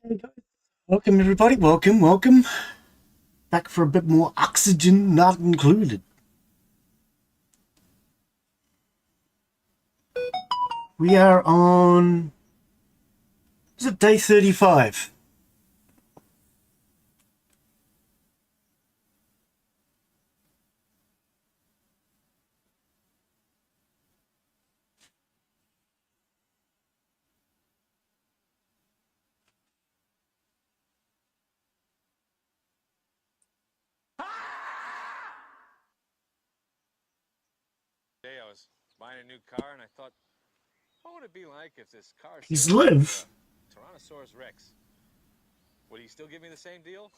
Hey guys, welcome everybody, welcome. Back for a bit more oxygen not included. We are on, is it day 35? Day I was buying a new car and I thought, what would it be like if this car He's salesman was live. a Tyrannosaurus Rex? Would he still give me the same deal?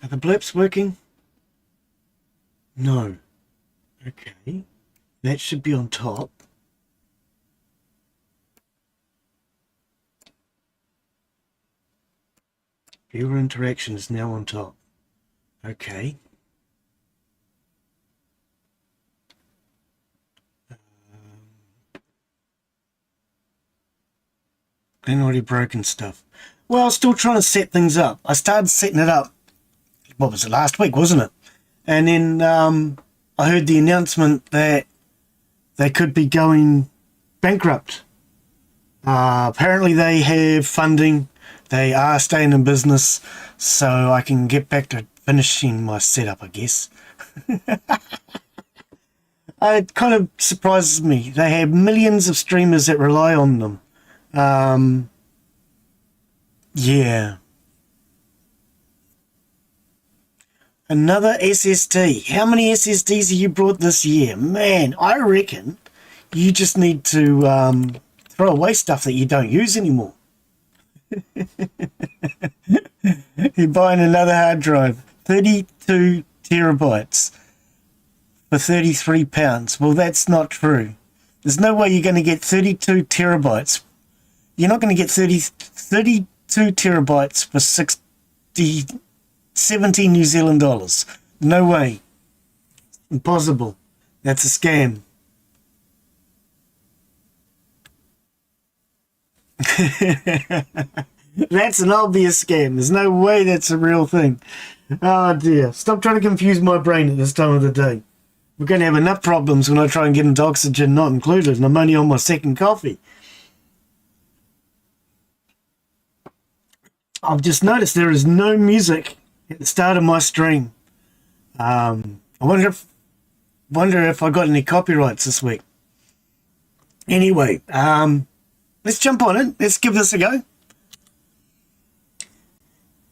Are the blips working? No. Okay. That should be on top. Viewer interaction is now on top. Okay. Glen already broken stuff. Well, still trying to set things up. I started setting it up, what was it, last week, wasn't it? And then I heard the announcement that they could be going bankrupt. Apparently they have funding. They are staying in business, so I can get back to finishing my setup, I guess. It kind of surprises me. They have millions of streamers that rely on them. Yeah. Another SSD. How many SSDs have you brought this year? Man, I reckon you just need to throw away stuff that you don't use anymore. You're buying another hard drive. 32 terabytes for £33. Well, that's not true. There's no way you're going to get 32 terabytes. You're not going to get 32 terabytes for 70 New Zealand dollars. No way. Impossible. That's a scam. That's an obvious scam. There's no way that's a real thing. Oh dear. Stop trying to confuse my brain at this time of the day. We're going to have enough problems when I try and get into oxygen not included, and I'm only on my second coffee. I've just noticed there is no music at the start of my stream. I wonder if I got any copyrights this week. Anyway, let's jump on it. Let's give this a go.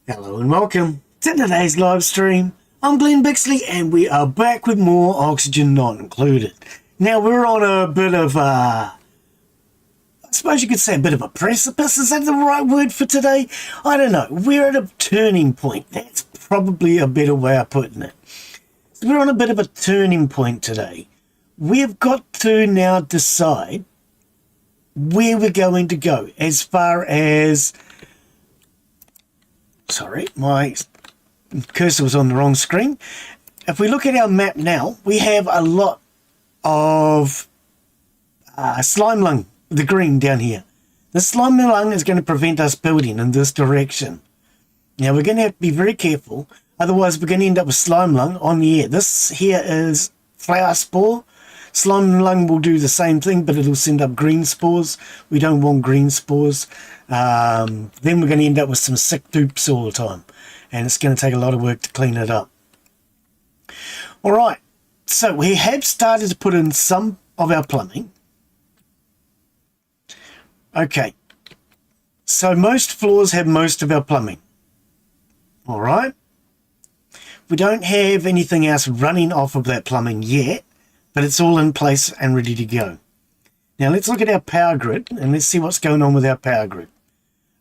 Hello and welcome to today's live stream. I'm Glen Bixley and we are back with more Oxygen Not Included. Now we're on a bit of I suppose you could say a bit of a precipice. Is that the right word for today? I don't know. We're at a turning point. That's probably a better way of putting it. So we're on a bit of a turning point today. We've got to now decide where we're going to go as far as... Sorry, my cursor was on the wrong screen. If we look at our map now, we have a lot of slime lung, the green down here. The slime lung is going to prevent us building in this direction. Now we're going to have to be very careful, otherwise we're going to end up with slime lung on the air. This here is flower spore. Slime lung will do the same thing, but it'll send up green spores. We don't want green spores. Then we're going to end up with some sick dupes all the time, and it's going to take a lot of work to clean it up. All right, so we have started to put in some of our plumbing. Okay, so most floors have most of our plumbing. All right, we don't have anything else running off of that plumbing yet, but it's all in place and ready to go. Now let's look at our power grid and let's see what's going on with our power grid.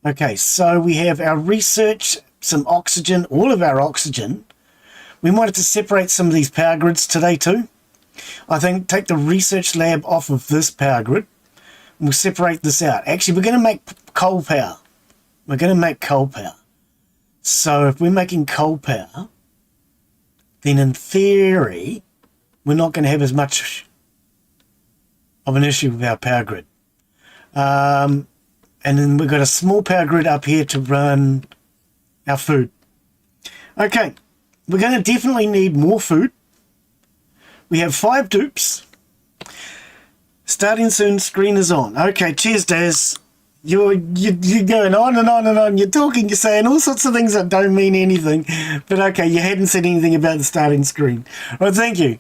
Okay, so we have our research, some oxygen, all of our oxygen. We might have to separate some of these power grids today too. I think take the research lab off of this power grid. And we'll separate this out. Actually, we're going to make coal power. We're going to make coal power. So if we're making coal power, then in theory, we're not going to have as much of an issue with our power grid. And then we've got a small power grid up here to run our food. Okay, we're going to definitely need more food. We have 5 dupes. Starting soon, screen is on. Okay, cheers, Daz. You're going on and on and on. You're talking, you're saying all sorts of things that don't mean anything. But okay, you hadn't said anything about the starting screen. Well, thank you.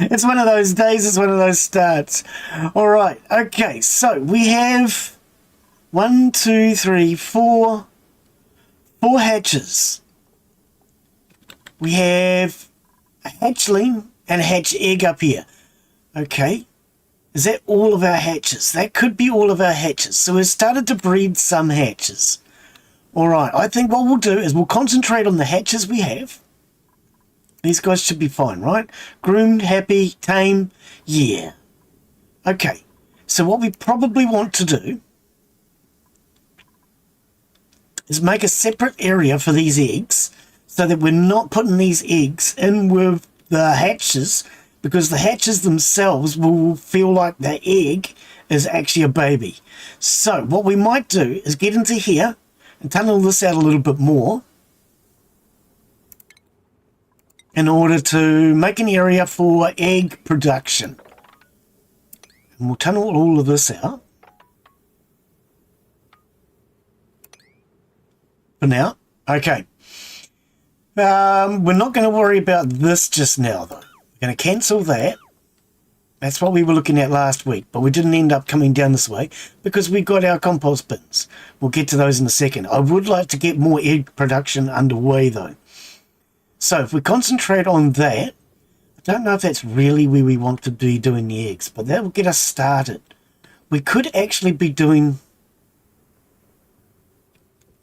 It's one of those days, it's one of those starts. All right, okay, so we have 1, 2, 3, 4 hatches. We have a hatchling and a hatch egg up here. Okay. Is that all of our hatches? That could be all of our hatches. So we've started to breed some hatches. Alright, I think what we'll do is we'll concentrate on the hatches we have. These guys should be fine, right? Groomed, happy, tame, yeah. Okay, so what we probably want to do is make a separate area for these eggs so that we're not putting these eggs in with the hatches, because the hatches themselves will feel like the egg is actually a baby. So what we might do is get into here and tunnel this out a little bit more in order to make an area for egg production. And we'll tunnel all of this out for now. Okay. We're not going to worry about this just now, though. We're going to cancel that. That's what we were looking at last week, but we didn't end up coming down this way because we got our compost bins. We'll get to those in a second. I would like to get more egg production underway, though. So if we concentrate on that, I don't know if that's really where we want to be doing the eggs, but that will get us started. We could actually be doing...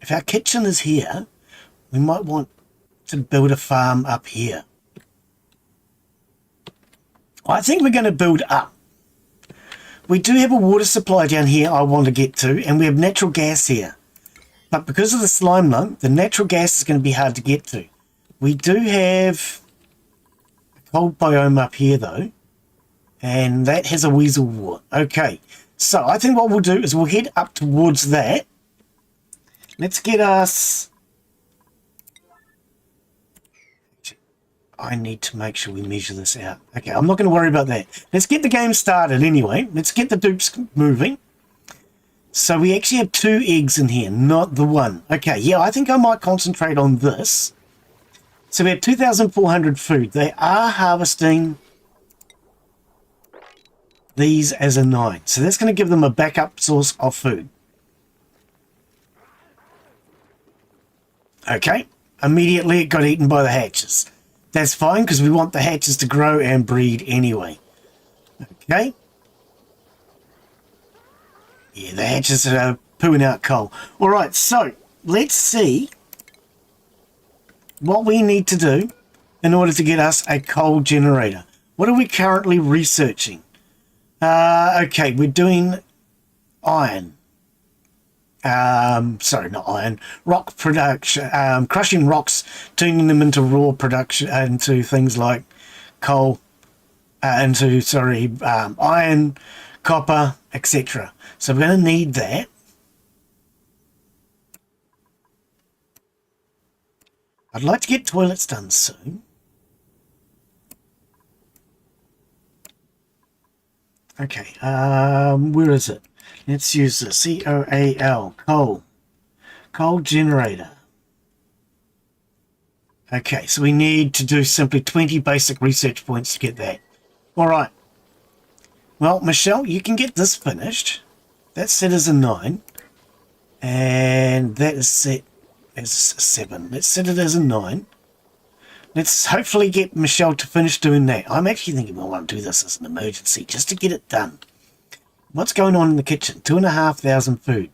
If our kitchen is here, we might want to build a farm up here. I think we're going to build up. We do have a water supply down here I want to get to, and we have natural gas here. But because of the slime lump, the natural gas is going to be hard to get to. We do have a cold biome up here, though, and that has a weasel wart. Okay, so I think what we'll do is we'll head up towards that. Let's get us... I need to make sure we measure this out. Okay, I'm not going to worry about that. Let's get the game started anyway. Let's get the dupes moving. So we actually have 2 eggs in here, not the 1. Okay, yeah, I think I might concentrate on this. So we have 2,400 food. They are harvesting these as a 9. So that's going to give them a backup source of food. Okay, immediately it got eaten by the hatches. That's fine because we want the hatches to grow and breed anyway. Okay. Yeah, the hatches are pooing out coal. Alright, so let's see what we need to do in order to get us a coal generator. What are we currently researching? Okay, we're doing iron. Sorry, not iron, rock production, crushing rocks, turning them into raw production, into things like coal, iron, copper, etc. So we're going to need that. I'd like to get toilets done soon. Okay, where is it? Let's use the C-O-A-L, coal generator. Okay, so we need to do simply 20 basic research points to get that. Alright. Well, Michelle, you can get this finished. That's set as a 9. And that is set as a 7. Let's set it as a 9. Let's hopefully get Michelle to finish doing that. I'm actually thinking I want to do this as an emergency, just to get it done. What's going on in the kitchen? 2,500 food.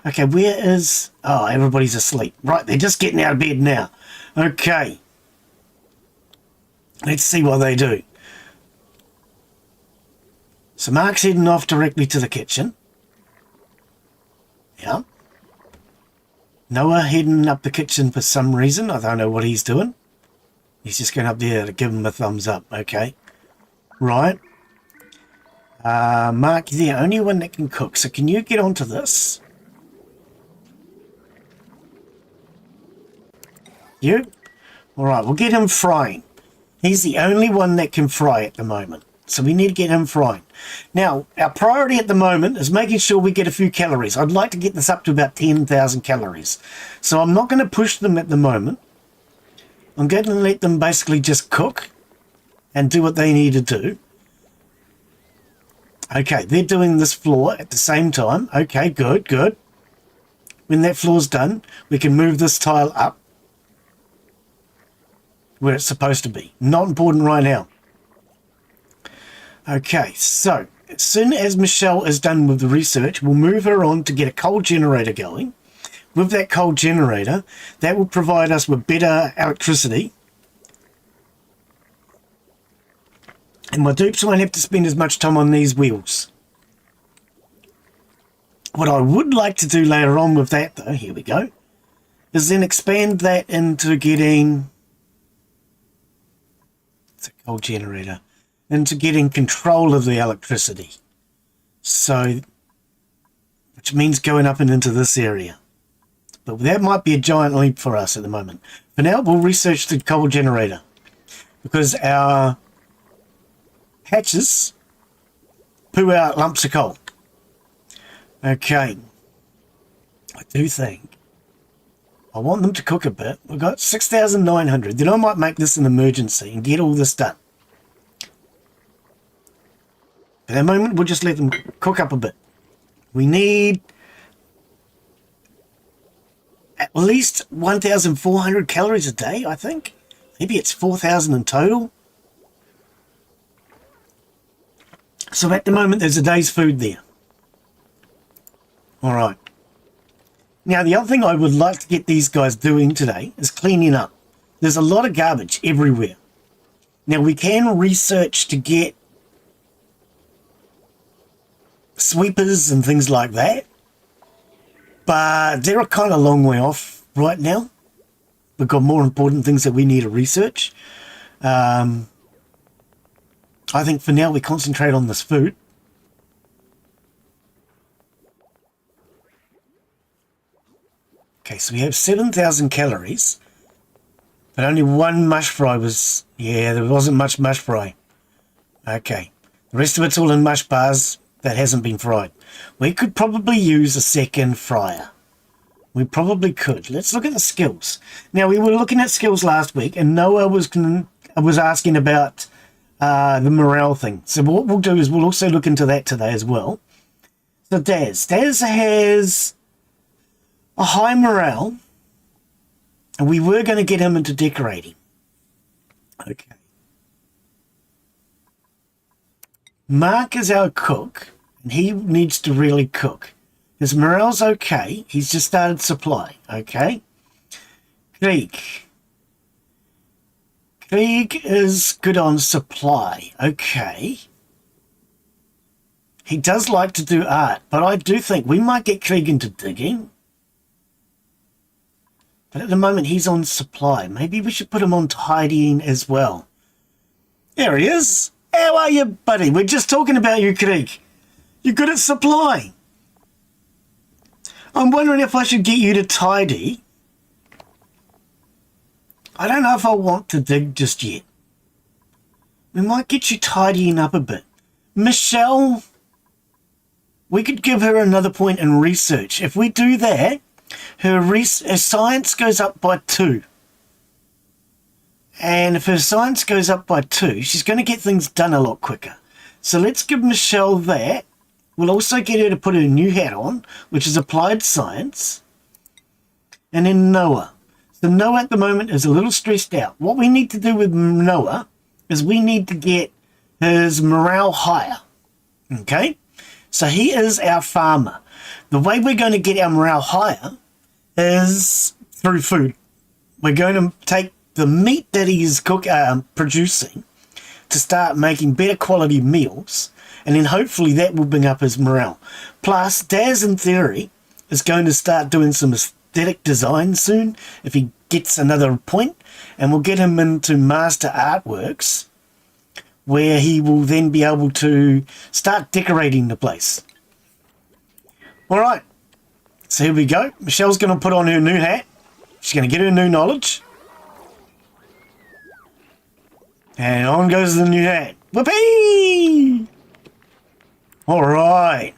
Okay, where is... Oh, everybody's asleep. Right, they're just getting out of bed now. Okay. Let's see what they do. So Mark's heading off directly to the kitchen. Yeah. Noah heading up the kitchen for some reason. I don't know what he's doing. He's just going up there to give him a thumbs up. Okay. Right. Mark, you're the only one that can cook, so can you get onto this? You? Alright, we'll get him frying. He's the only one that can fry at the moment, so we need to get him frying. Now, our priority at the moment is making sure we get a few calories. I'd like to get this up to about 10,000 calories. So I'm not going to push them at the moment. I'm going to let them basically just cook and do what they need to do. Okay, they're doing this floor at the same time. Okay, good, good. When that floor's done, we can move this tile up where it's supposed to be. Not important right now. Okay, so as soon as Michelle is done with the research, we'll move her on to get a coal generator going. With that coal generator, that will provide us with better electricity. And my dupes won't have to spend as much time on these wheels. What I would like to do later on with that, though, here we go, is then expand that into getting... It's a coal generator. Into getting control of the electricity. So, which means going up and into this area. But that might be a giant leap for us at the moment. For now, we'll research the coal generator. Because our hatches poo out lumps of coal. Okay. I do think I want them to cook a bit. We've got 6,900. Then I might make this an emergency and get all this done. At the moment, we'll just let them cook up a bit. We need at least 1,400 calories a day, I think. Maybe it's 4,000 in total. So at the moment, there's a day's food there. All right. Now, the other thing I would like to get these guys doing today is cleaning up. There's a lot of garbage everywhere. Now, we can research to get sweepers and things like that, but they're a kind of long way off right now. We've got more important things that we need to research. I think for now we concentrate on this food. Okay, so we have 7,000 calories, but only one mush fry was... Yeah, there wasn't much mush fry. Okay, the rest of it's all in mush bars that hasn't been fried. We could probably use a second fryer. We probably could. Let's look at the skills. Now, we were looking at skills last week, and Noah was asking about the morale thing. So what we'll do is we'll also look into that today as well. So Daz has a high morale, and we were going to get him into decorating. Okay. Mark is our cook, and he needs to really cook. His morale's okay. He's just started supply. Okay. Krieg is good on supply. Okay. He does like to do art, but I do think we might get Krieg into digging. But at the moment, he's on supply. Maybe we should put him on tidying as well. There he is. How are you, buddy? We're just talking about you, Krieg. You're good at supply. I'm wondering if I should get you to tidy. I don't know if I want to dig just yet. We might get you tidying up a bit. Michelle, we could give her another point in research. If we do that, her science goes up by 2. And if her science goes up by 2, she's going to get things done a lot quicker. So let's give Michelle that. We'll also get her to put her new hat on, which is applied science. And then Noah. So Noah at the moment is a little stressed out. What we need to do with Noah is we need to get his morale higher. Okay? So he is our farmer. The way we're going to get our morale higher is through food. We're going to take the meat that he's producing to start making better quality meals, and then hopefully that will bring up his morale. Plus, Daz, in theory, is going to start doing some aesthetic design soon if he gets another point, and we'll get him into master artworks where he will then be able to start decorating the place. All right, so here we go. Michelle's going to put on her new hat. She's going to get her new knowledge. And on goes the new hat. Whoopee! All right.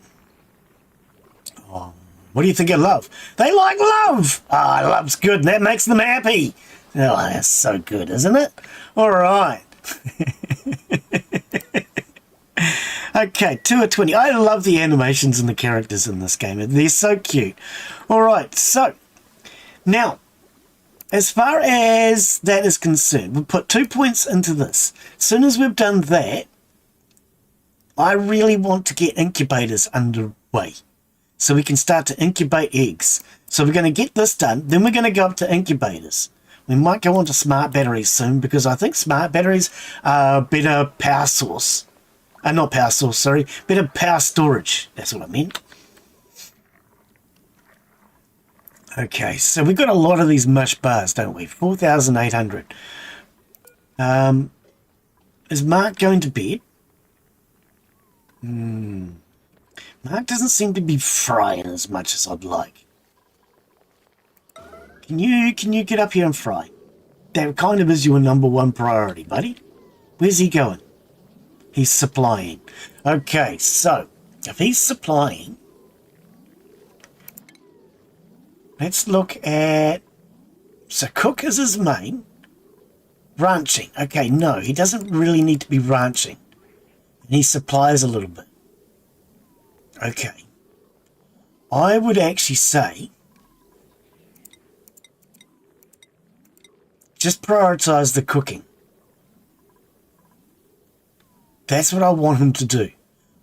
Oh, what do you think of love? They like love. Ah, love's good. That makes them happy. Oh, that's so good, isn't it? All right. Okay, 2 of 20. I love the animations and the characters in this game. They're so cute. All right, so now, as far as that is concerned, we'll put 2 points into this. As soon as we've done that, I really want to get incubators underway so we can start to incubate eggs. So we're going to get this done, then we're going to go up to incubators. We might go on to smart batteries soon because I think smart batteries are a better power source. Not power source, sorry. Better power storage. That's what I meant. Okay, so we've got a lot of these mush bars, don't we? 4,800. Is Mark going to bed? Mark doesn't seem to be frying as much as I'd like. Can you get up here and fry? That kind of is your #1 priority, buddy. Where's he going? He's supplying. Okay, so if he's supplying, let's look at... So cook is his main. Ranching. Okay, no, he doesn't really need to be ranching. And he supplies a little bit. Okay. I would actually say just prioritize the cooking. That's what I want him to do.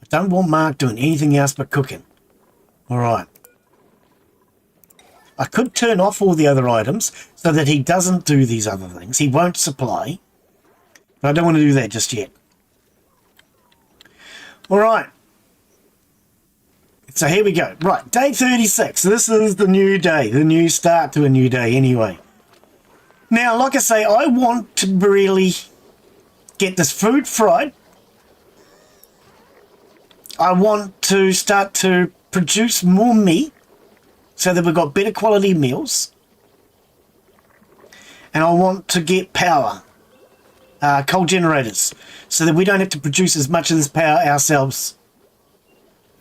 I don't want Mark doing anything else but cooking. All right. I could turn off all the other items so that he doesn't do these other things. He won't supply. But I don't want to do that just yet. All right. So here we go. Right, day 36. This is the new day, the new start to a new day anyway. Now, like I say, I want to really get this food fried. I want to start to produce more meat so that we've got better quality meals. And I want to get power, coal generators, so that we don't have to produce as much of this power ourselves.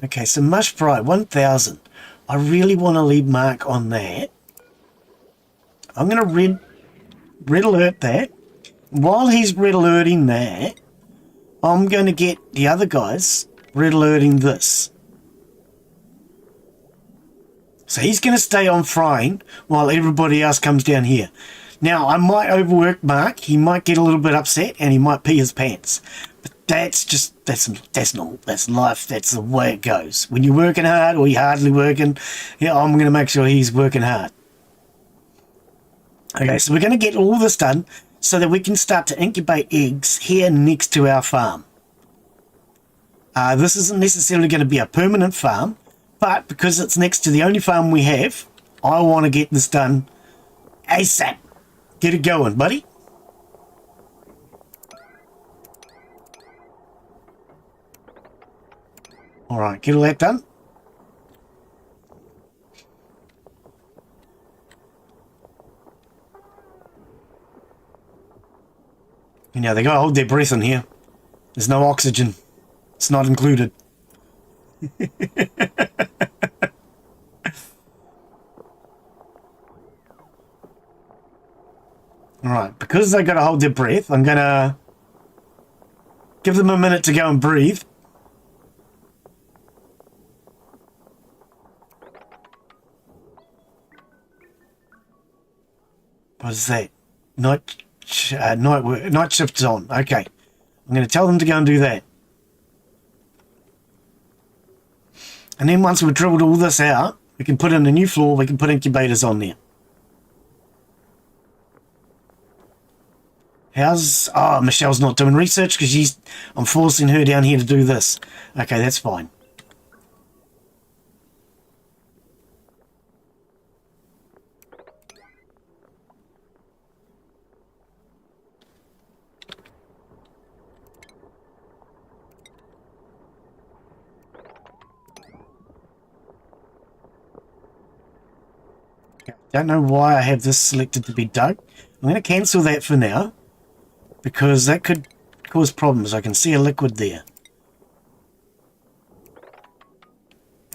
Okay, so mush fry, 1,000. I really want to leave Mark on that. I'm going to red alert that. While he's red alerting that, I'm going to get the other guys red alerting this. So he's going to stay on frying while everybody else comes down here. Now, I might overwork Mark. He might get a little bit upset and he might pee his pants. But that's normal. That's life. That's the way it goes. When you're working hard or you're hardly working, I'm going to make sure he's working hard. Okay, so we're going to get all this done so that we can start to incubate eggs here next to our farm. This isn't necessarily going to be a permanent farm, but because it's next to the only farm we have, I want to get this done ASAP. Get it going, buddy. All right, get all that done. You know, they got to hold their breath in here. There's no oxygen. It's not included. Alright, because they got to hold their breath, I'm going to give them a minute to go and breathe. What is that? Night shift's on. Okay. I'm going to tell them to go and do that. And then once we've drilled all this out, we can put in a new floor, we can put incubators on there. Oh, Michelle's not doing research because I'm forcing her down here to do this. Okay, that's fine. Don't know why I have this selected to be dug. I'm going to cancel that for now, because that could cause problems. I can see a liquid there.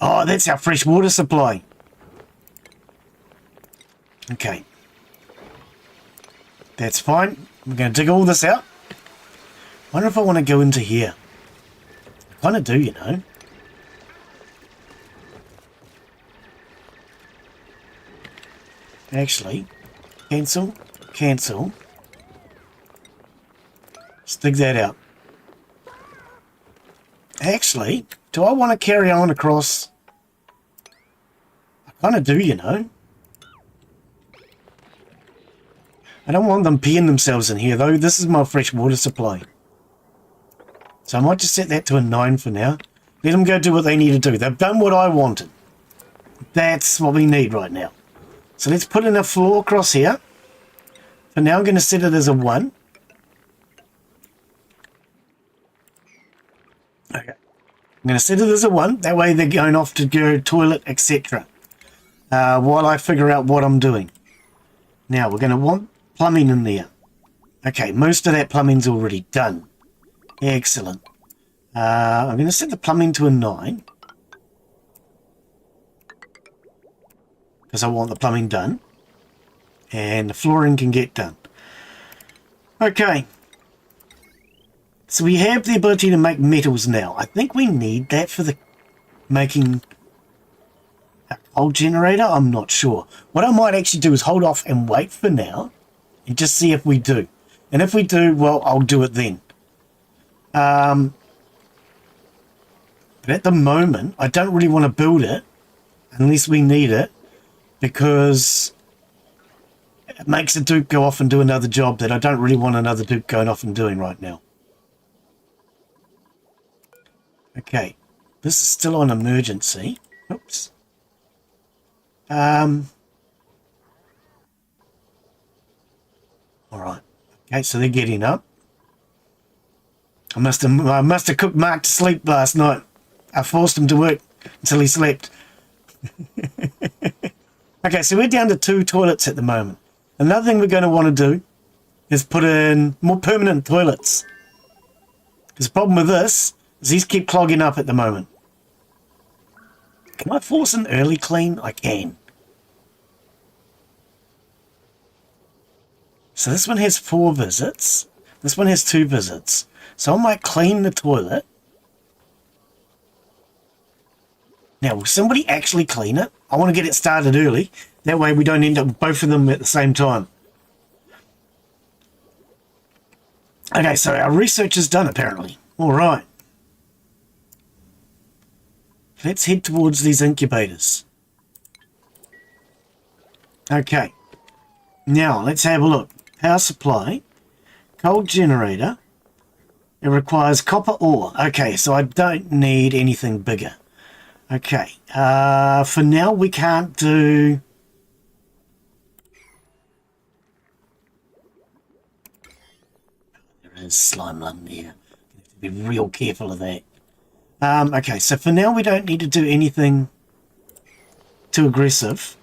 Oh, that's our fresh water supply. Okay. That's fine. We're going to dig all this out. Wonder if I want to go into here. I kind of do, you know. Actually, cancel, cancel. Let's dig that out. Actually, do I want to carry on across? I kind of do, you know. I don't want them peeing themselves in here, though. This is my fresh water supply. So I might just set that to a 9 for now. Let them go do what they need to do. They've done what I wanted. That's what we need right now. So let's put in a floor across here. For now, I'm going to set it as a 1. Okay. I'm going to set it as a 1. That way they're going off to go toilet, etc. While I figure out what I'm doing. Now, we're going to want plumbing in there. Okay, most of that plumbing's already done. Excellent. I'm going to set the plumbing to a 9. Because I want the plumbing done. And the flooring can get done. Okay. So we have the ability to make metals now. I think we need that for the making a coal generator. I'm not sure. What I might actually do is hold off and wait for now. And just see if we do. And if we do, well, I'll do it then. But at the moment, I don't really want to build it. Unless we need it. Because it makes a dupe go off and do another job that I don't really want another dupe going off and doing right now. Okay, this is still on emergency. Oops. Alright. Okay, so they're getting up. I must have cooked Mark to sleep last night. I forced him to work until he slept. Okay, so we're down to 2 toilets at the moment. Another thing we're going to want to do is put in more permanent toilets. Because the problem with this is these keep clogging up at the moment. Can I force an early clean? I can. So this one has 4 visits. This one has 2 visits. So I might clean the toilet. Now, will somebody actually clean it? I want to get it started early. That way we don't end up with both of them at the same time. Okay, so our research is done, apparently. All right. Let's head towards these incubators. Okay. Now, let's have a look. Power supply. Coal generator. It requires copper ore. Okay, so I don't need anything bigger. Okay, for now we can't do... There is slime lung there. You have to be real careful of that. Okay, so for now we don't need to do anything too aggressive.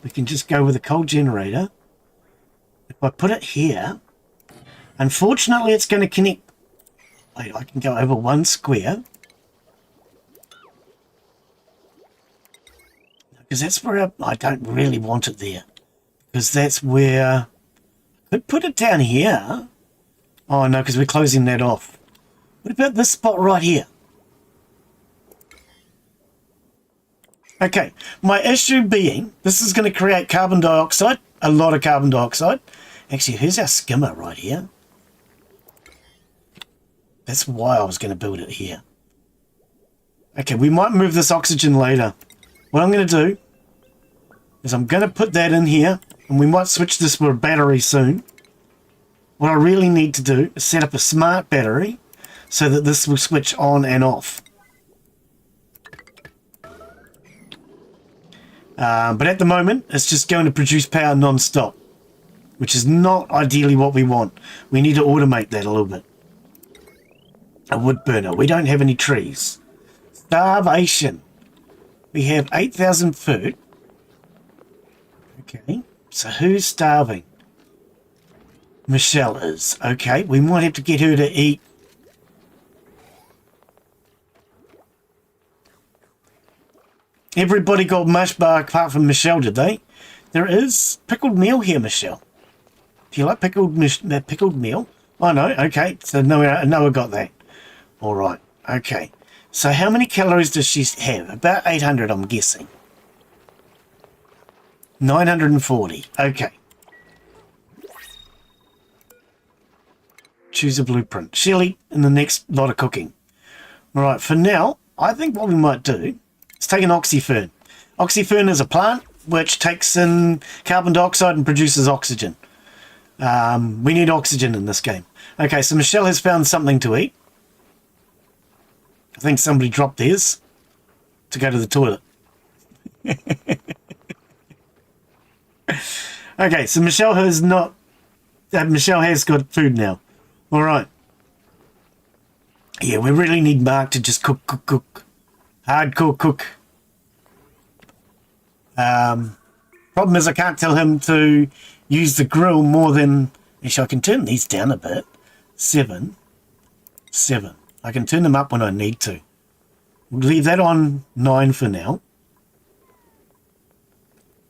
We can just go with a coal generator. If I put it here, unfortunately it's going to connect... Wait, I can go over 1 square. Because that's where I don't really want it there. Because that's where... I could put it down here. Oh no, because we're closing that off. What about this spot right here? Okay, my issue being, this is going to create carbon dioxide. A lot of carbon dioxide. Actually, here's our skimmer right here. That's why I was going to build it here. Okay, we might move this oxygen later. What I'm going to do is I'm going to put that in here, and we might switch this for a battery soon. What I really need to do is set up a smart battery so that this will switch on and off. But at the moment, it's just going to produce power non-stop, which is not ideally what we want. We need to automate that a little bit. A wood burner. We don't have any trees. Starvation. We have 8,000 food. Okay, so who's starving? Michelle is. Okay, we might have to get her to eat. Everybody got mush bar apart from Michelle, did they? There is pickled meal here, Michelle. Do you like pickled meal? Oh, no. Okay, so Noah got that. All right. Okay. So how many calories does she have? About 800, I'm guessing. 940. Okay. Choose a blueprint. She'll eat in the next lot of cooking. All right. For now, I think what we might do is take an oxyfern. Oxyfern is a plant which takes in carbon dioxide and produces oxygen. We need oxygen in this game. Okay, so Michelle has found something to eat. I think somebody dropped theirs to go to the toilet. Okay, so Michelle has not... Michelle has got food now. All right. Yeah, we really need Mark to just cook. Hardcore cook. Problem is I can't tell him to use the grill more than... Actually, I can turn these down a bit. 7. I can turn them up when I need to. We'll leave that on 9 for now.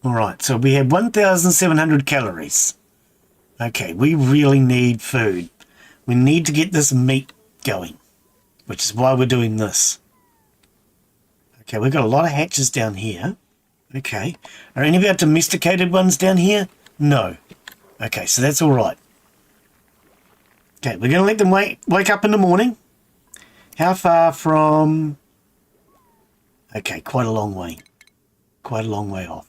Alright, so we have 1,700 calories. Okay, we really need food. We need to get this meat going, which is why we're doing this. Okay, we've got a lot of hatches down here. Okay, are any of our domesticated ones down here? No. Okay, so that's alright. Okay, we're going to let them wake up in the morning. How far from... Okay, quite a long way. Quite a long way off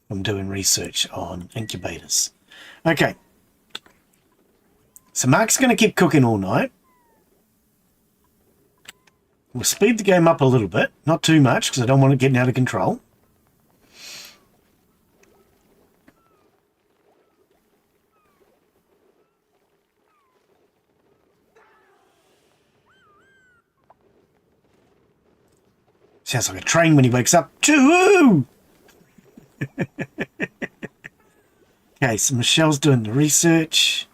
from doing research on incubators. Okay. So Mark's going to keep cooking all night. We'll speed the game up a little bit. Not too much, because I don't want it getting out of control. Sounds like a train when he wakes up. Choo! Okay, so Michelle's doing the research.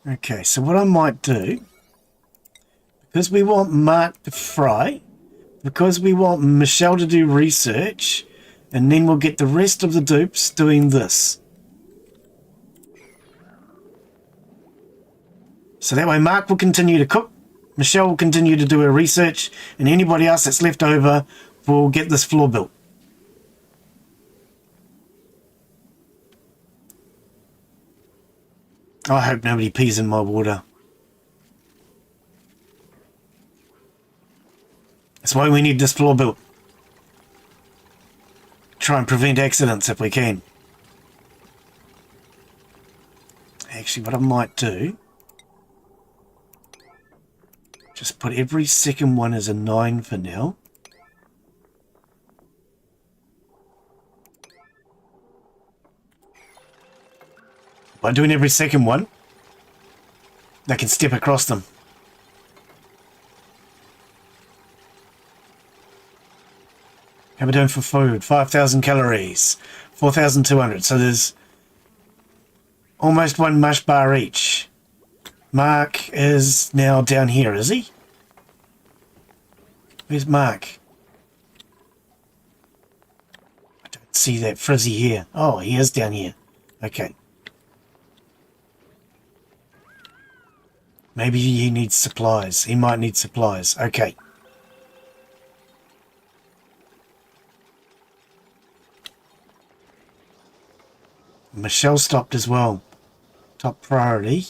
Okay, so what I might do, because we want Mark to fry, because we want Michelle to do research, and then we'll get the rest of the dupes doing this. So that way Mark will continue to cook, Michelle will continue to do her research, and anybody else that's left over will get this floor built. I hope nobody pees in my water. That's why we need this floor built. Try and prevent accidents if we can. Actually, what I might do... Just put every second one as a 9 for now. By doing every second one, they can step across them. How are we doing for food? 5,000 calories, 4,200. So there's almost one mush bar each. Mark is now down here, is he? Where's Mark? I don't see that frizzy here. Oh, he is down here. Okay. Maybe he needs supplies. He might need supplies. Okay. Michelle stopped as well. Top priority.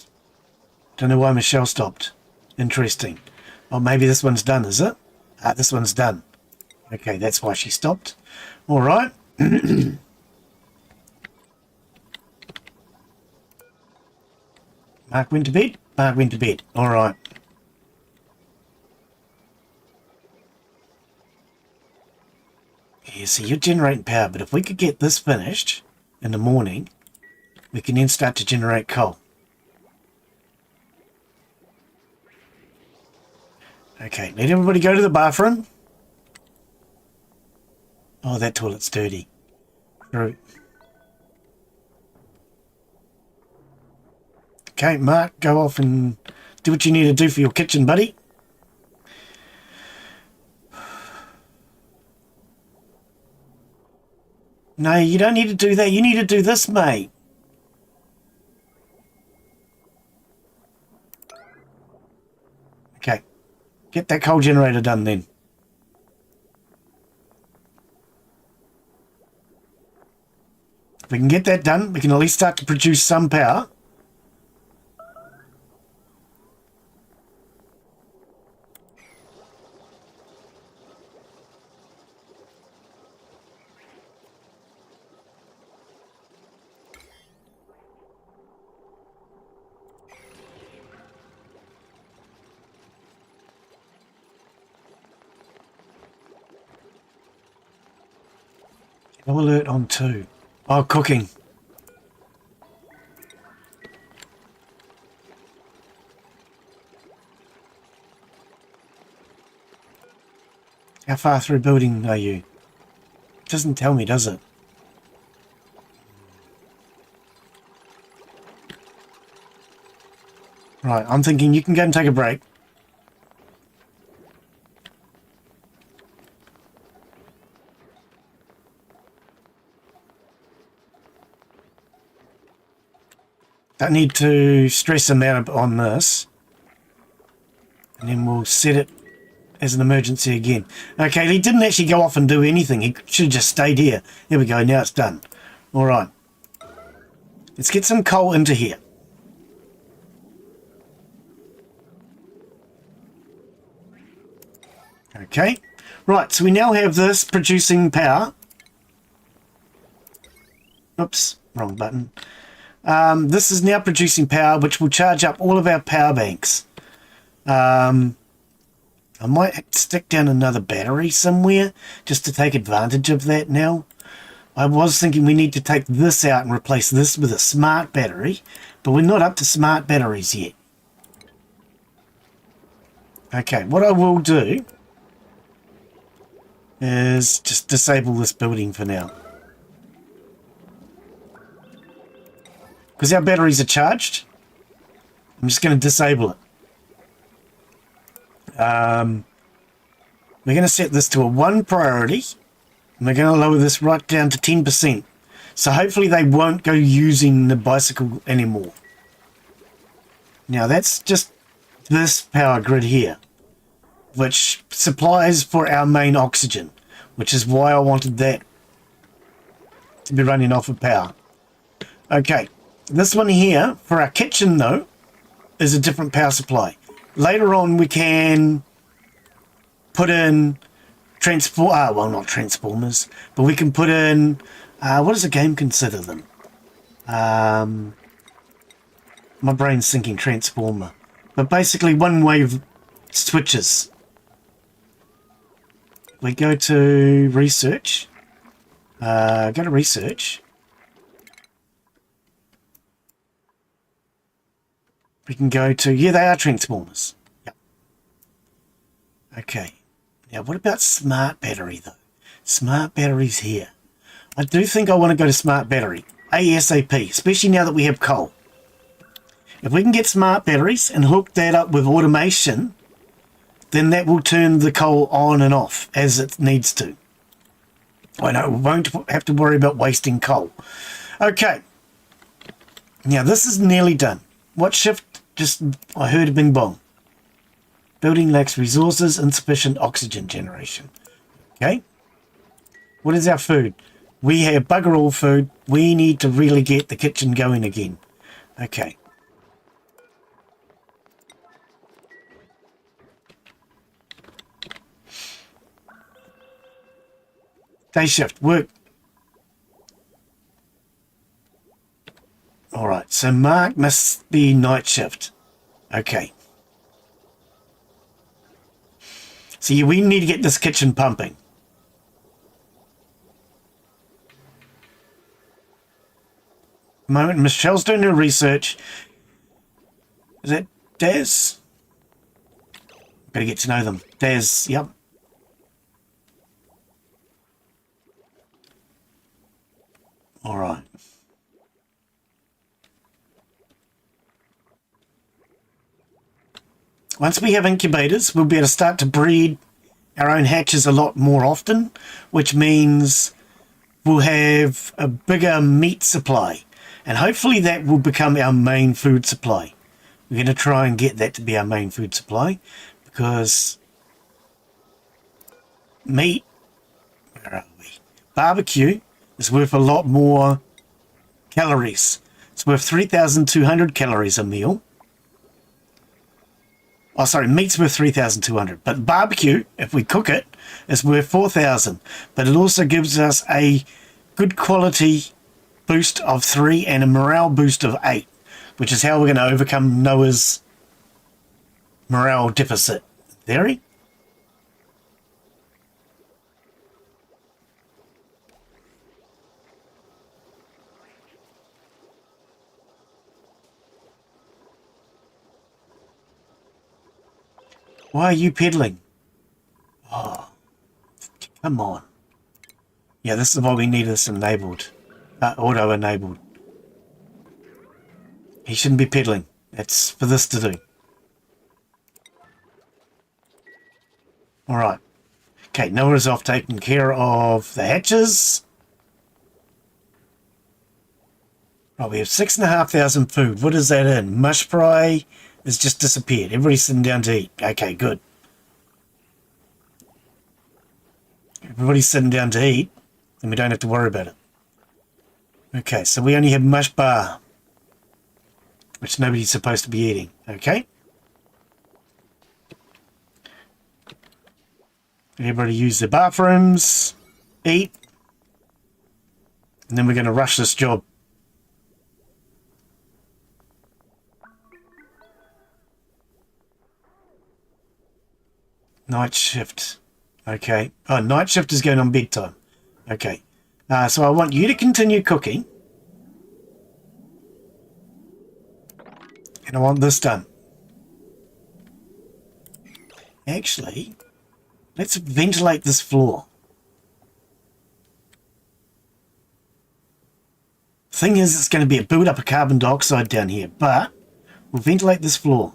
Don't know why Michelle stopped. Interesting. Oh, maybe this one's done, is it? Ah, this one's done. Okay, that's why she stopped. All right. Mark went to bed. Mark went to bed. All right. Yeah, so you're generating power, but if we could get this finished in the morning, we can then start to generate coal. Okay, let everybody go to the bathroom. Oh, that toilet's dirty. True. Okay, Mark, go off and do what you need to do for your kitchen, buddy. No, you don't need to do that. You need to do this, mate. Okay, get that coal generator done then. If we can get that done, we can at least start to produce some power. No alert on 2. Oh, cooking. How far through building are you? It doesn't tell me, does it? Right, I'm thinking you can go and take a break. Don't need to stress them out on this. And then we'll set it as an emergency again. Okay, he didn't actually go off and do anything. He should have just stayed here. There we go, now it's done. Alright. Let's get some coal into here. Okay. Right, so we now have this producing power. Oops, wrong button. This is now producing power, which will charge up all of our power banks. I might stick down another battery somewhere just to take advantage of that now. I was thinking we need to take this out and replace this with a smart battery, but we're not up to smart batteries yet. Okay, what I will do is just disable this building for now. Because our batteries are charged, I'm just going to disable it. We're going to set this to a 1 priority, and we're going to lower this right down to 10%. So hopefully they won't go using the bicycle anymore. Now that's just this power grid here, which supplies for our main oxygen, which is why I wanted that to be running off of power. Okay. This one here, for our kitchen though, is a different power supply. Later on we can put in well, not transformers, but we can put in, what does the game consider them? My brain's thinking transformer. But basically one wave switches. We go to research. Go to research. We can go to, yeah, they are transformers. Yep. Okay. Now, what about smart battery, though? Smart battery's here. I do think I want to go to smart battery. ASAP, especially now that we have coal. If we can get smart batteries and hook that up with automation, then that will turn the coal on and off as it needs to. I know, we won't have to worry about wasting coal. Okay. Now, this is nearly done. What shift? Just, I heard a bing bong. Building lacks resources, insufficient oxygen generation. Okay. What is our food? We have bugger all food. We need to really get the kitchen going again. Okay. Day shift, work. Alright, so Mark must be night shift. Okay. So yeah, we need to get this kitchen pumping. Moment, Michelle's doing her research. Is that Daz? Gotta get to know them. There's, yep. All right. Once we have incubators, we'll be able to start to breed our own hatches a lot more often, which means we'll have a bigger meat supply. And hopefully that will become our main food supply. We're going to try and get that to be our main food supply, because meat, where are we? Barbecue is worth a lot more calories. It's worth 3,200 calories a meal. Oh, sorry, meat's worth 3,200, but barbecue, if we cook it, is worth 4,000. But it also gives us a good quality boost of 3 and a morale boost of 8, which is how we're going to overcome Noah's morale deficit theory. Why are you peddling? Oh, come on. Yeah, this is why we need this enabled. Auto-enabled. He shouldn't be peddling. That's for this to do. Alright. Okay, Noah's off taking care of the hatches. Right, we have 6,500 food. What is that in? Mush fry has just disappeared. Everybody's sitting down to eat. Okay, good. Everybody's sitting down to eat, and we don't have to worry about it. Okay, so we only have mush bar, which nobody's supposed to be eating. Okay. Everybody use their bathrooms, eat, and then we're going to rush this job. Night shift. Okay. Oh, night shift is going on bedtime. Okay. So I want you to continue cooking. And I want this done. Actually, let's ventilate this floor. Thing is, it's going to be a build-up of carbon dioxide down here, but we'll ventilate this floor.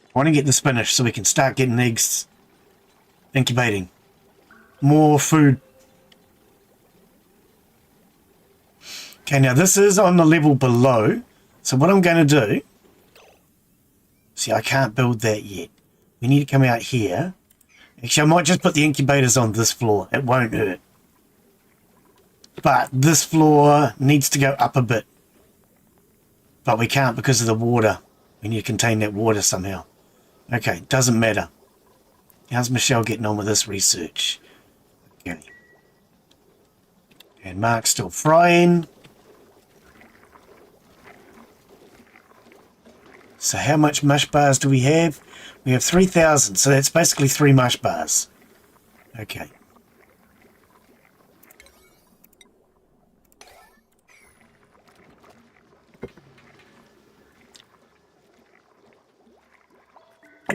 I want to get this finished so we can start getting eggs incubating. More food. Okay, now this is on the level below. So what I'm going to do... See, I can't build that yet. We need to come out here. Actually, I might just put the incubators on this floor. It won't hurt. But this floor needs to go up a bit. But we can't because of the water. We need to contain that water somehow. Okay, doesn't matter. How's Michelle getting on with this research? Okay. And Mark's still frying. So how much mush bars do we have? We have 3,000, so that's basically 3 mush bars. Okay.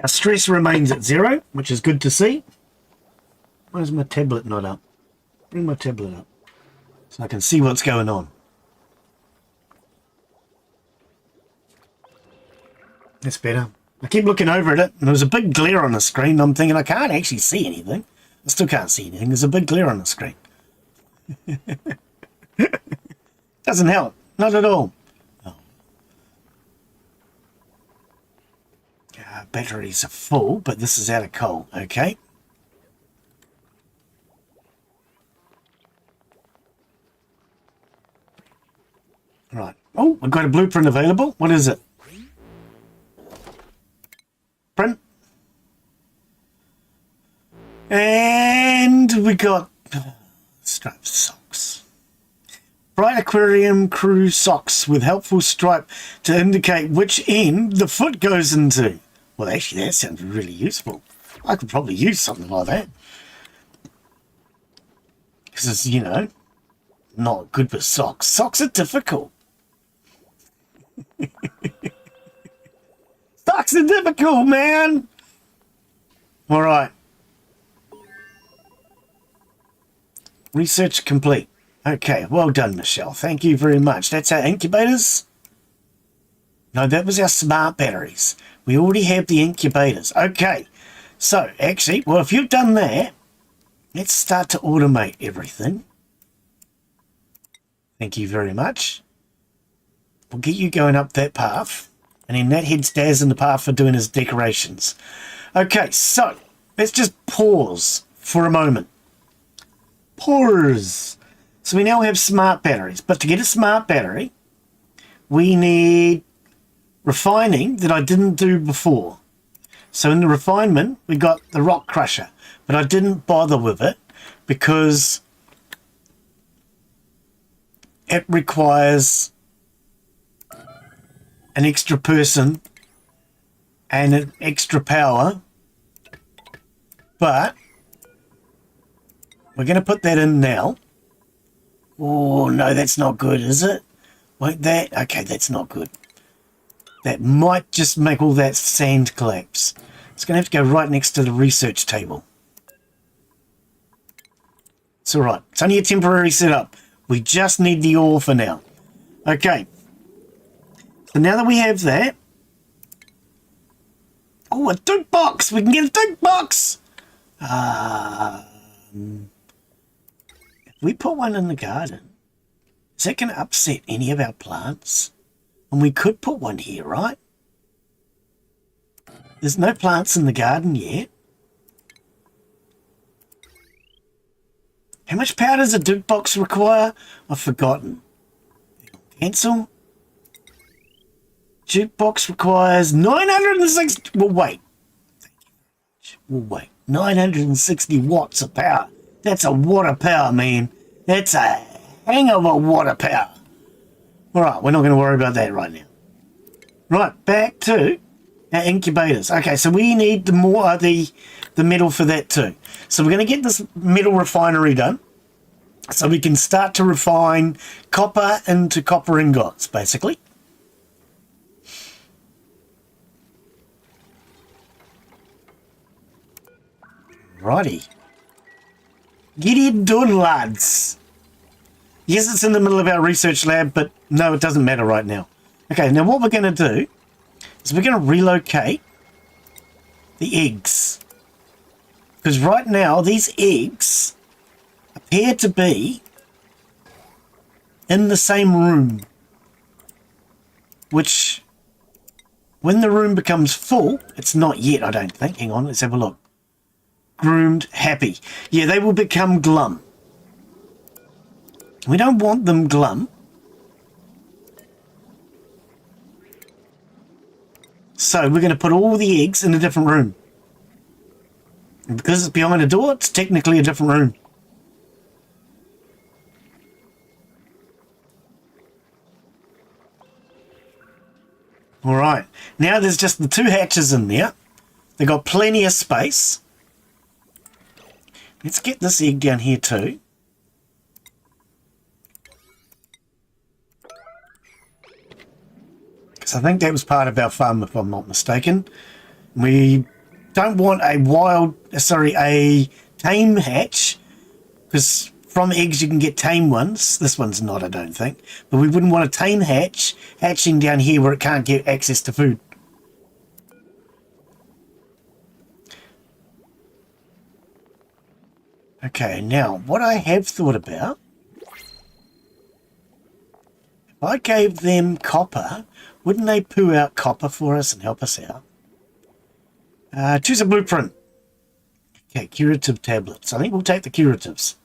Our stress remains at 0, which is good to see. Why is my tablet not up? Bring my tablet up so I can see what's going on. That's better. I keep looking over at it, and there's a big glare on the screen. I'm thinking I can't actually see anything. I still can't see anything. There's a big glare on the screen. Doesn't help. Not at all. Oh. Batteries are full, but this is out of coal. Okay. Right. Oh, we've got a blueprint available. What is it? Print. And we got striped socks. Bright aquarium crew socks with helpful stripe to indicate which end the foot goes into. Well, actually, that sounds really useful. I could probably use something like that. Because it's, you know, not good with socks. Socks are difficult. Socks are difficult, man. All right. Research complete. Okay, well done, Michelle. Thank you very much. That's our incubators. No, that was our smart batteries. We already have the incubators. Okay, so actually, well, if you've done that, let's start to automate everything. Thank you very much. We'll get you going up that path, and then that heads Daz in the path for doing his decorations. Okay, so let's just pause for a moment. Pause. So we now have smart batteries, but to get a smart battery, we need refining that I didn't do before. So in the refinement, we got the rock crusher, but I didn't bother with it because it requires an extra person and an extra power, but we're going to put that in now. Oh, no, that's not good, is it? Wait, that? Okay, that's not good. That might just make all that sand collapse. It's going to have to go right next to the research table. It's all right. It's only a temporary setup. We just need the ore for now. Okay. So now that we have that... Oh, a Dupe box! We can get a Dupe box! If we put one in the garden, is that going to upset any of our plants? And we could put one here, right? There's no plants in the garden yet. How much power does a Dupe box require? I've forgotten. Cancel. Dupe box requires 960... Well, wait. Well, wait. 960 watts of power. That's a watt of power, man. That's a hang of a watt of power. All right, we're not going to worry about that right now. Right, back to our incubators. Okay, so we need the metal for that too. So we're going to get this metal refinery done so we can start to refine copper into copper ingots, basically. Righty. Get it done, lads. Yes, it's in the middle of our research lab, but no, it doesn't matter right now. Okay, now what we're going to do is we're going to relocate the eggs. Because right now, these eggs appear to be in the same room. Which, when the room becomes full, it's not yet, I don't think. Hang on, let's have a look. Groomed, happy. Yeah, they will become glum. We don't want them glum. So we're going to put all the eggs in a different room. And because it's behind a door, it's technically a different room. All right. Now there's just the two hatches in there. They've got plenty of space. Let's get this egg down here too. Because I think that was part of our farm, if I'm not mistaken. We don't want a tame hatch, because from eggs you can get tame ones. This one's not, I don't think. But we wouldn't want a tame hatch hatching down here where it can't get access to food. Okay, now, what I have thought about, if I gave them copper, wouldn't they poo out copper for us and help us out? Choose a blueprint. Okay, curative tablets. I think we'll take the curatives.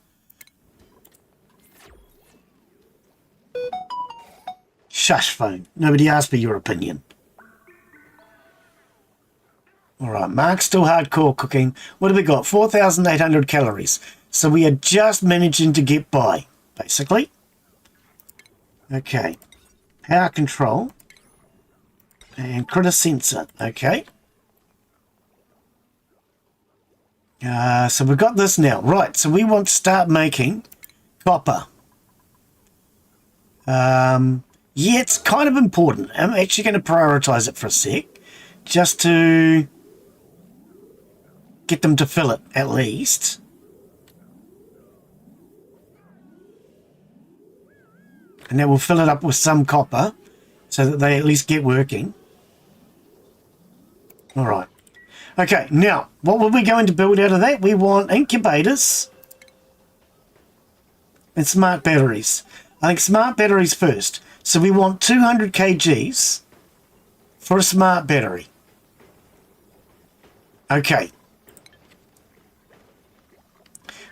Shush, phone. Nobody asked for your opinion. Alright, Mark's still hardcore cooking. What have we got? 4,800 calories. So we are just managing to get by, basically. Okay. Power control. And critter sensor. Okay. So we've got this now. Right, so we want to start making copper. Yeah, it's kind of important. I'm actually going to prioritize it for a sec. Just to get them to fill it, at least. And then we'll fill it up with some copper so that they at least get working. All right. Okay, now, what were we going to build out of that? We want incubators and smart batteries. I think smart batteries first. So we want 200 kgs for a smart battery. Okay.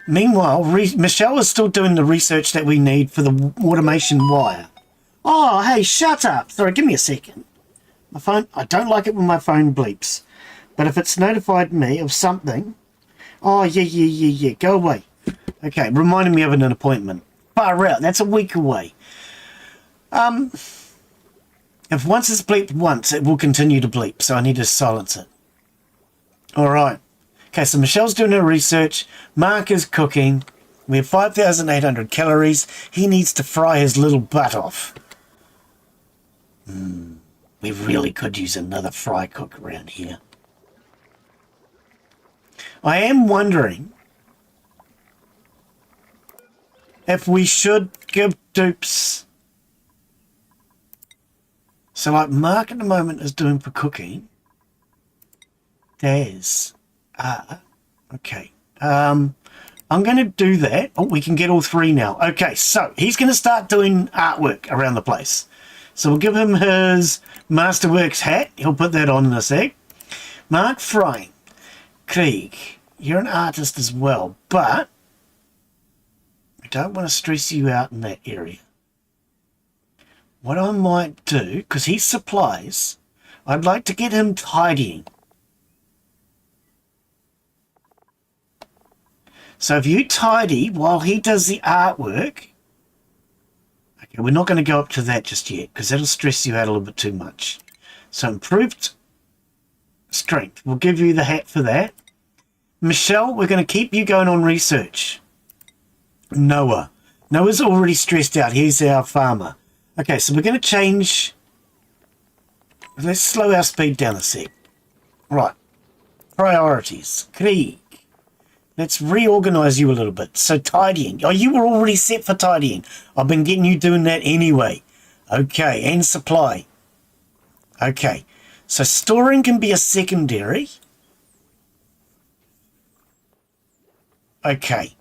Meanwhile, Michelle is still doing the research that we need for the automation wire. Oh, hey, shut up. Sorry, give me a second. My phone, I don't like it when my phone bleeps. But if it's notified me of something... Oh, yeah, go away. Okay, reminding me of an appointment. Far out, that's a week away. If once it's bleeped once, it will continue to bleep, so I need to silence it. Alright. Okay, so Michelle's doing her research. Mark is cooking. We have 5,800 calories. He needs to fry his little butt off. We really could use another fry cook around here. I am wondering if we should give dupes. So like Mark at the moment is doing for cooking. Daz. Okay. I'm going to do that. Oh, we can get all three now. Okay, so he's going to start doing artwork around the place. So we'll give him his Masterworks hat. He'll put that on in a sec. Mark frying. Craig, you're an artist as well, but I don't want to stress you out in that area. What I might do, because he supplies, I'd like to get him tidying. So if you tidy while he does the artwork, okay, we're not going to go up to that just yet, because that'll stress you out a little bit too much. So improved strength. We'll give you the hat for that. Michelle, we're going to keep you going on research. Noah's already stressed out. He's our farmer. Okay, so we're going to change. Let's slow our speed down a sec. Right. Priorities. Krieg. Let's reorganize you a little bit. So tidying. Oh, you were already set for tidying. I've been getting you doing that anyway. Okay, and supply. Okay. So storing can be a secondary. Okay.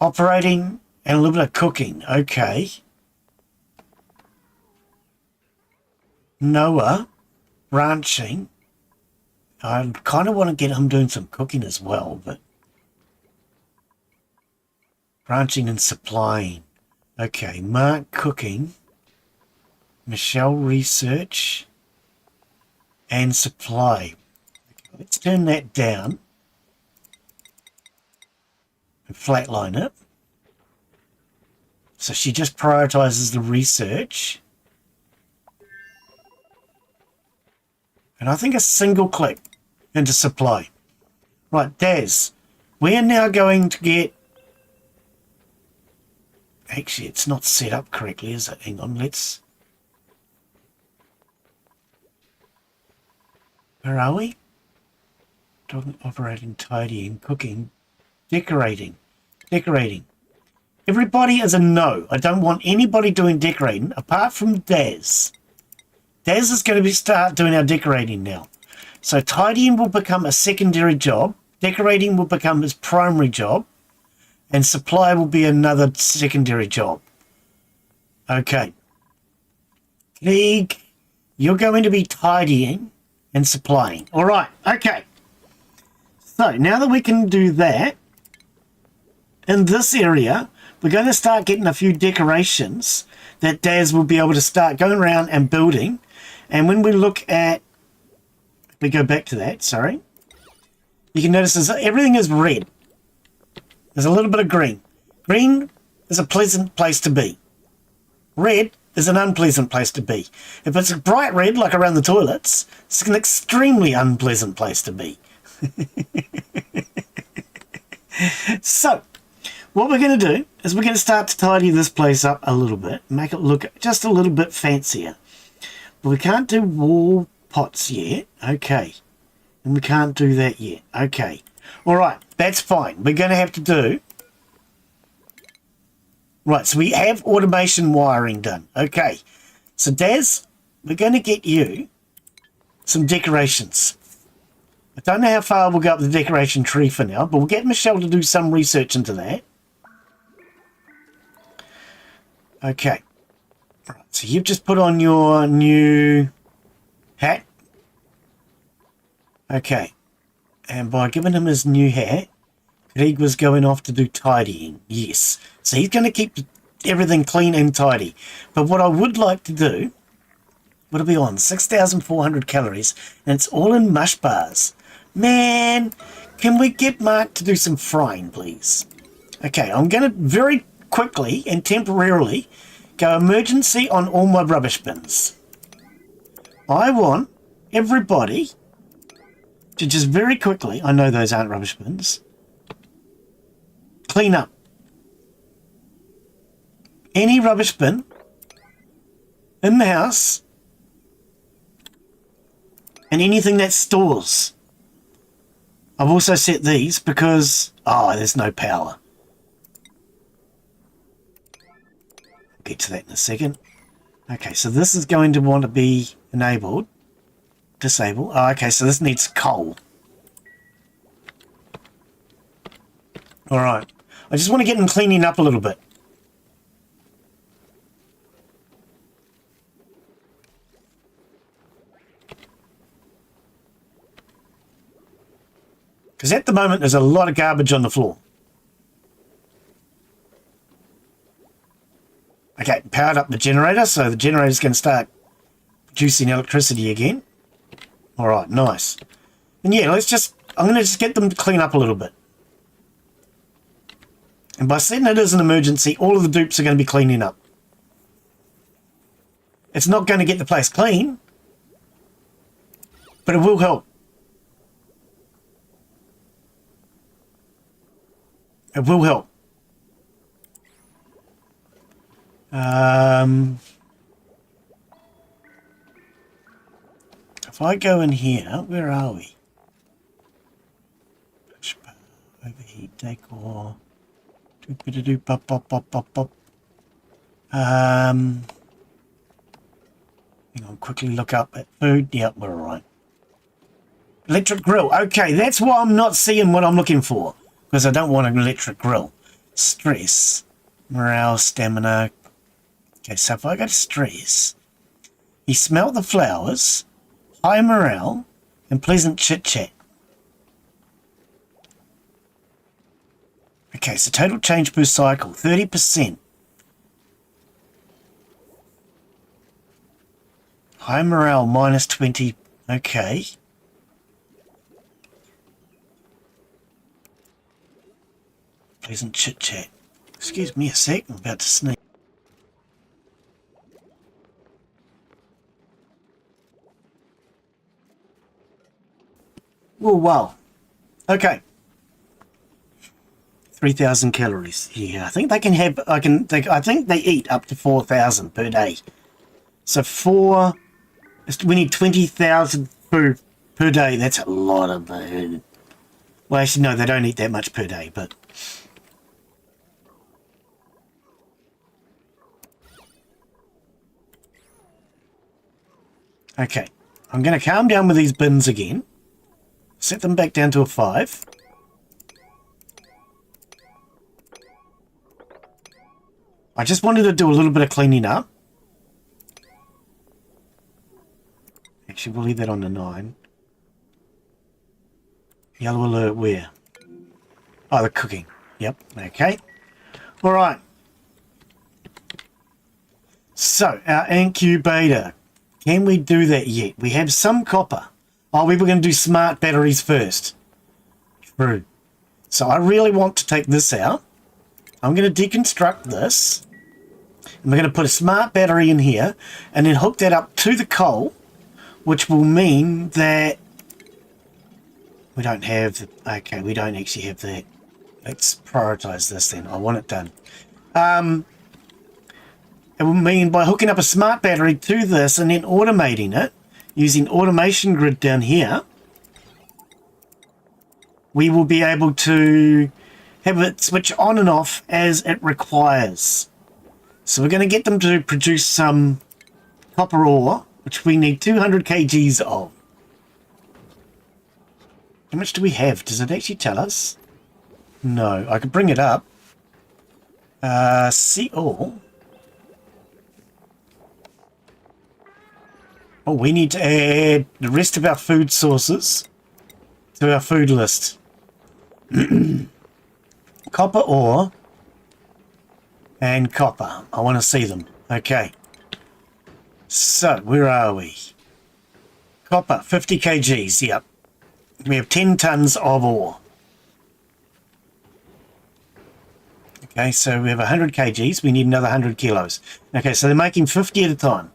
Operating and a little bit of cooking. Okay. Noah, ranching. I kind of want to get him doing some cooking as well, but ranching and supplying. Okay, Mark cooking. Michelle research and supply. Okay, let's turn that down. And flatline it. So she just prioritizes the research. And I think a single click into supply. Right, Daz, we are now going to get... Actually, it's not set up correctly, is it? Hang on, let's... Where are we? Talking, operating, tidying, cooking, decorating. Decorating. Everybody is a no. I don't want anybody doing decorating apart from Daz. Daz is going to start doing our decorating now. So tidying will become a secondary job. Decorating will become his primary job. And supply will be another secondary job. Okay. League, you're going to be tidying and supplying. All right. Okay. So now that we can do that, in this area, we're going to start getting a few decorations that Daz will be able to start going around and building. And when we look at, we go back to that, sorry, you can notice everything is red. There's a little bit of green. Green is a pleasant place to be. Red is an unpleasant place to be. If it's a bright red, like around the toilets, it's an extremely unpleasant place to be. So, what we're going to do is we're going to start to tidy this place up a little bit, make it look just a little bit fancier. But we can't do wall pots yet. Okay. And we can't do that yet. Okay. All right. That's fine. We're going to have to do... Right. So we have automation wiring done. Okay. So Daz, we're going to get you some decorations. I don't know how far we'll go up the decoration tree for now, but we'll get Michelle to do some research into that. Okay. Right, so you've just put on your new hat. Okay. And by giving him his new hat, Greg was going off to do tidying. Yes. So he's going to keep everything clean and tidy. But what I would like to do, what are we on? 6,400 calories. And it's all in mush bars. Man, can we get Mark to do some frying, please? Okay, I'm going to very quickly and temporarily go emergency on all my rubbish bins. I want everybody to just very quickly, I know those aren't rubbish bins, clean up. Any rubbish bin in the house and anything that stores. I've also set these because, there's no power. I'll get to that in a second. Okay, so this is going to want to be enabled. Disable. Oh, okay, so this needs coal. Alright. I just want to get them cleaning up a little bit. Because at the moment, there's a lot of garbage on the floor. Okay, powered up the generator, so the generator's going to start producing electricity again. All right, nice. And yeah, I'm going to just get them to clean up a little bit. And by setting it as an emergency, all of the dupes are going to be cleaning up. It's not going to get the place clean, but it will help. It will help. If I go in here, where are we? Overheat, decor. Hang on, quickly look up at food. Yep, we're all right. Electric grill. Okay, that's why I'm not seeing what I'm looking for. Because I don't want an electric grill. Stress. Morale, stamina. Okay, so if I go to stress, he smelled the flowers, high morale, and pleasant chit-chat. Okay, so total change per cycle, 30%. High morale, minus 20. Okay. Pleasant chit-chat. Excuse me a sec, I'm about to sneeze. Oh, wow. Okay. 3,000 calories. Yeah, I think they can have, I think they eat up to 4,000 per day. So we need 20,000 per day. That's a lot of food. Well, actually, no, they don't eat that much per day, but... Okay, I'm going to calm down with these bins again. Set them back down to a 5. I just wanted to do a little bit of cleaning up. Actually, we'll leave that on the 9. Yellow alert where? Oh, the cooking. Yep, okay. All right. So, our incubator. Can we do that yet? We have some copper. Oh, we were going to do smart batteries first. True. So I really want to take this out. I'm going to deconstruct this. And we're going to put a smart battery in here and then hook that up to the coal, which will mean that we don't have, okay, we don't actually have that. Let's prioritize this then. I want it done. It will mean by hooking up a smart battery to this and then automating it, using automation grid down here, we will be able to have it switch on and off as it requires. So we're going to get them to produce some copper ore, which we need 200 kgs of. How much do we have? Does it actually tell us? No, I could bring it up. See all. Oh, we need to add the rest of our food sources to our food list. Copper ore and copper. I want to see them. Okay. So, where are we? Copper, 50 kgs. Yep. We have 10 tons of ore. Okay, so we have 100 kgs. We need another 100 kilos. Okay, so they're making 50 at a time.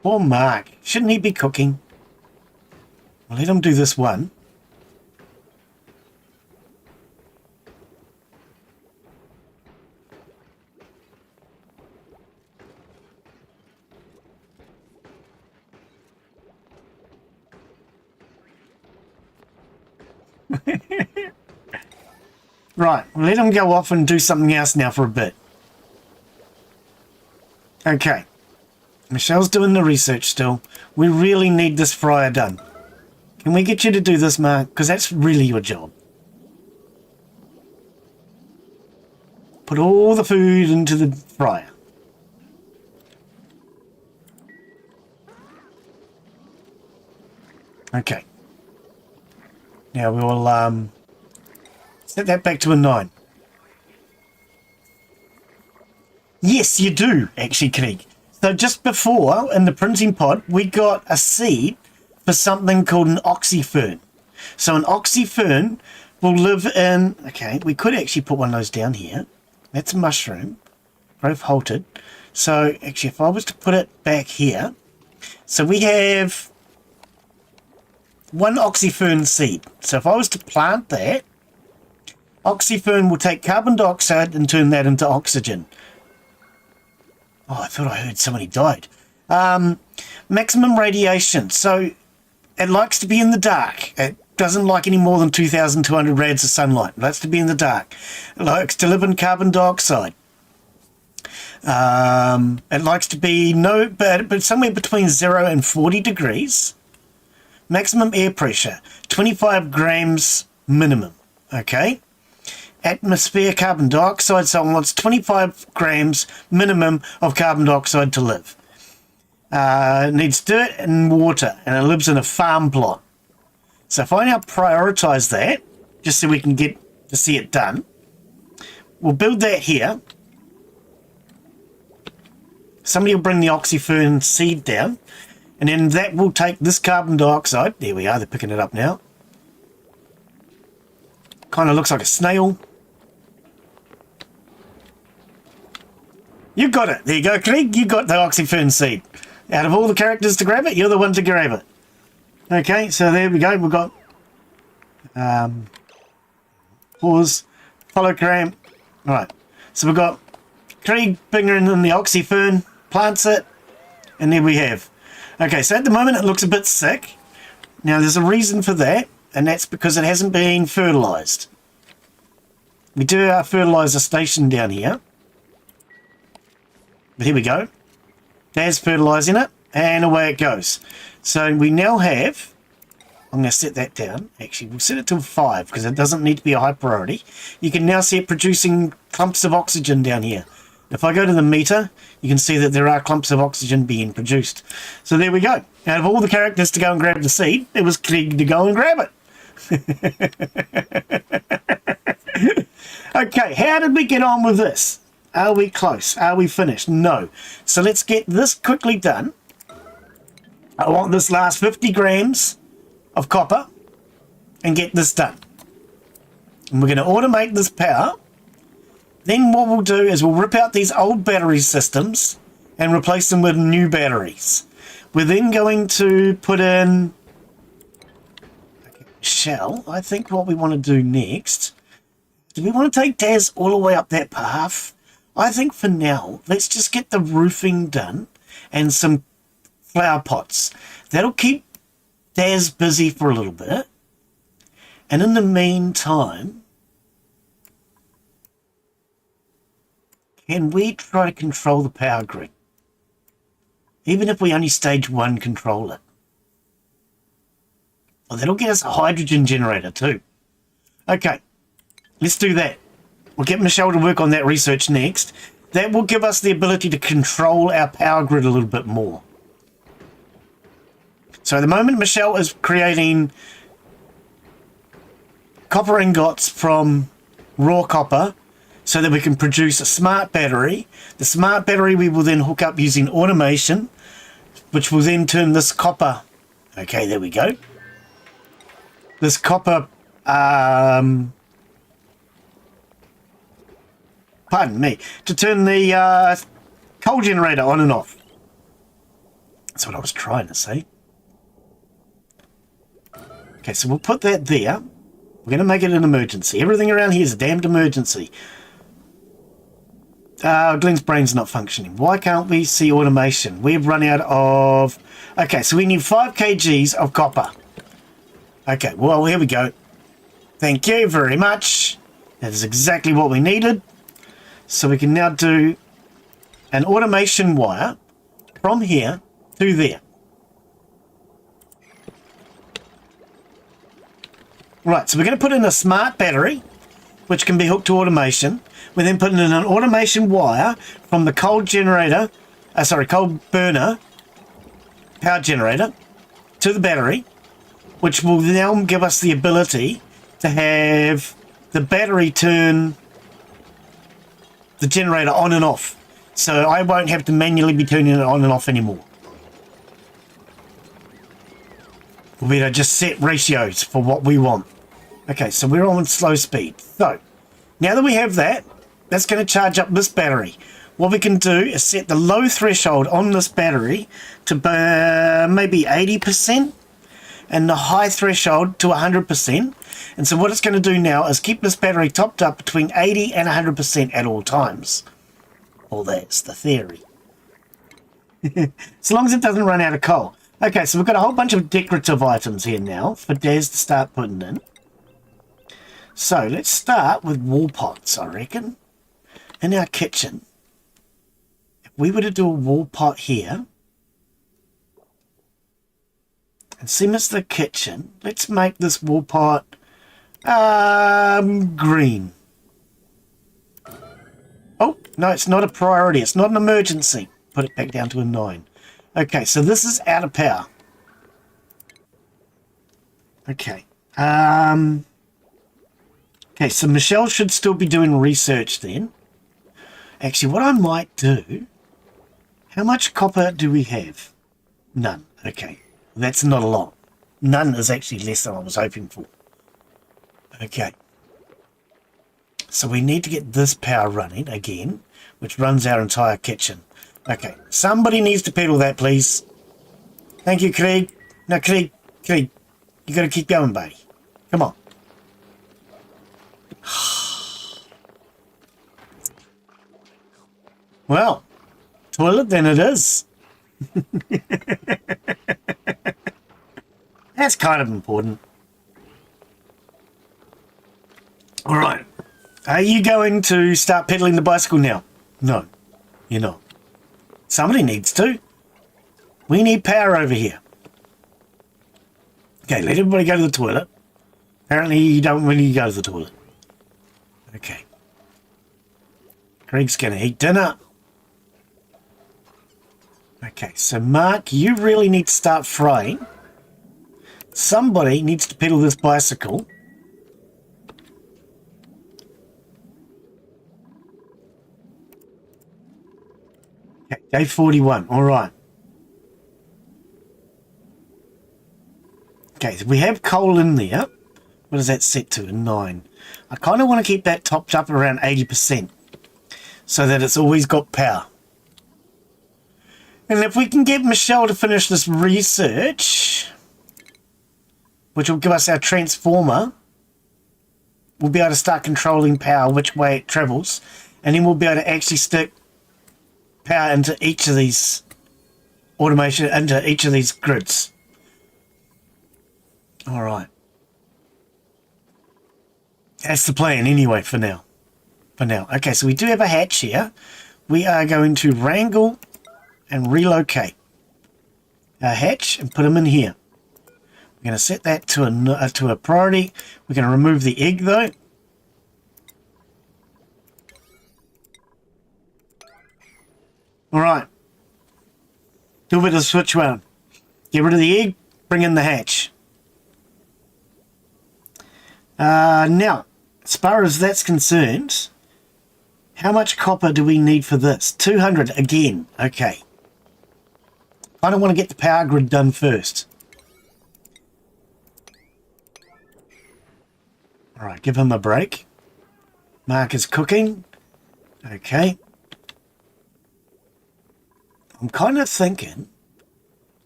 Poor Mark. Shouldn't he be cooking? I'll let him do this one. Right, let him go off and do something else now for a bit. Okay. Michelle's doing the research still. We really need this fryer done. Can we get you to do this, Mark? Because that's really your job. Put all the food into the fryer. Okay. Now we'll set that back to a 9. Yes, you do, actually, Krieg. So just before, in the printing pod, we got a seed for something called an oxyfern. So an oxyfern will live in... Okay, we could actually put one of those down here. That's a mushroom. Growth halted. So actually, if I was to put it back here... So we have one oxyfern seed. So if I was to plant that, oxyfern will take carbon dioxide and turn that into oxygen. Oh, I thought I heard somebody died. Maximum radiation. So it likes to be in the dark. It doesn't like any more than 2,200 rads of sunlight. It likes to be in the dark. It likes to live in carbon dioxide. It likes to be but somewhere between 0 and 40 degrees. Maximum air pressure, 25 grams minimum. Okay. Atmosphere carbon dioxide, so it wants 25 grams minimum of carbon dioxide to live. It needs dirt and water, and it lives in a farm plot. So if I now prioritize that, just so we can get to see it done, we'll build that here. Somebody will bring the oxyfern seed down, and then that will take this carbon dioxide. There we are, they're picking it up now. Kind of looks like a snail. You got it. There you go, Craig. You got the oxyfern seed. Out of all the characters to grab it, you're the one to grab it. Okay, so there we go. We've got pause, hologram. All right. So we've got Craig bringing in the oxyfern, plants it, and there we have. Okay, so at the moment it looks a bit sick. Now there's a reason for that, and that's because it hasn't been fertilized. We do our fertilizer station down here. But here we go. There's fertilizing it, and away it goes. So we now have... I'm going to set that down. Actually, we'll set it to 5 because it doesn't need to be a high priority. You can now see it producing clumps of oxygen down here. If I go to the meter, you can see that there are clumps of oxygen being produced. So there we go. Out of all the characters to go and grab the seed, it was Krieg to go and grab it. Okay, how did we get on with this? Are we close? Are we finished? No. So let's get this quickly done. I want this last 50 grams of copper and get this done. And we're going to automate this power. Then what we'll do is we'll rip out these old battery systems and replace them with new batteries. We're then going to put in Shell. I think what we want to do next, do we want to take Daz all the way up that path? I think for now, let's just get the roofing done and some flower pots. That'll keep Daz busy for a little bit. And in the meantime, can we try to control the power grid? Even if we only stage 1 control it. Well, that'll get us a hydrogen generator too. Okay, let's do that. We'll get Michelle to work on that research next. That will give us the ability to control our power grid a little bit more. So at the moment, Michelle is creating copper ingots from raw copper so that we can produce a smart battery. The smart battery we will then hook up using automation, which will then turn this copper... Okay, there we go. This copper... pardon me, to turn the coal generator on and off. That's what I was trying to say. Okay, so we'll put that there. We're going to make it an emergency. Everything around here is a damned emergency. Glen's brain's not functioning. Why can't we see automation? We've run out of... Okay, so we need 5 kgs of copper. Okay, well, here we go. Thank you very much. That is exactly what we needed. So we can now do an automation wire from here to there. Right, so we're going to put in a smart battery, which can be hooked to automation. We're then putting in an automation wire from the coal generator, coal burner power generator to the battery, which will now give us the ability to have the battery turn the generator on and off. So I won't have to manually be turning it on and off anymore. We'll be able to just set ratios for what we want. Okay, so we're on slow speed. So now that we have that, that's going to charge up this battery. What we can do is set the low threshold on this battery to maybe 80% and the high threshold to 100%. And so what it's going to do now is keep this battery topped up between 80 and 100% at all times. Well, that's the theory. So long as it doesn't run out of coal. Okay, so we've got a whole bunch of decorative items here now for Daz to start putting in. So let's start with wall pots, I reckon. In our kitchen, if we were to do a wall pot here, and same as the kitchen, let's make this wall pot green. Oh, no, it's not a priority. It's not an emergency. Put it back down to a 9. Okay, so this is out of power. Okay. Okay, so Michelle should still be doing research then. Actually, what I might do... How much copper do we have? None. Okay. That's not a lot. None is actually less than I was hoping for. Okay. So we need to get this power running again, which runs our entire kitchen. Okay. Somebody needs to pedal that, please. Thank you, Craig. No, Craig. You got to keep going, buddy. Come on. Well, toilet then it is. That's kind of important. All right. Are you going to start pedaling the bicycle now? No, you're not. Somebody needs to. We need power over here. Okay, let everybody go to the toilet. Apparently you don't really go to the toilet. Okay. Greg's going to eat dinner. Okay, so Mark, you really need to start frying. Somebody needs to pedal this bicycle. Okay, day 41. All right. Okay, so we have coal in there. What is that set to? A 9. I kind of want to keep that topped up around 80% so that it's always got power. And if we can get Michelle to finish this research, which will give us our transformer, we'll be able to start controlling power, which way it travels, and then we'll be able to actually stick power into each of these automation, into each of these grids. All right. That's the plan anyway for now. Okay, so we do have a hatch here. We are going to wrangle and relocate our hatch and put them in here. We're going to set that to a priority. We're going to remove the egg though. All right. Do a bit of switch around. Get rid of the egg, bring in the hatch. Now, as far as that's concerned, how much copper do we need for this? 200 again. Okay. I don't want to get the power grid done first. All right, give him a break. Mark is cooking. Okay. I'm kind of thinking,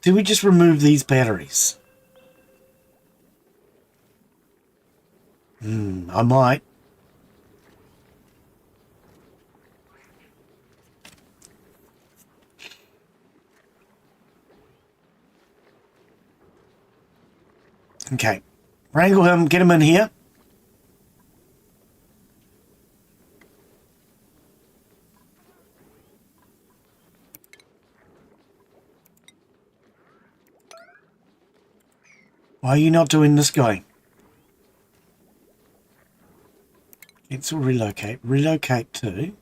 do we just remove these batteries? I might. Okay. Wrangle him, get him in here. Why are you not doing this guy? Cancel relocate. Relocate to...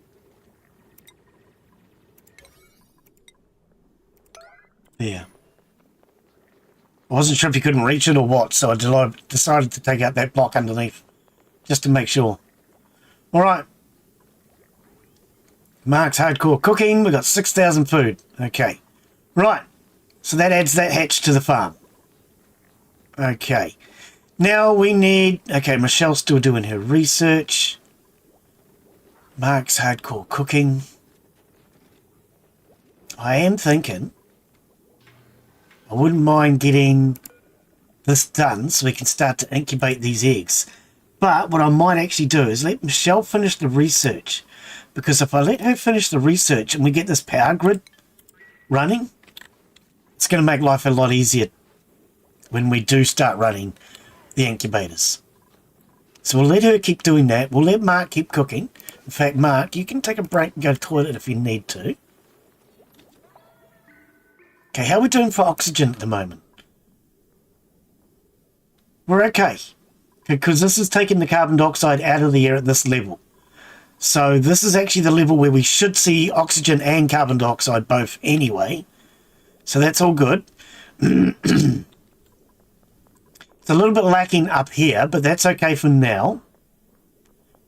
there. I wasn't sure if you couldn't reach it or what, so I decided to take out that block underneath. Just to make sure. Alright. Mark's hardcore cooking. We've got 6,000 food. Okay. Right. So that adds that hatch to the farm. Okay. Now we need... okay, Michelle's still doing her research. Mark's hardcore cooking. I am thinking... I wouldn't mind getting this done so we can start to incubate these eggs. But what I might actually do is let Michelle finish the research. Because if I let her finish the research and we get this power grid running, it's going to make life a lot easier when we do start running the incubators. So we'll let her keep doing that. We'll let Mark keep cooking. In fact, Mark, you can take a break and go to the toilet if you need to. Okay, how are we doing for oxygen at the moment? We're okay. Because this is taking the carbon dioxide out of the air at this level. So this is actually the level where we should see oxygen and carbon dioxide both anyway. So that's all good. It's a little bit lacking up here, but that's okay for now.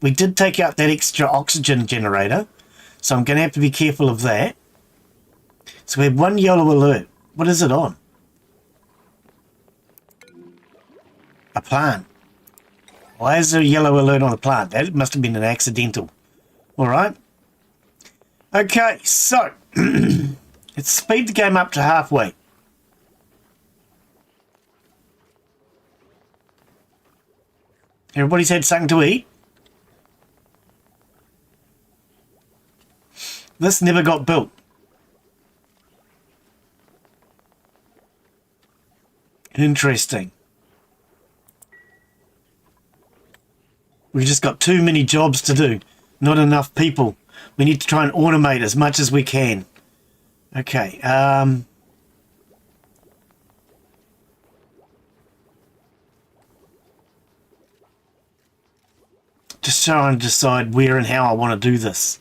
We did take out that extra oxygen generator, so I'm going to have to be careful of that. So we have one yellow alert. What is it on? A plant. Why is there a yellow alert on a plant? That must have been an accidental. Alright. Okay, so let's speed the game up to halfway. Everybody's had something to eat. This never got built. Interesting. We've just got too many jobs to do. Not enough people. We need to try and automate as much as we can. Okay. Just trying to decide where and how I want to do this.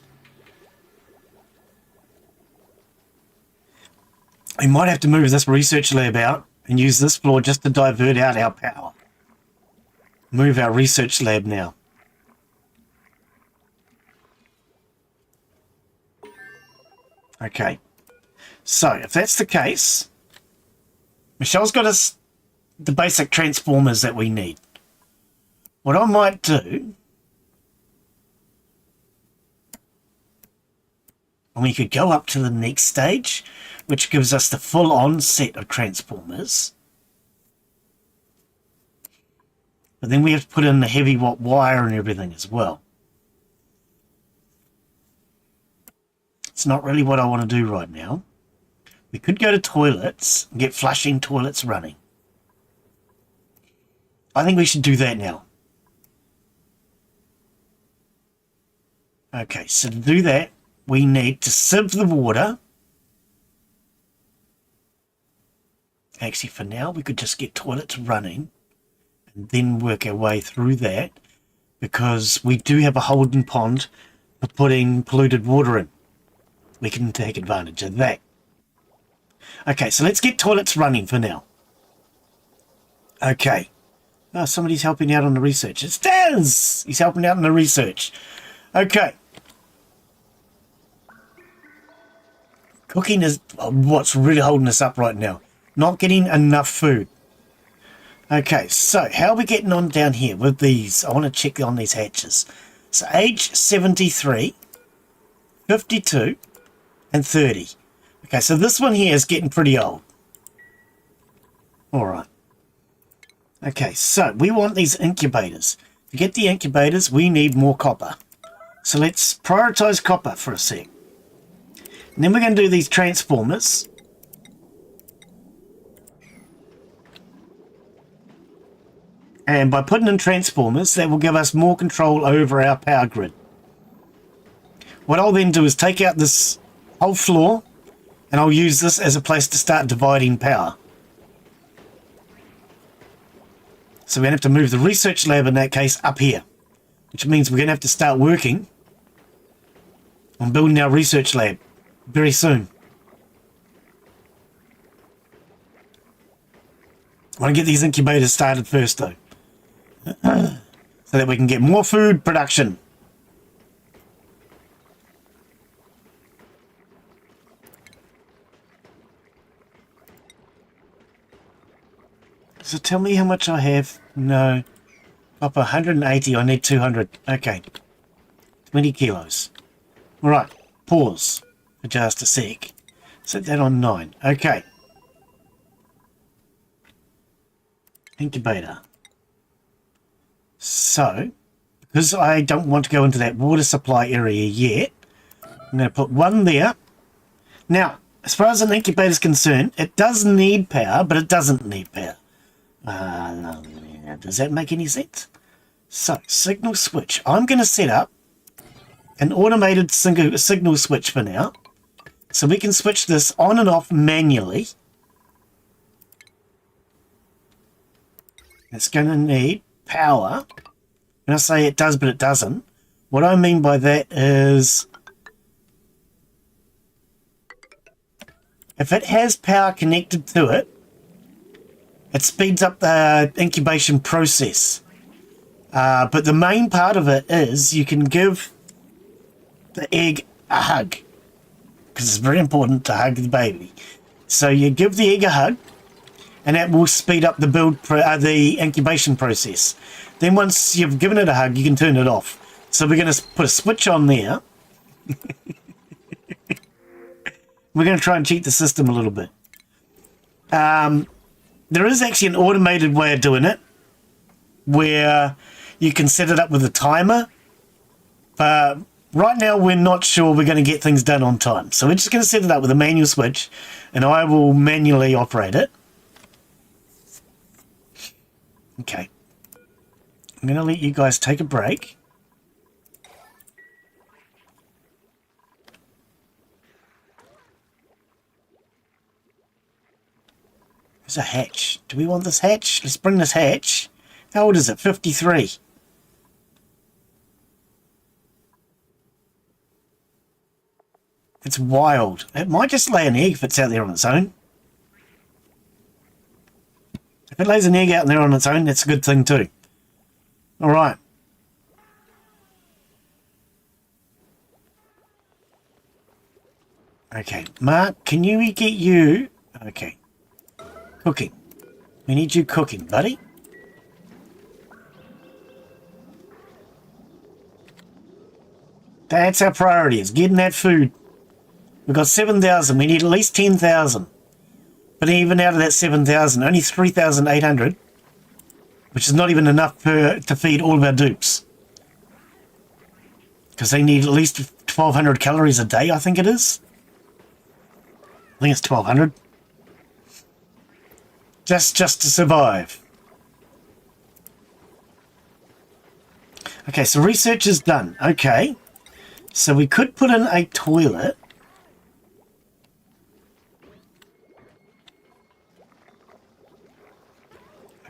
We might have to move this research lab out and use this floor just to divert out our power. Move our research lab now. Okay. So, if that's the case, Michelle's got us the basic transformers that we need. What I might do, and we could go up to the next stage, which gives us the full-on set of transformers. But then we have to put in the heavy watt wire and everything as well. It's not really what I want to do right now. We could go to toilets and get flushing toilets running. I think we should do that now. Okay, so to do that, we need to sieve the water. Actually, for now, we could just get toilets running and then work our way through that, because we do have a holding pond for putting polluted water in. We can take advantage of that. Okay, so let's get toilets running for now. Okay. Oh, somebody's helping out on the research. It's Daz! He's helping out on the research. Okay. Cooking is what's really holding us up right now. Not getting enough food. Okay, so how are we getting on down here with these? I want to check on these hatches. So age 73, 52, and 30. Okay, so this one here is getting pretty old. Alright. Okay, so we want these incubators. To get the incubators, we need more copper. So let's prioritize copper for a sec. And then we're going to do these transformers. And by putting in transformers, that will give us more control over our power grid. What I'll then do is take out this whole floor, and I'll use this as a place to start dividing power. So we're going to have to move the research lab in that case up here, which means we're going to have to start working on building our research lab very soon. I want to get these incubators started first though, so that we can get more food production. So tell me how much I have. No. Up 180, I need 200. Okay. 20 kilos. Alright, pause for just a sec. Set that on 9. Okay. Incubator. So, because I don't want to go into that water supply area yet, I'm going to put one there. Now, as far as an incubator is concerned, it does need power, but it doesn't need power. Does that make any sense? So, signal switch. I'm going to set up an automated signal switch for now. So we can switch this on and off manually. It's going to need power. When I say it does, but it doesn't, what I mean by that is if it has power connected to it, it speeds up the incubation process. But the main part of it is you can give the egg a hug, because it's very important to hug the baby. So you give the egg a hug, and that will speed up the the incubation process. Then once you've given it a hug, you can turn it off. So we're going to put a switch on there. We're going to try and cheat the system a little bit. There is actually an automated way of doing it, where you can set it up with a timer. But right now we're not sure we're going to get things done on time. So we're just going to set it up with a manual switch, and I will manually operate it. Okay. I'm going to let you guys take a break. There's a hatch. Do we want this hatch? Let's bring this hatch. How old is it? 53. It's wild. It might just lay an egg if it's out there on its own. If it lays an egg out there on its own, that's a good thing too. Alright. Okay, Mark, can you get you... Okay. Cooking. We need you cooking, buddy. That's our priority, is getting that food. We've got 7,000. We need at least 10,000. But even out of that 7,000, only 3,800, which is not even enough to feed all of our dupes. Because they need at least 1,200 calories a day, I think it is. I think it's 1,200. Just to survive. Okay, so research is done. Okay. So we could put in a toilet.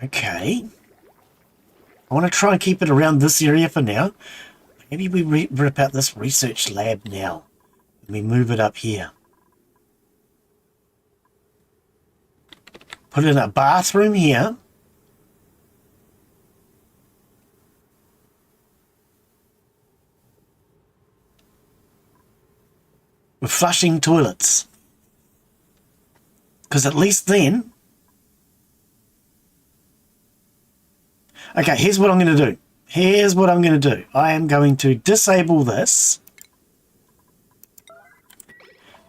Okay. I want to try and keep it around this area for now. Maybe we rip out this research lab now. And we move it up here. Put in a bathroom here. With flushing toilets. Because at least then... Okay, here's what I'm going to do. Here's what I'm going to do. I am going to disable this.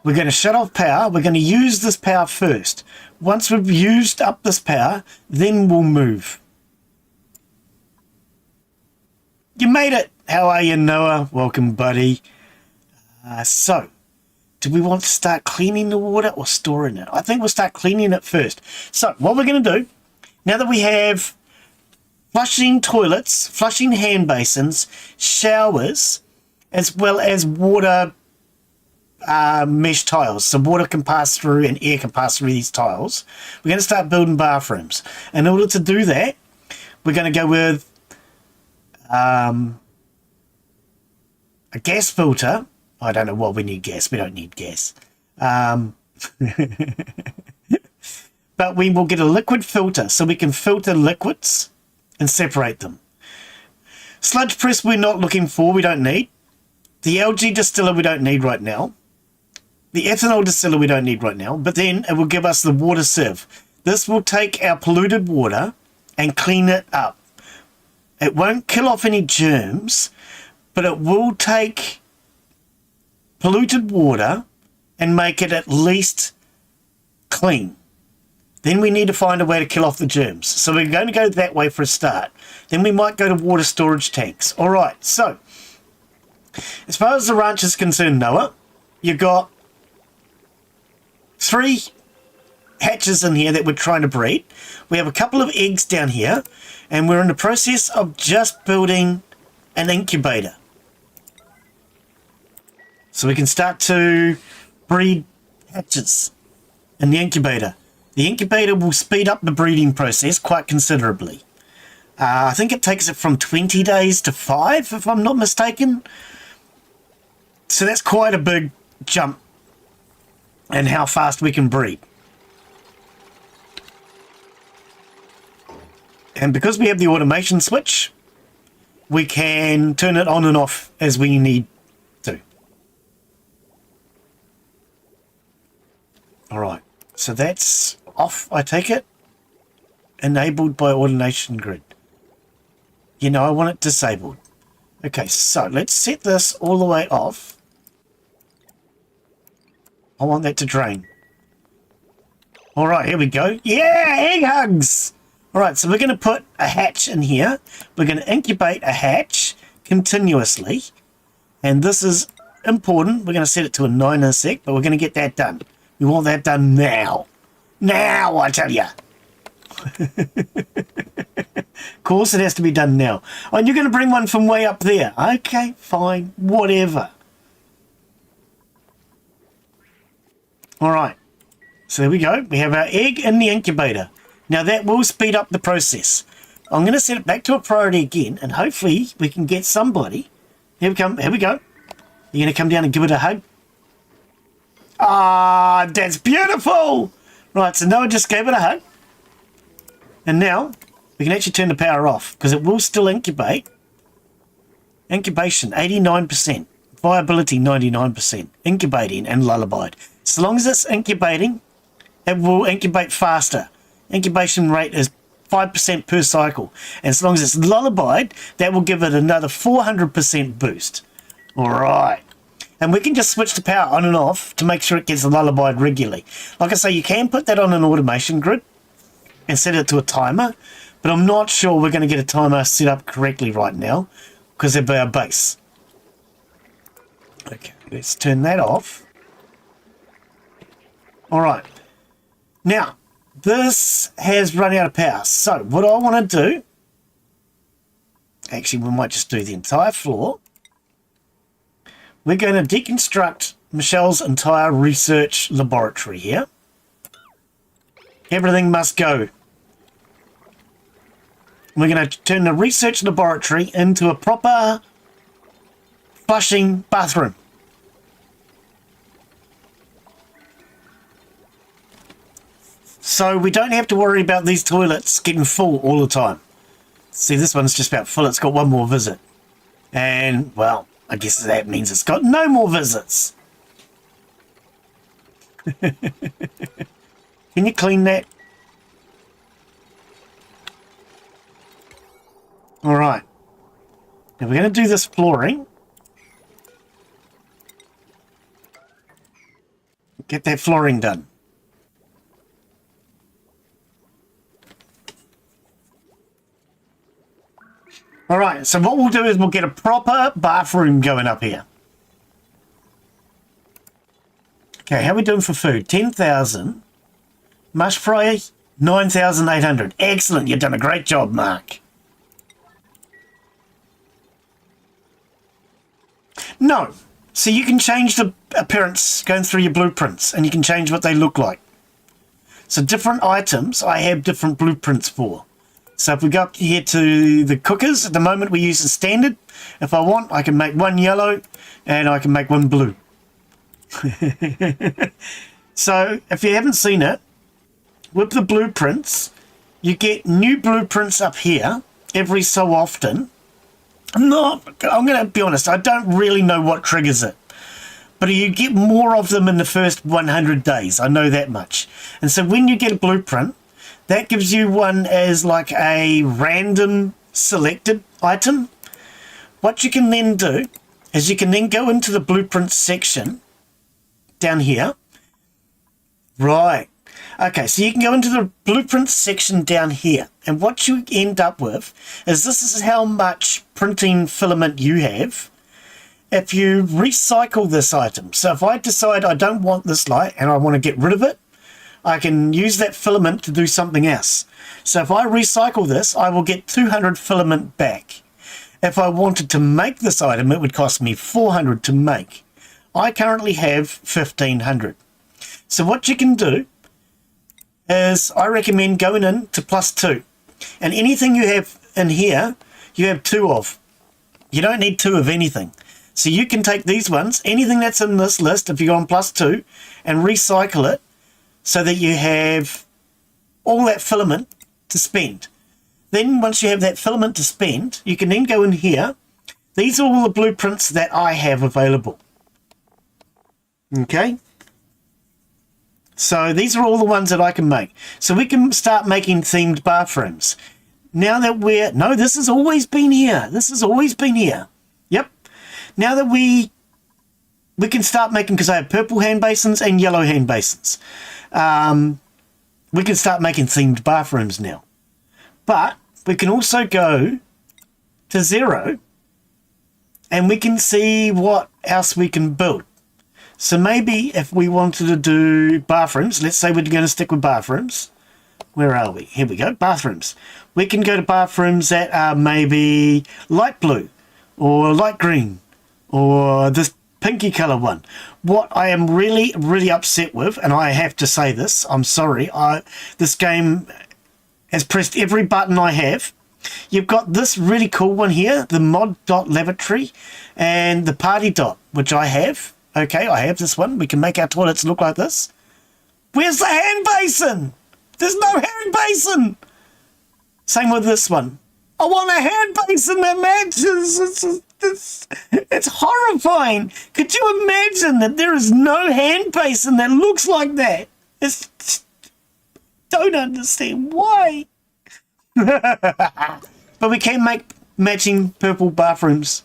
We're going to shut off power. We're going to use this power first. Once we've used up this power, then we'll move. You made it! How are you, Noah? Welcome, buddy. So, do we want to start cleaning the water or storing it? I think we'll start cleaning it first. So, what we're going to do, now that we have flushing toilets, flushing hand basins, showers, as well as water mesh tiles, so water can pass through and air can pass through these tiles. We're going to start building bathrooms. In order to do that, we're going to go with a gas filter. I don't know what we need gas. We don't need gas. But we will get a liquid filter so we can filter liquids and separate them. Sludge press we're not looking for. We don't need. The algae distiller we don't need right now. The ethanol distiller we don't need right now, but then it will give us the water sieve. This will take our polluted water and clean it up. It won't kill off any germs, but it will take polluted water and make it at least clean. Then we need to find a way to kill off the germs. So we're going to go that way for a start. Then we might go to water storage tanks. All right, so as far as the ranch is concerned, Noah, you've got 3 hatches in here that we're trying to breed. We have a couple of eggs down here, and we're in the process of just building an incubator. So we can start to breed hatches in the incubator. The incubator will speed up the breeding process quite considerably. I think it takes it from 20 days to 5, if I'm not mistaken. So that's quite a big jump in how fast we can breed. And because we have the automation switch, we can turn it on and off as we need to. Alright, so that's off, I take it. Enabled by automation grid. You know, I want it disabled. Okay, so let's set this all the way off. I want that to drain. Alright, here we go. Yeah, egg hugs! Alright, so we're going to put a hatch in here. We're going to incubate a hatch continuously. And this is important. We're going to set it to a 9 in a sec, but we're going to get that done. We want that done now. Now, I tell you. Of course, it has to be done now. Oh, and you're going to bring one from way up there. Okay, fine, whatever. Alright, so there we go. We have our egg in the incubator. Now that will speed up the process. I'm going to set it back to a priority again, and hopefully we can get somebody. Here we come. Here we go. You're going to come down and give it a hug? Ah, that's beautiful! Right, so Noah just gave it a hug. And now we can actually turn the power off because it will still incubate. Incubation, 89%. Viability, 99%. Incubating and lullabied. So long as it's incubating, it will incubate faster. Incubation rate is 5% per cycle. And as long as it's lullabied, that will give it another 400% boost. All right. And we can just switch the power on and off to make sure it gets lullabied regularly. Like I say, you can put that on an automation grid and set it to a timer, but I'm not sure we're going to get a timer set up correctly right now because it'll be our base. Okay, let's turn that off. All right. Now, this has run out of power. So what I want to do, actually we might just do the entire floor. We're going to deconstruct Michelle's entire research laboratory here. Everything must go. We're going to turn the research laboratory into a proper flushing bathroom. So we don't have to worry about these toilets getting full all the time. See, this one's just about full. It's got one more visit. And, well, I guess that means it's got no more visits. Can you clean that? All right. Now we're going to do this flooring. Get that flooring done. All right, so what we'll do is we'll get a proper bathroom going up here. Okay, how are we doing for food? 10,000. Mush fry, 9,800. Excellent, you've done a great job, Mark. No, so you can change the appearance going through your blueprints, and you can change what they look like. So different items I have different blueprints for. So if we go up here to the cookers, at the moment we use the standard. If I want, I can make one yellow and I can make one blue. So if you haven't seen it, with the blueprints, you get new blueprints up here every so often. I'm going to be honest, I don't really know what triggers it. But you get more of them in the first 100 days. I know that much. And so when you get a blueprint, that gives you one as like a random selected item. What you can then do is you can then go into the blueprint section down here. Right. Okay, so you can go into the blueprint section down here. And what you end up with is this is how much printing filament you have if you recycle this item. So if I decide I don't want this light and I want to get rid of it, I can use that filament to do something else. So if I recycle this, I will get 200 filament back. If I wanted to make this item, it would cost me 400 to make. I currently have 1,500. So what you can do is I recommend going in to +2. And anything you have in here, you have 2 of. You don't need 2 of anything. So you can take these ones, anything that's in this list, if you go on +2, and recycle it, so that you have all that filament to spend. Then once you have that filament to spend, you can then go in here. These are all the blueprints that I have available. Okay? So these are all the ones that I can make. So we can start making themed bathrooms. Now that we're... No, this has always been here. This has always been here. Yep. Now that we can start making, because I have purple hand basins and yellow hand basins. We can start making themed bathrooms now. But we can also go to 0 and we can see what else we can build. So maybe if we wanted to do bathrooms, let's say we're going to stick with bathrooms. Where are we? Here we go, bathrooms. We can go to bathrooms that are maybe light blue or light green or this pinky color one. What I am really, really upset with, and I have to say this, I'm sorry, this game has pressed every button I have. You've got this really cool one here, the mod dot lavatory, and the party dot, which I have. Okay, I have this one. We can make our toilets look like this. Where's the hand basin? There's no hand basin. Same with this one. I want a hand basin that matches. It's horrifying. Could you imagine that there is no hand basin that looks like that? Don't understand why. But we can make matching purple bathrooms.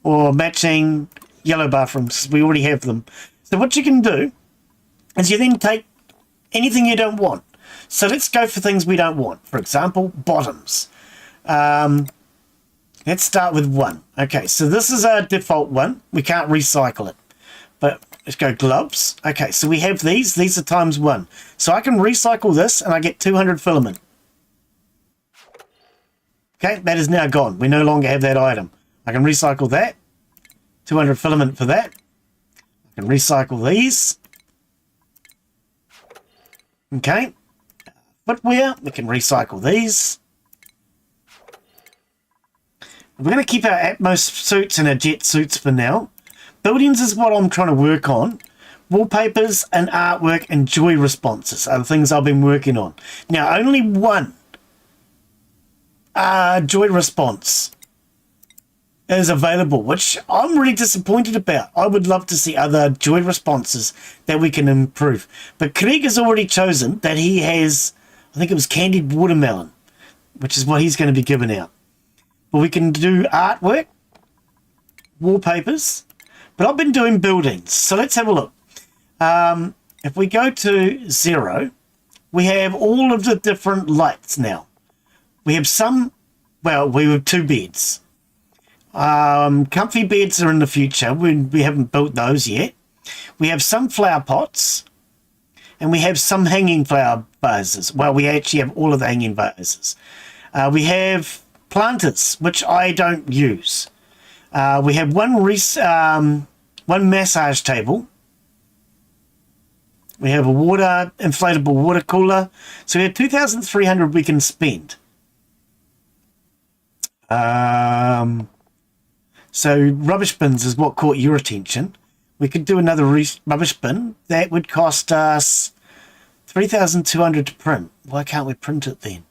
or matching yellow bathrooms. We already have them. So what you can do is you then take anything you don't want. So let's go for things we don't want. For example, bottoms. Let's start with 1. Okay, so this is our default one. We can't recycle it. But let's go gloves. Okay, so we have these. These are ×1. So I can recycle this and I get 200 filament. Okay, that is now gone. We no longer have that item. I can recycle that. 200 filament for that. I can recycle these. Okay. Footwear, we can recycle these. We're going to keep our Atmos suits and our jet suits for now. Buildings is what I'm trying to work on. Wallpapers and artwork and joy responses are the things I've been working on. Now, only one joy response is available, which I'm really disappointed about. I would love to see other joy responses that we can improve. But Craig has already chosen that he has, I think it was candied watermelon, which is what he's going to be giving out. But we can do artwork, wallpapers, but I've been doing buildings. So let's have a look. If we go to 0, we have all of the different lights now. We have some, well, we have 2 beds. Comfy beds are in the future. We haven't built those yet. We have some flower pots, and we have some hanging flower vases. Well, we actually have all of the hanging vases. We have planters, which I don't use. We have one massage table. We have a inflatable water cooler. So we have 2,300 we can spend. So rubbish bins is what caught your attention. We could do another rubbish bin. That would cost us 3,200 to print. Why can't we print it then?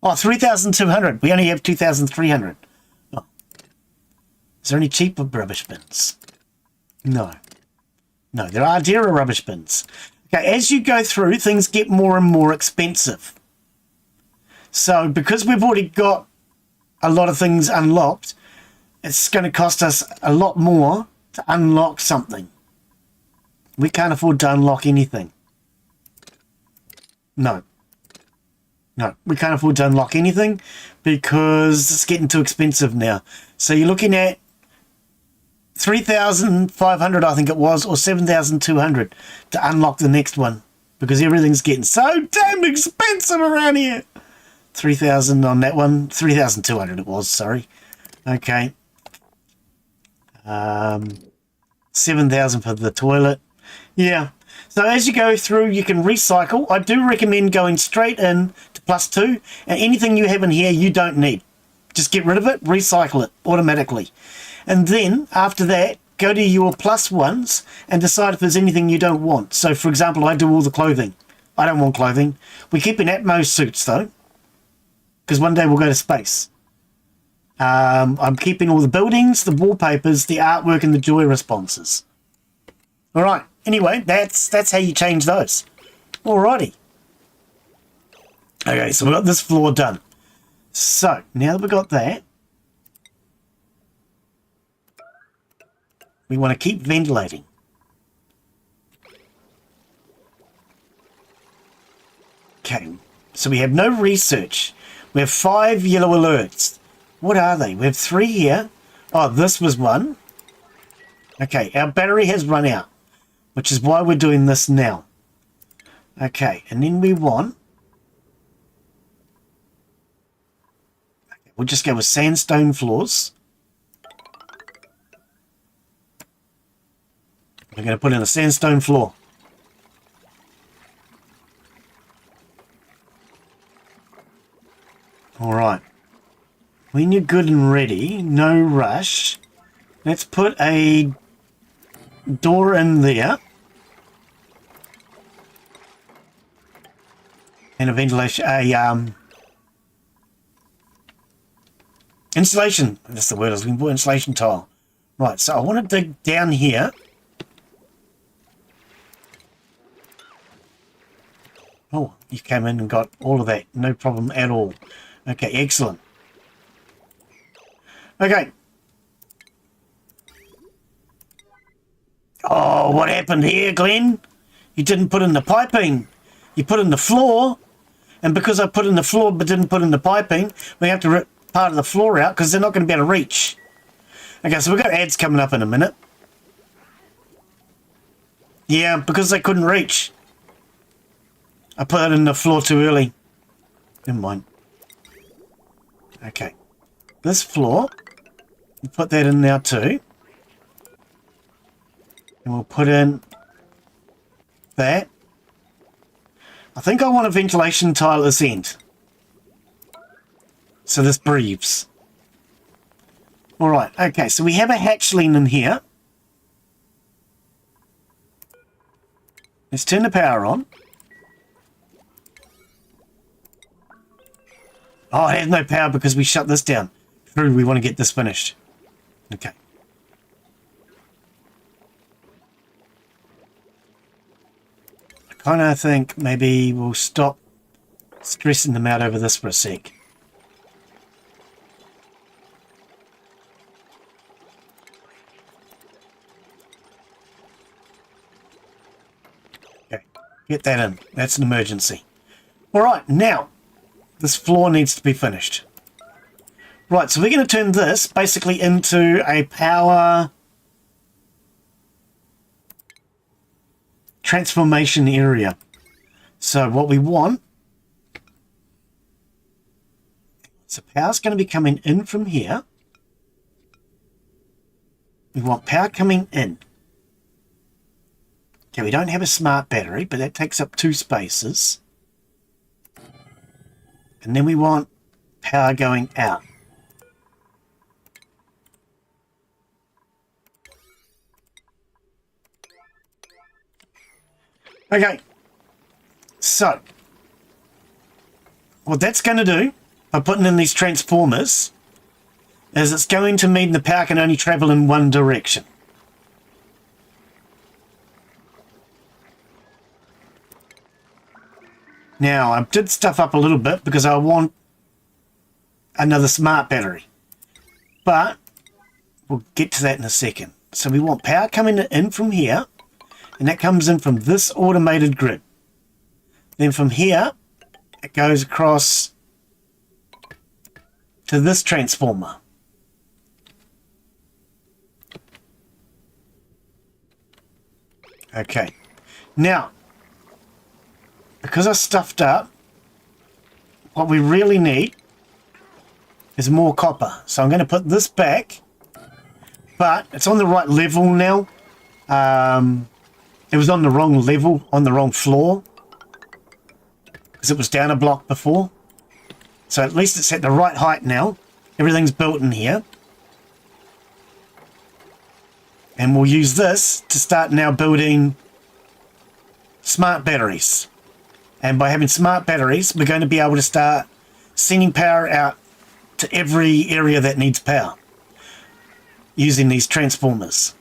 Oh, 3,200. We only have 2,300. Oh. Is there any cheaper rubbish bins? No. No, there are dearer rubbish bins. Okay, as you go through, things get more and more expensive. So because we've already got a lot of things unlocked, it's going to cost us a lot more to unlock something. We can't afford to unlock anything. No. No, we can't afford to unlock anything because it's getting too expensive now. So you're looking at 3,500, I think it was, or 7,200 to unlock the next one because everything's getting so damn expensive around here. 3,000 on that one. 3,200 it was, sorry. Okay. 7,000 for the toilet. Yeah. So as you go through, you can recycle. I do recommend going straight in to +2, and anything you have in here you don't need. Just get rid of it, recycle it automatically. And then after that, go to your +1s and decide if there's anything you don't want. So for example, I do all the clothing. I don't want clothing. We keep in Atmos suits though, because one day we'll go to space. I'm keeping all the buildings, the wallpapers, the artwork, and the joy responses. All right. Anyway, that's how you change those. Alrighty. Okay, so we've got this floor done. So now that we've got that, we want to keep ventilating. Okay, so we have no research. We have 5 yellow alerts. What are they? We have 3 here. Oh, this was one. Okay, our battery has run out, which is why we're doing this now. Okay, and then we want... Okay, we'll just go with sandstone floors. We're going to put in a sandstone floor. All right. When you're good and ready, no rush. Let's put a door in there. And a ventilation, insulation. That's the word I was looking for, insulation tile. Right, so I want to dig down here. Oh, you came in and got all of that. No problem at all. Okay, excellent. Okay. Oh, what happened here, Glenn? You didn't put in the piping. You put in the floor. And because I put in the floor but didn't put in the piping, we have to rip part of the floor out because they're not going to be able to reach. Okay, so we've got ads coming up in a minute. Yeah, because they couldn't reach. I put it in the floor too early. Never mind. Okay. This floor, we'll put that in now too. And we'll put in that. I think I want a ventilation tile at this end. So this breathes. Alright, okay, so we have a hatchling in here. Let's turn the power on. Oh, it has no power because we shut this down. True, we want to get this finished. Okay. I kind of think maybe we'll stop stressing them out over this for a sec. Okay, get that in. That's an emergency. All right, now this floor needs to be finished. Right, so we're going to turn this basically into a power transformation area. So what we want, so power's going to be coming in from here. We want power coming in. Okay, we don't have a smart battery, but that takes up 2 spaces. And then we want power going out. Okay, so what that's going to do by putting in these transformers is it's going to mean the power can only travel in one direction. Now, I did stuff up a little bit because I want another smart battery, but we'll get to that in a second. So we want power coming in from here, and that comes in from this automated grid. Then from here, it goes across to this transformer. Okay, now, because I stuffed up, what we really need is more copper. So I'm going to put this back, but it's on the right level now. It was on the wrong level, on the wrong floor, because it was down a block before. So at least it's at the right height now. Everything's built in here. And we'll use this to start now building smart batteries. And by having smart batteries, we're going to be able to start sending power out to every area that needs power using these transformers.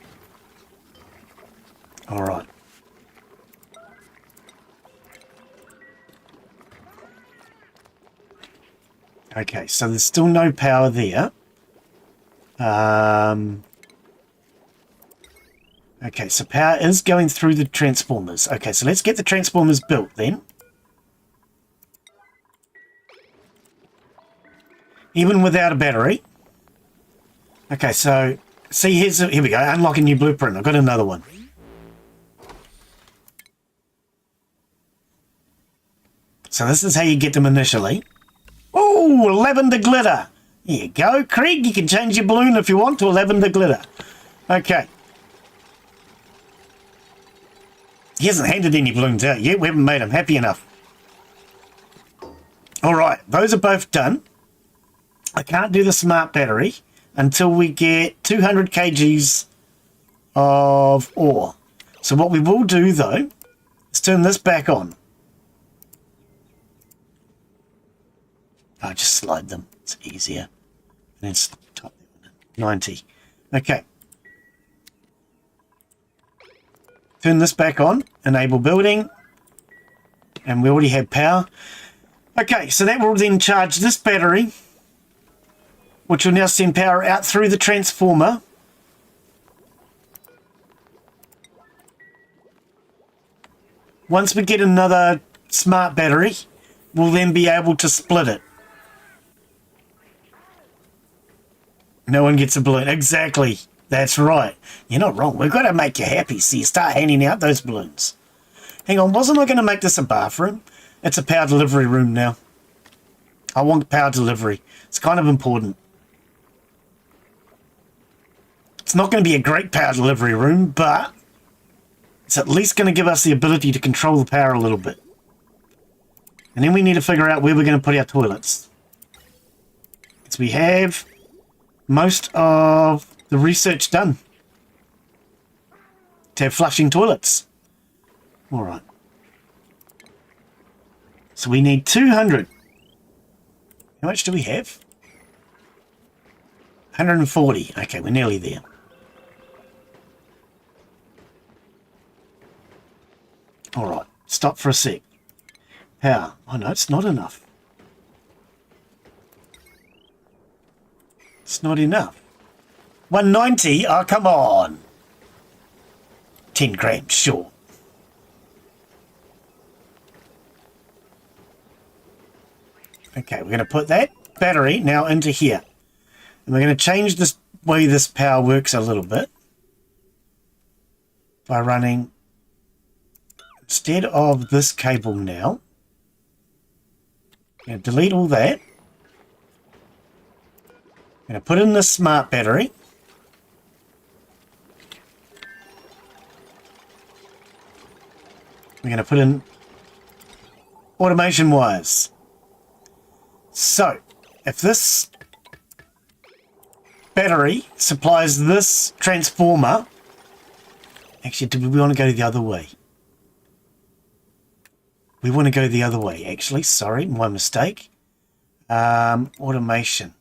All right. Okay, so there's still no power there. Okay, so power is going through the transformers. Okay, so let's get the transformers built then. Even without a battery. Okay, so see, here we go. Unlock a new blueprint. I've got another one. So this is how you get them initially. Oh, lavender glitter. There you go. Craig, you can change your balloon if you want to a lavender glitter. Okay. He hasn't handed any balloons out yet. We haven't made him happy enough. All right, those are both done. I can't do the smart battery until we get 200 kgs of ore. So what we will do, though, is turn this back on. I'll just slide them. It's easier. And then type 90. Okay. Turn this back on. Enable building. And we already have power. Okay, so that will then charge this battery, which will now send power out through the transformer Once we get another smart battery, we'll then be able to split it. No one gets a balloon. Exactly. That's right. You're not wrong. We've got to make you happy, so you start handing out those balloons. Hang on, wasn't I going to make this a bathroom? It's a power delivery room now. I want power delivery. It's kind of important. It's not going to be a great power delivery room, but it's at least going to give us the ability to control the power a little bit. And then we need to figure out where we're going to put our toilets. So we have most of the research done to have flushing toilets. All right. So we need 200. How much do we have? 140. Okay, we're nearly there. All right, stop for a sec. Power. Oh no, it's not enough. It's not enough. 190? Oh, come on. 10 grams, sure. Okay, we're going to put that battery now into here. And we're going to change this way this power works a little bit. By running, instead of this cable now, I'm going to delete all that. I'm going to put in the smart battery. We're going to put in automation wires. So, if this battery supplies this transformer, actually, do we want to go the other way? We want to go the other way, actually. Sorry, my mistake. Automation.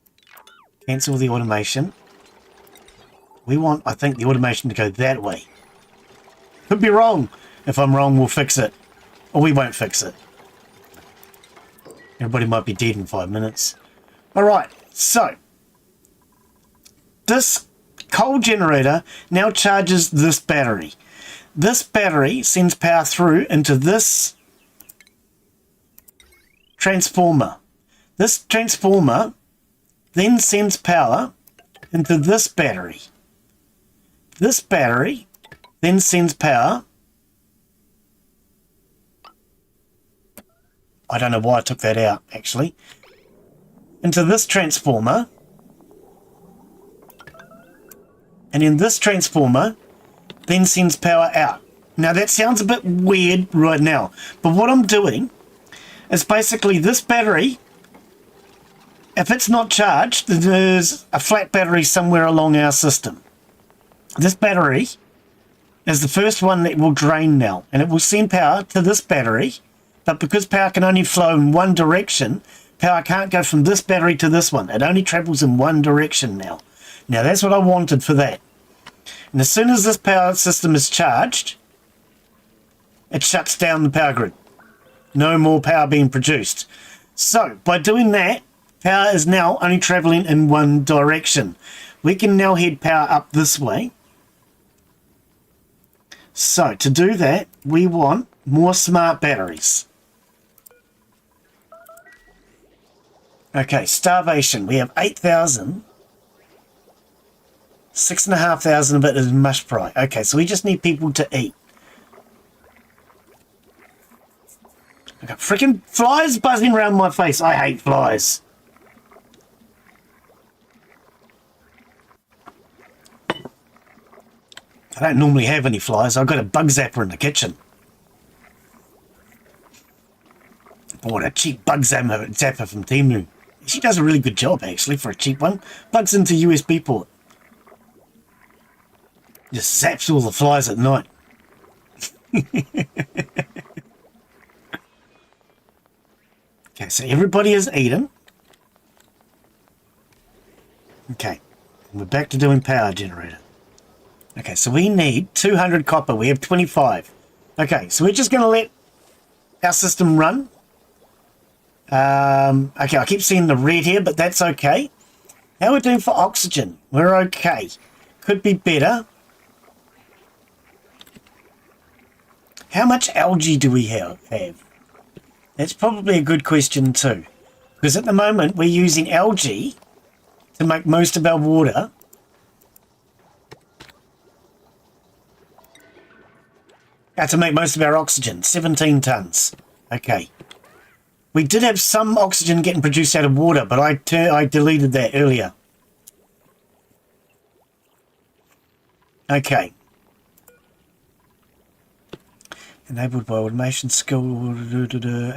Cancel the automation. We want, I think, the automation to go that way. Could be wrong. If I'm wrong, we'll fix it. Or we won't fix it. Everybody might be dead in 5 minutes. Alright, so this coal generator now charges this battery. This battery sends power through into this transformer. This transformer then sends power into this battery. This battery then sends power. I don't know why I took that out, actually. Into this transformer. And then this transformer then sends power out. Now that sounds a bit weird right now, but what I'm doing is basically this battery, if it's not charged, there's a flat battery somewhere along our system. This battery is the first one that will drain now, and it will send power to this battery. But because power can only flow in one direction, power can't go from this battery to this one. It only travels in one direction now. Now that's what I wanted for that. And as soon as this power system is charged, it shuts down the power grid. No more power being produced. So by doing that, power is now only traveling in one direction. We can now head power up this way. So to do that, we want more smart batteries. Okay, starvation. We have 8,000. 6,500 of it is mush fry. Okay, so we just need people to eat. I got freaking flies buzzing around my face. I hate flies. I don't normally have any flies. I've got a bug zapper in the kitchen. Bought a cheap bug zapper from Temu. She does a really good job, actually, for a cheap one. Plugs into USB port. Just zaps all the flies at night. Okay, so everybody has eaten. Okay, we're back to doing power generator. Okay, so we need 200 copper. We have 25. Okay, so we're just going to let our system run. Okay, I keep seeing the red here, but that's okay. How are we doing for oxygen? We're okay. Could be better. How much algae do we have? That's probably a good question too. Because at the moment we're using algae to make most of our water. To make most of our oxygen, 17 tons. Okay. We did have some oxygen getting produced out of water, but I deleted that earlier. Okay. Enabled by automation skill,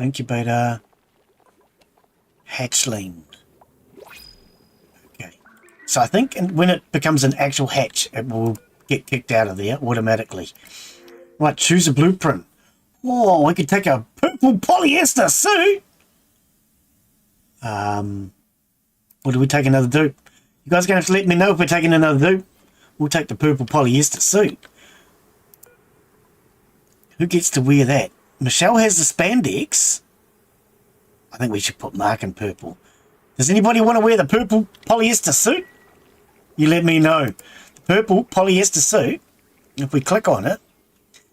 incubator, hatchling. Okay. So I think when it becomes an actual hatch, it will get kicked out of there automatically. Right, choose a blueprint. Oh, we could take a purple polyester suit. Or do we take another dupe? You guys are going to have to let me know if we're taking another dupe. We'll take the purple polyester suit. Who gets to wear that? Michelle has the spandex. I think we should put Mark in purple. Does anybody want to wear the purple polyester suit? You let me know. The purple polyester suit, if we click on it,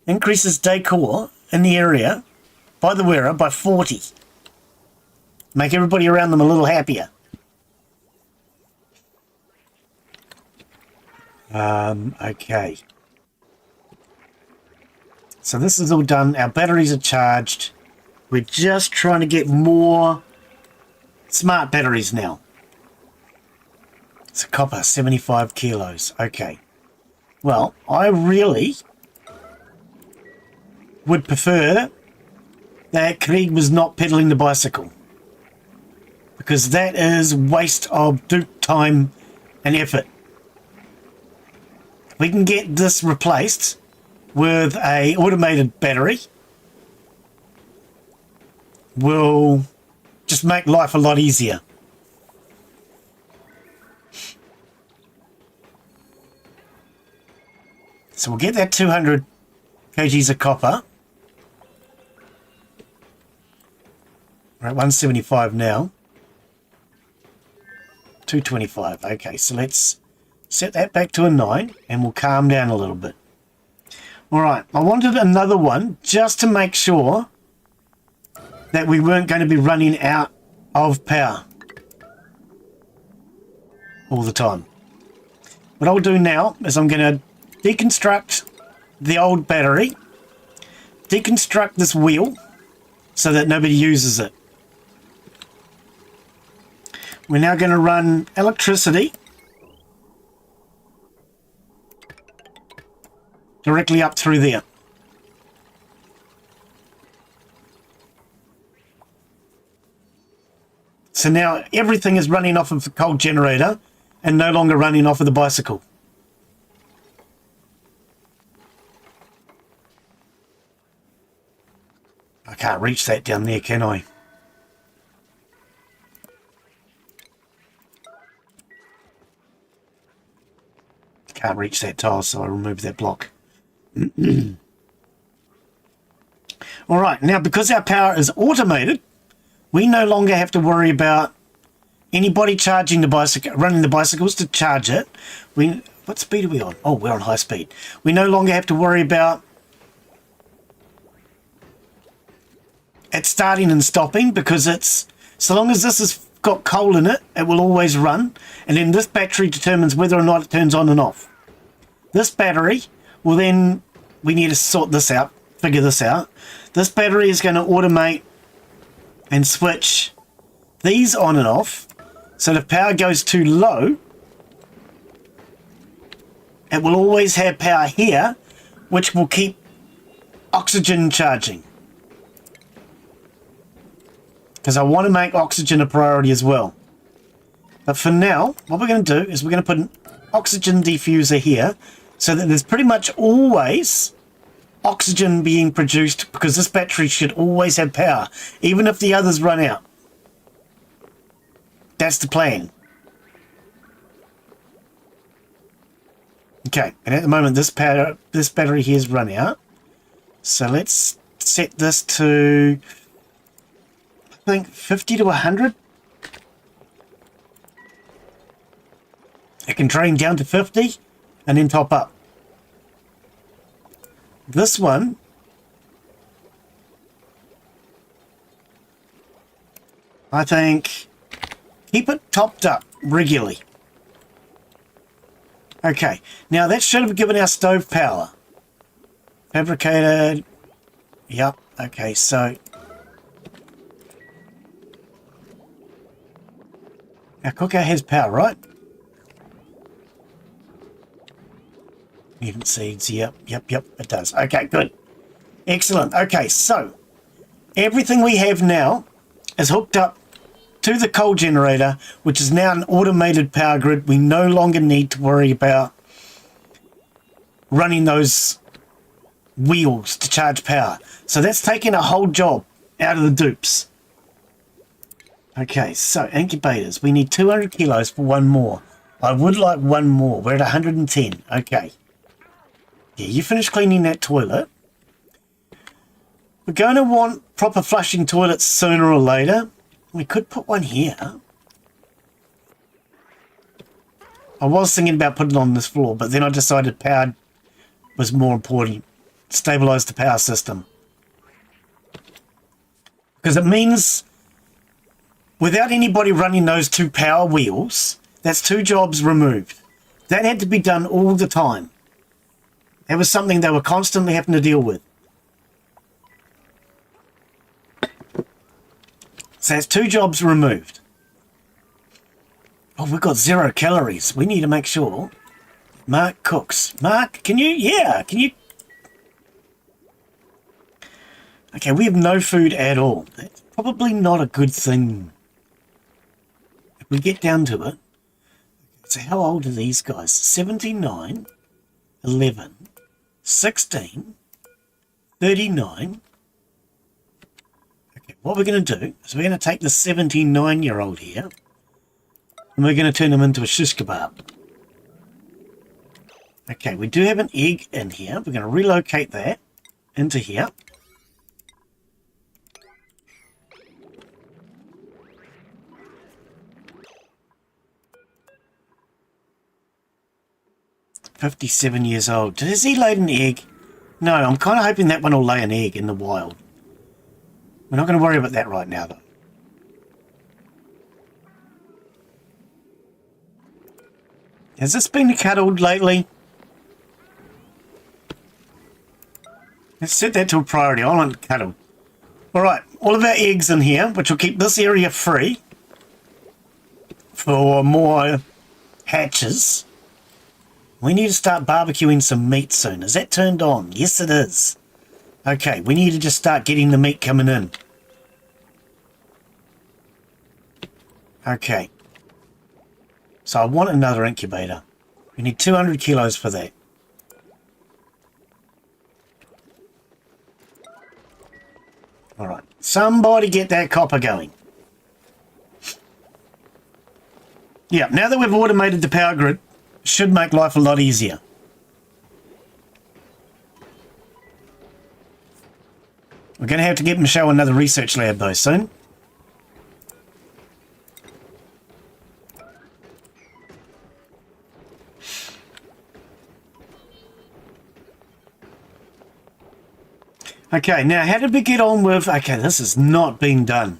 increases decor in the area by the wearer by 40. Make everybody around them a little happier. Okay. So this is all done. Our batteries are charged. We're just trying to get more smart batteries now. It's a copper, 75 kilos. Okay. Well, I really would prefer that Krieg was not pedaling the bicycle, because that is waste of Dupe time and effort. We can get this replaced with a automated battery. Will just make life a lot easier. So we'll get that 200 kgs of copper. We're at 175 now. 225. Okay, so let's set that back to a 9 and we'll calm down a little bit. Alright, I wanted another one just to make sure that we weren't going to be running out of power all the time. What I'll do now is I'm going to deconstruct the old battery, deconstruct this wheel so that nobody uses it. We're now going to run electricity directly up through there. So now everything is running off of the cold generator and no longer running off of the bicycle. I can't reach that down there, can I? Can't reach that tile, so I remove that block. Alright, now because our power is automated, we no longer have to worry about anybody charging the bicycle, running the bicycles to charge it. What speed are we on? Oh, we're on high speed. We no longer have to worry about it starting and stopping, because it's, so long as this has got coal in it, it will always run, and then this battery determines whether or not it turns on and off. This battery will then, we need to sort this out, figure this out. This battery is going to automate and switch these on and off, so if power goes too low, it will always have power here, which will keep oxygen charging. Because I want to make oxygen a priority as well. But for now, what we're going to do is we're going to put an oxygen diffuser here, so that there's pretty much always oxygen being produced, because this battery should always have power, even if the others run out. That's the plan. Okay, and at the moment this battery here is run out. So let's set this to, I think, 50 to 100. It can drain down to 50 and then top up. This one I think keep it topped up regularly. Okay, now that should have given our stove power. Fabricated. Yep, okay, so our cooker has power, right? Mutant seeds, yep, it does. Okay, good. Excellent. Okay, so everything we have now is hooked up to the coal generator, which is now an automated power grid. We no longer need to worry about running those wheels to charge power. So that's taking a whole job out of the dupes. Okay, so incubators. We need 200 kilos for one more. I would like one more. We're at 110. Okay. Yeah, you finish cleaning that toilet. We're going to want proper flushing toilets sooner or later. We could put one here. I was thinking about putting it on this floor, but then I decided power was more important. Stabilize the power system. Because it means without anybody running those two power wheels, that's two jobs removed. That had to be done all the time. That was something they were constantly having to deal with. So that's two jobs removed. Oh, we've got 0 calories. We need to make sure. Mark cooks. Mark, can you? Yeah, can you? Okay, we have no food at all. That's probably not a good thing. If we get down to it. So how old are these guys? 79, 11, 16, 39. Okay, what we're going to do is we're going to take the 79-year-old here and we're going to turn him into a shish kebab. Okay, we do have an egg in here. We're going to relocate that into here. "57 years old. Does he lay an egg?" No, I'm kind of hoping that one will lay an egg in the wild. We're not going to worry about that right now, though. Has this been cuddled lately? Let's set that to a priority. I want cuddled. Alright, all of our eggs in here, which will keep this area free for more hatches. We need to start barbecuing some meat soon. Is that turned on? Yes, it is. Okay, we need to just start getting the meat coming in. Okay. So I want another incubator. We need 200 kilos for that. Alright, somebody get that copper going. Yeah, now that we've automated the power grid, should make life a lot easier. We're going to have to get Michelle another research lab though soon. Okay, now how did we get on with... Okay, this has not been done.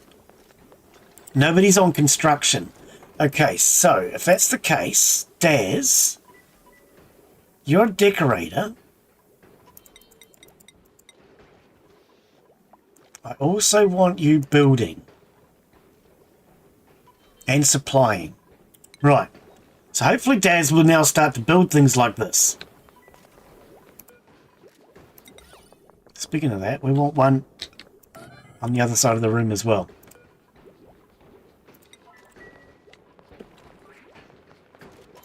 Nobody's on construction. Okay, so if that's the case, Daz, you're a decorator. I also want you building and supplying. Right, so hopefully Daz will now start to build things like this. Speaking of that, we want one on the other side of the room as well.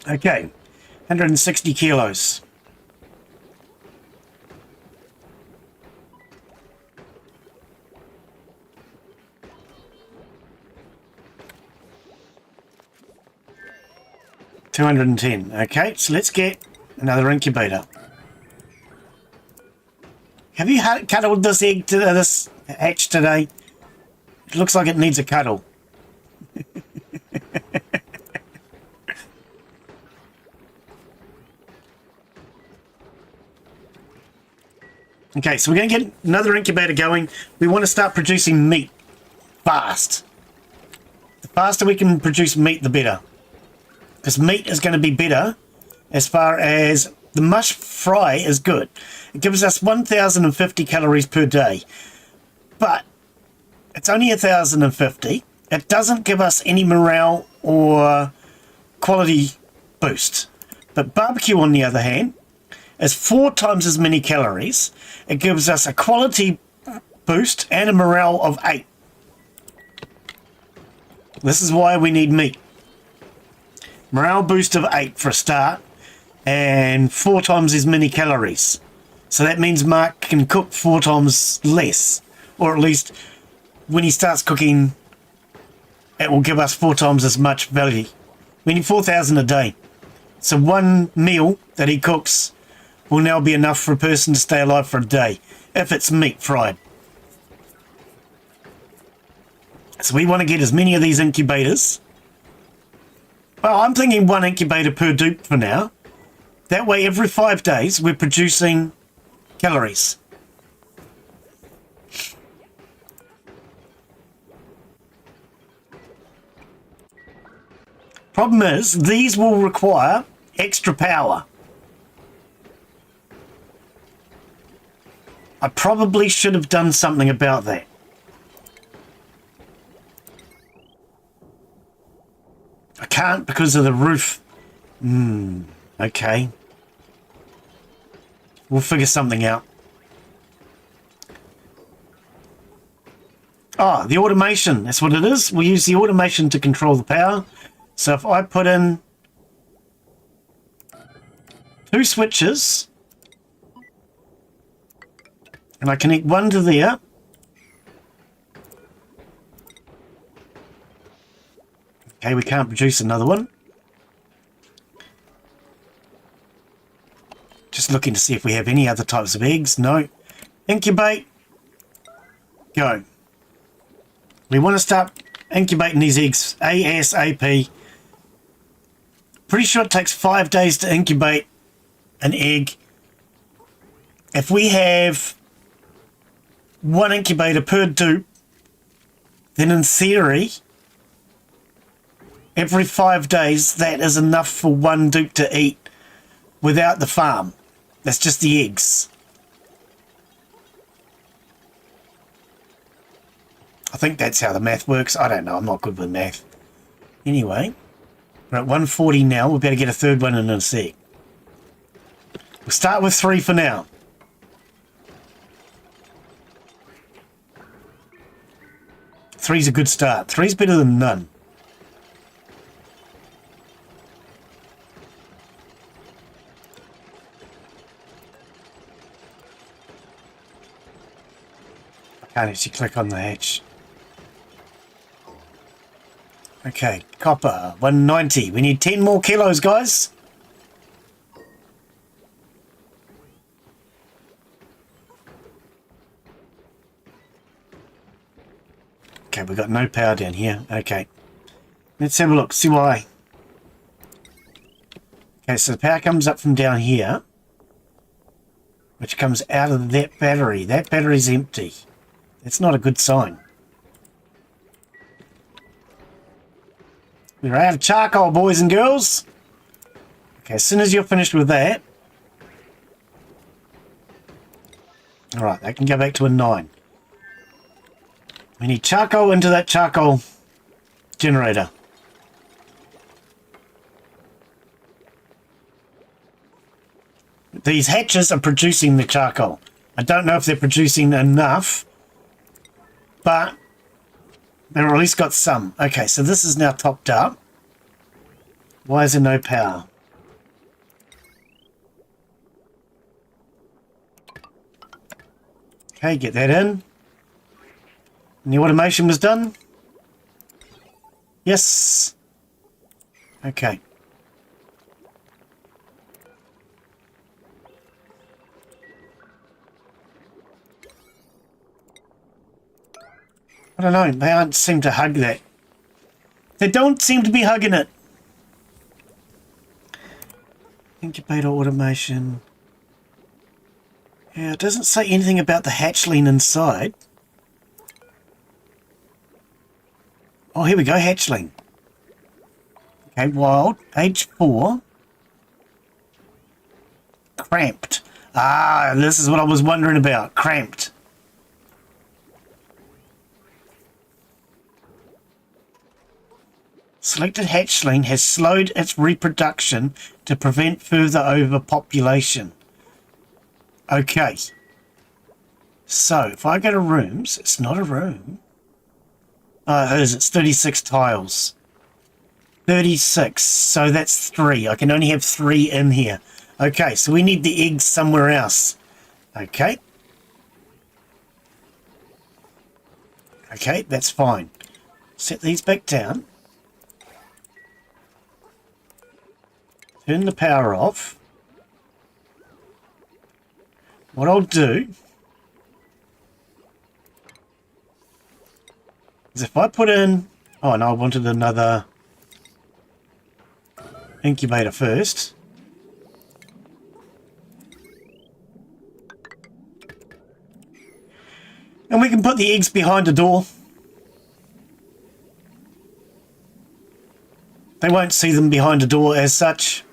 Okay, 160 kilos. $210. Okay, so let's get another incubator. Have you cuddled this egg to this hatch today? It looks like it needs a cuddle. Okay, so we're going to get another incubator going. We want to start producing meat fast. faster we can produce meat, the better. Because meat is going to be better as far as the mush fry is good. It gives us 1,050 calories per day. But it's only 1,050. It doesn't give us any morale or quality boost. But barbecue, on the other hand, is 4 times as many calories. It gives us a quality boost and a morale of 8. This is why we need meat. Morale boost of 8 for a start, and 4 times as many calories. So that means Mark can cook 4 times less, or at least when he starts cooking, it will give us 4 times as much value. We need 4,000 a day. So one meal that he cooks will now be enough for a person to stay alive for a day, if it's meat fried. So we want to get as many of these incubators. Well, I'm thinking 1 incubator per dupe for now. That way, every 5 days, we're producing calories. Problem is, these will require extra power. I probably should have done something about that. I can't because of the roof. Okay. We'll figure something out. Oh, the automation. That's what it is. We'll use the automation to control the power. So if I put in 2 switches and I connect one to there, okay, we can't produce another one. Just looking to see if we have any other types of eggs. No. Incubate. Go. We want to start incubating these eggs ASAP. Pretty sure it takes 5 days to incubate an egg. If we have 1 incubator per dupe, then in theory, every 5 days, that is enough for 1 dupe to eat without the farm. That's just the eggs. I think that's how the math works. I don't know. I'm not good with math. Anyway, we're at 140 now. We'll better get a 3rd one in a sec. We'll start with 3 for now. Three's a good start. 3's better than none. Can't actually click on the hatch. Okay, copper, 190. We need 10 more kilos, guys. Okay, we've got no power down here. Okay. Let's have a look, see why. Okay, so the power comes up from down here, which comes out of that battery. That battery's empty. That's not a good sign. We're out of charcoal, boys and girls. Okay, as soon as you're finished with that. Alright, that can go back to a 9. We need charcoal into that charcoal generator. These hatches are producing the charcoal. I don't know if they're producing enough, but they've at least got some. Okay, so this is now topped up. Why is there no power? Okay, get that in. And the automation was done? Yes. Okay. I don't know, they don't seem to hug that. They don't seem to be hugging it. Incubator automation. Yeah, it doesn't say anything about the hatchling inside. Oh, here we go, hatchling. Okay, wild, age 4. Cramped. Ah, this is what I was wondering about. Cramped. Selected hatchling has slowed its reproduction to prevent further overpopulation. Okay. So, if I go to rooms, it's not a room. Oh, it is. It's 36 tiles. 36. So that's 3. I can only have 3 in here. Okay, so we need the eggs somewhere else. Okay. Okay, that's fine. Set these back down. Turn the power off. What I'll do is if I put in... Oh, no, I wanted another incubator first. And we can put the eggs behind the door. They won't see them behind a door as such.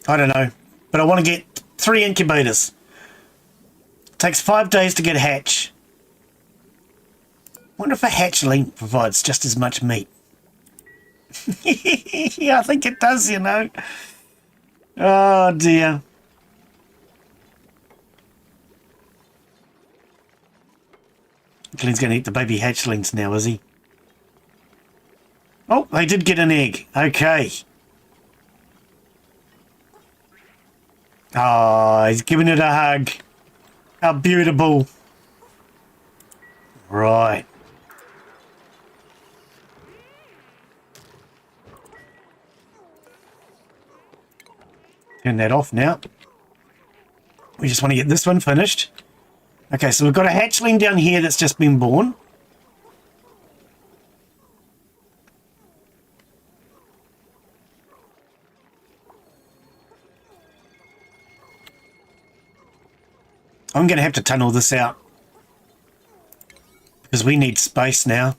I don't know. But I want to get 3 incubators. Takes 5 days to get a hatch. Wonder if a hatchling provides just as much meat. Yeah, I think it does, you know. Oh, dear. Glen's going to eat the baby hatchlings now, is he? Oh, they did get an egg. Okay. Oh, he's giving it a hug. How beautiful. Right. Turn that off now. We just want to get this one finished. Okay, so we've got a hatchling down here that's just been born. I'm going to have to tunnel this out because we need space now.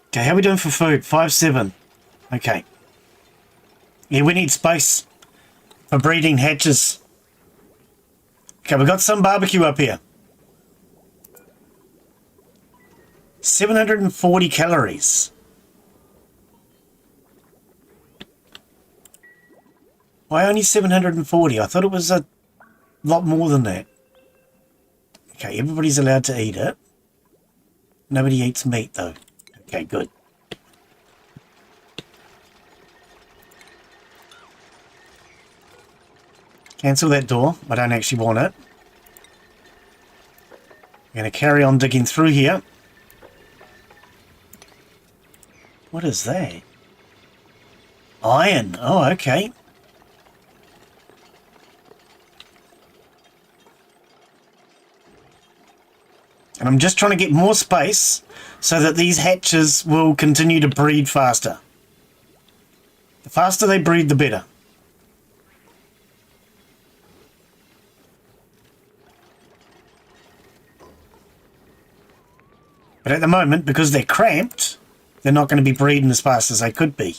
Okay, how are we doing for food? 5-7. Okay. Yeah, we need space for breeding hatches. Okay, we've got some barbecue up here. 740 calories. Why only 740? I thought it was a lot more than that. Okay, everybody's allowed to eat it. Nobody eats meat, though. Okay, good. Cancel that door. I don't actually want it. I'm going to carry on digging through here. What is that? Iron. Oh, okay. And I'm just trying to get more space so that these hatches will continue to breed faster. The faster they breed, the better. But at the moment, because they're cramped, they're not going to be breeding as fast as they could be.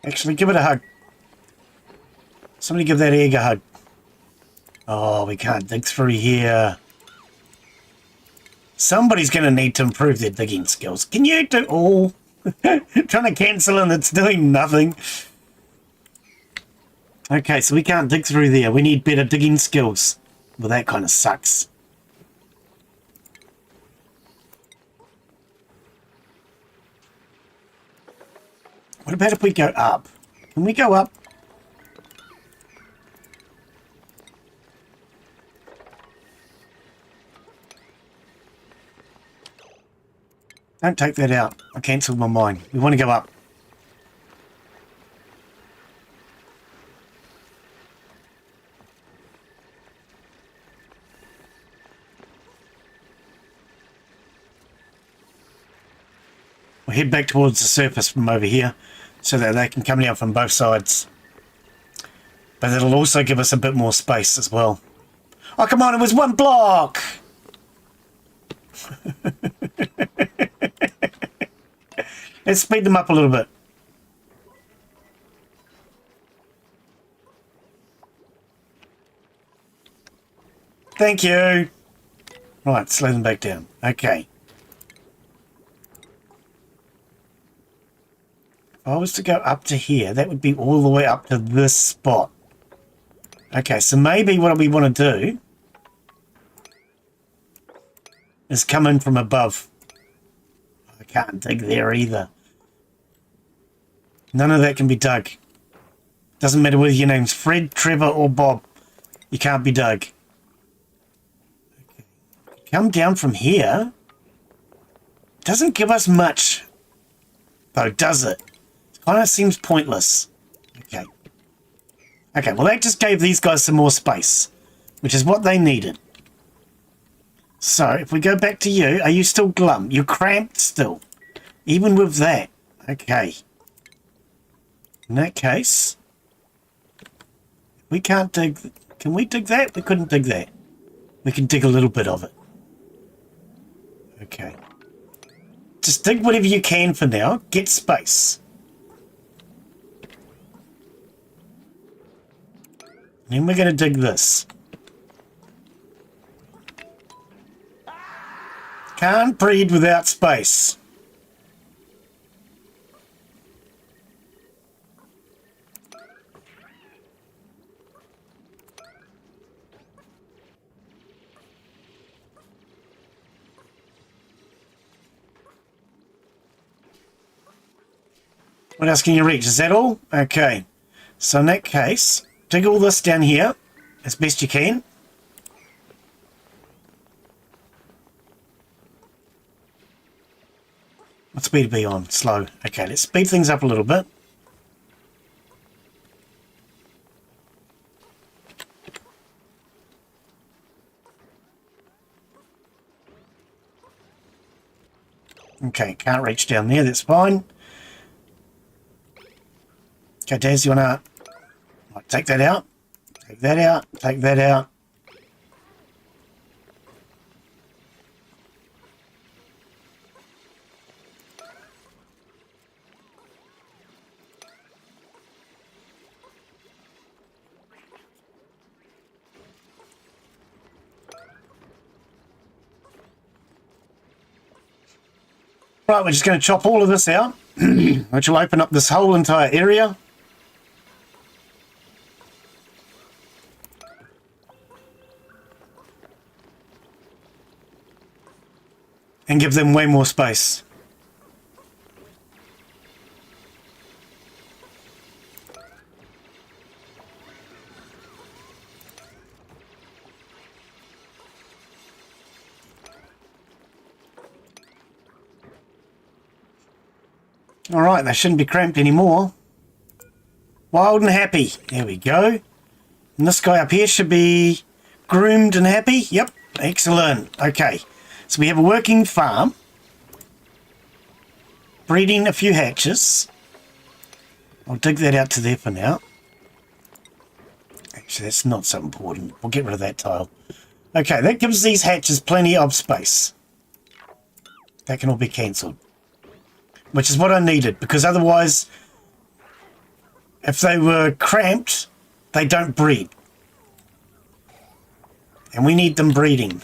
Actually, give it a hug. Somebody give that egg a hug. Oh, we can't dig through here. Somebody's going to need to improve their digging skills. Can you do all? Trying to cancel and it's doing nothing. Okay, so we can't dig through there. We need better digging skills. Well, that kind of sucks. What about if we go up? Can we go up? Don't take that out. I cancelled my mind. We want to go up. head back towards the surface from over here so that they can come down from both sides. But it'll also give us a bit more space as well. Oh, come on, it was one block! Let's speed them up a little bit. Thank you. Right, slow them back down. Okay. If I was to go up to here, that would be all the way up to this spot. Okay, so maybe what we want to do is come in from above. I can't dig there either. None of that can be dug. Doesn't matter whether your name's Fred, Trevor, or Bob. You can't be dug. Okay. Come down from here. Doesn't give us much, though, does it? It kind of seems pointless. Okay. Okay, well, that just gave these guys some more space, which is what they needed. So, if we go back to you, are you still glum? You're cramped still, even with that. Okay. In that case, we can't dig... Can we dig that? We couldn't dig that. We can dig a little bit of it. Okay. Just dig whatever you can for now. Get space. And then we're going to dig this. Can't breed without space. What else can you reach? Is that all? Okay. So in that case, dig all this down here as best you can. What speed are we on? Slow. Okay, let's speed things up a little bit. Okay, can't reach down there, that's fine. Okay, Daz, you wanna take that out? Take that out, take that out. Right, we're just going to chop all of this out, which will open up this whole entire area. And give them way more space. Alright, they shouldn't be cramped anymore. Wild and happy. There we go. And this guy up here should be groomed and happy. Yep, excellent. Okay, so we have a working farm. Breeding a few hatches. I'll dig that out to there for now. Actually, that's not so important. We'll get rid of that tile. Okay, that gives these hatches plenty of space. That can all be cancelled. Which is what I needed, because otherwise, if they were cramped, they don't breed. And we need them breeding.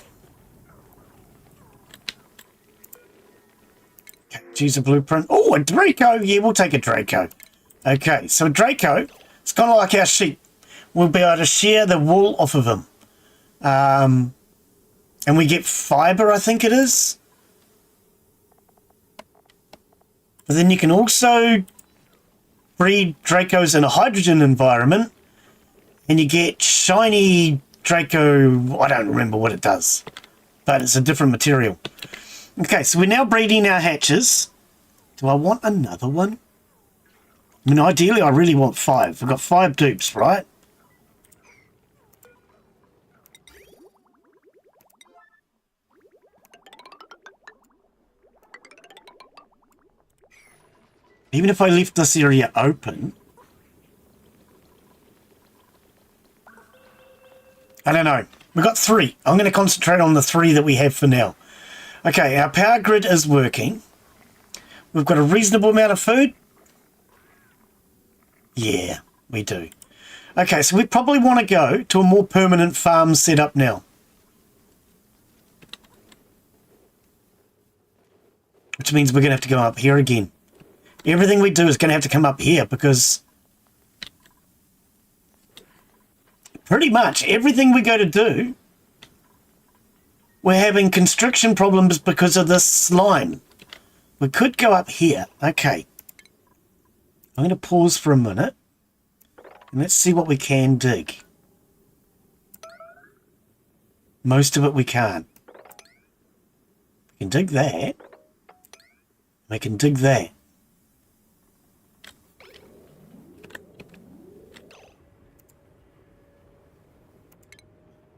Okay, choose a blueprint. Oh, a Draco! Yeah, we'll take a Draco. Okay, so a Draco, it's kind of like our sheep. We'll be able to share the wool off of them. And we get fibre, I think it is. But then you can also breed Dracos in a hydrogen environment, and you get shiny Draco. I don't remember what it does, but it's a different material. Okay, so we're now breeding our hatches. Do I want another one? I mean, ideally, I really want 5. We've got 5 dupes, right? Even if I left this area open, I don't know. We've got 3. I'm going to concentrate on the 3 that we have for now. Okay, our power grid is working. We've got a reasonable amount of food. Yeah, we do. Okay, so we probably want to go to a more permanent farm setup now. Which means we're going to have to go up here again. Everything we do is going to have to come up here because pretty much everything we go to do, we're having constriction problems because of this slime. We could go up here. Okay. I'm going to pause for a minute. And let's see what we can dig. Most of it we can't. We can dig that. We can dig that.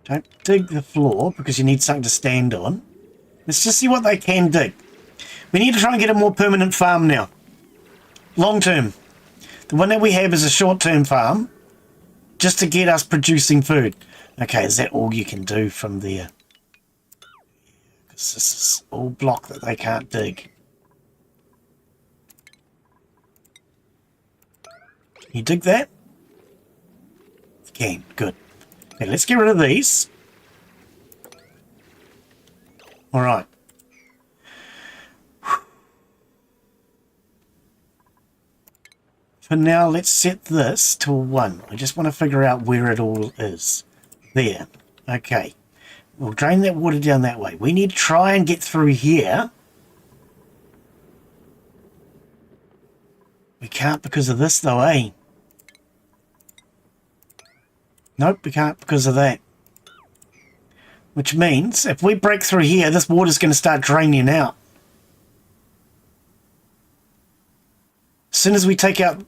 Don't dig the floor because you need something to stand on. Let's just see what they can dig. We need to try and get a more permanent farm now. Long term. The one that we have is a short-term farm. Just to get us producing food. Okay, is that all you can do from there? Because this is all block that they can't dig. Can you dig that? You can. Good. Okay, let's get rid of these. Alright. For now, let's set this to a 1. I just want to figure out where it all is. There. Okay. We'll drain that water down that way. We need to try and get through here. We can't because of this though, eh? Nope, we can't because of that. Which means, if we break through here, this water's going to start draining out. As soon as we take out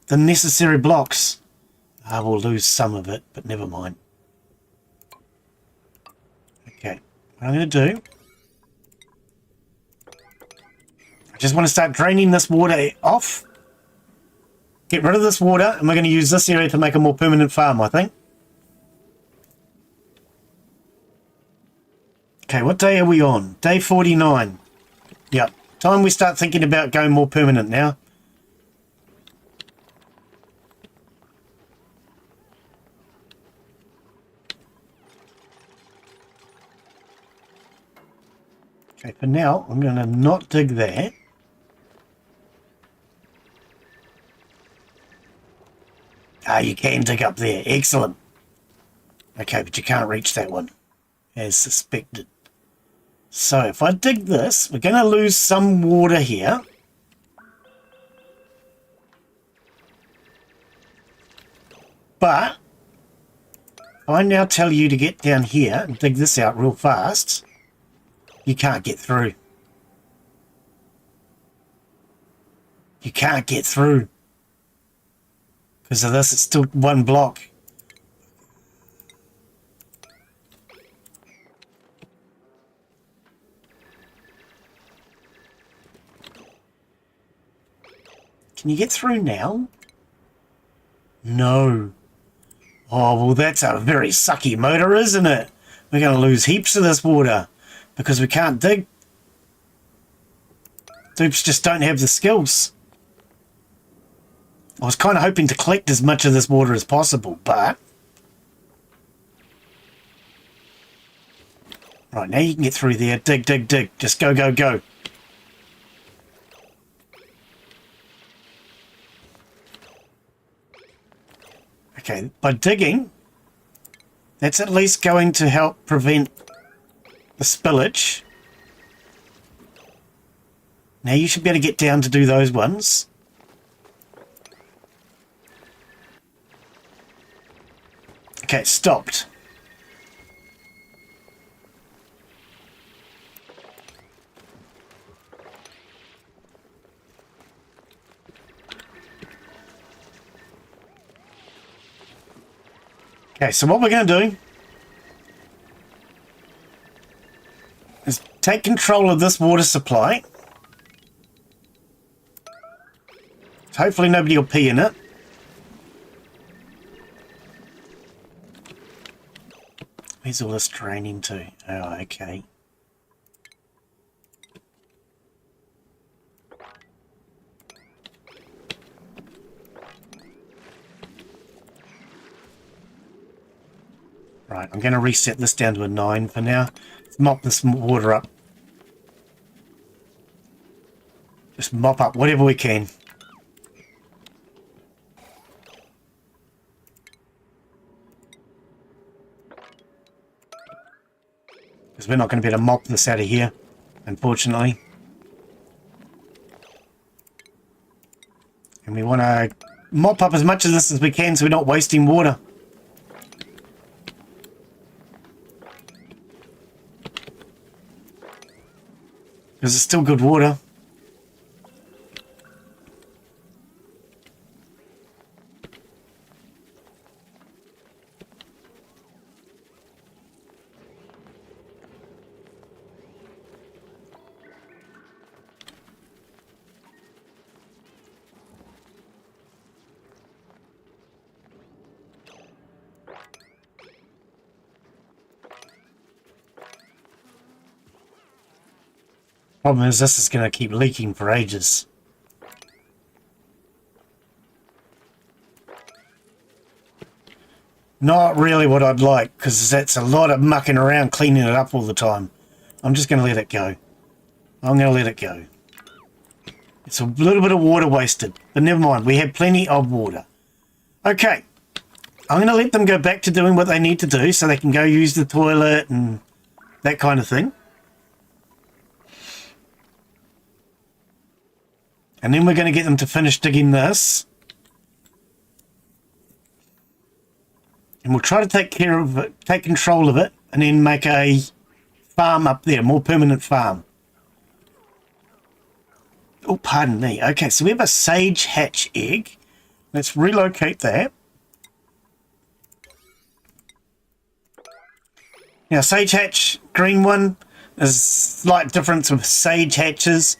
the necessary blocks, I will lose some of it, but never mind. Okay, what I'm going to do, I just want to start draining this water off. Get rid of this water, and we're going to use this area to make a more permanent farm, I think. Okay, what day are we on? Day 49. Yep, time we start thinking about going more permanent now. Okay, for now, I'm going to not dig that. Ah, you can dig up there. Excellent. Okay, but you can't reach that one, as suspected. So if I dig this, we're going to lose some water here. But if I now tell you to get down here and dig this out real fast, you can't get through. You can't get through. Because of this, it's still one block. Can you get through now? No. Oh, well, that's a very sucky motor, isn't it? We're going to lose heaps of this water because we can't dig. Dupes just don't have the skills. I was kind of hoping to collect as much of this water as possible, but... Right, now you can get through there. Dig, dig, dig. Just go, go, go. Okay, by digging, that's at least going to help prevent the spillage. Now you should be able to get down to do those ones. Okay, it stopped. Okay, so what we're going to do is take control of this water supply. hopefully nobody will pee in it. Where's all this draining to? Oh, okay. Right, I'm going to reset this down to a 9 for now. Let's mop this water up. Just mop up whatever we can. Because we're not going to be able to mop this out of here, unfortunately. And we want to mop up as much of this as we can so we're not wasting water. Because it's still good water. Problem is, this is going to keep leaking for ages. Not really what I'd like, because that's a lot of mucking around cleaning it up all the time. I'm just going to let it go. I'm going to let it go. It's a little bit of water wasted, but never mind. We have plenty of water. Okay. I'm going to let them go back to doing what they need to do so they can go use the toilet and that kind of thing. And then we're going to get them to finish digging this. And we'll try to take care of it, take control of it, and then make a farm up there, a more permanent farm. Oh, pardon me. Okay, so we have a sage hatch egg. Let's relocate that. Now, sage hatch, green one, there's a slight difference with sage hatches.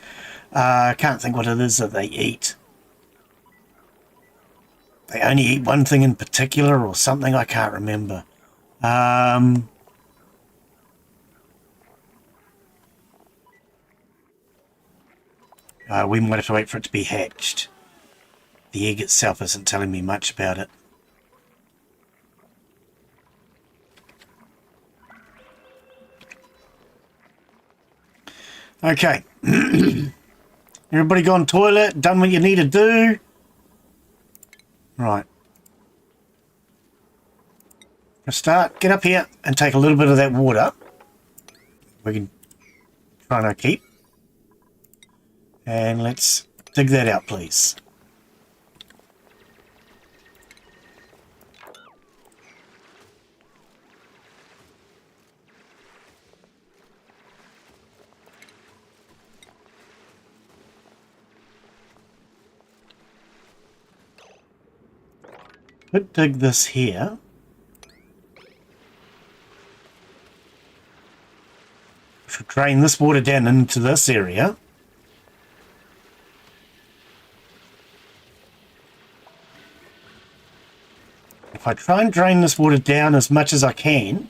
I can't think what it is that they eat. They only eat one thing in particular or something, I can't remember. We might have to wait for it to be hatched. The egg itself isn't telling me much about it. Okay. Everybody gone toilet, done what you need to do. Right. Let's start. Get up here and take a little bit of that water. We can try and keep. And let's dig that out, please. Could dig this here. Should drain this water down into this area. If I try and drain this water down as much as I can,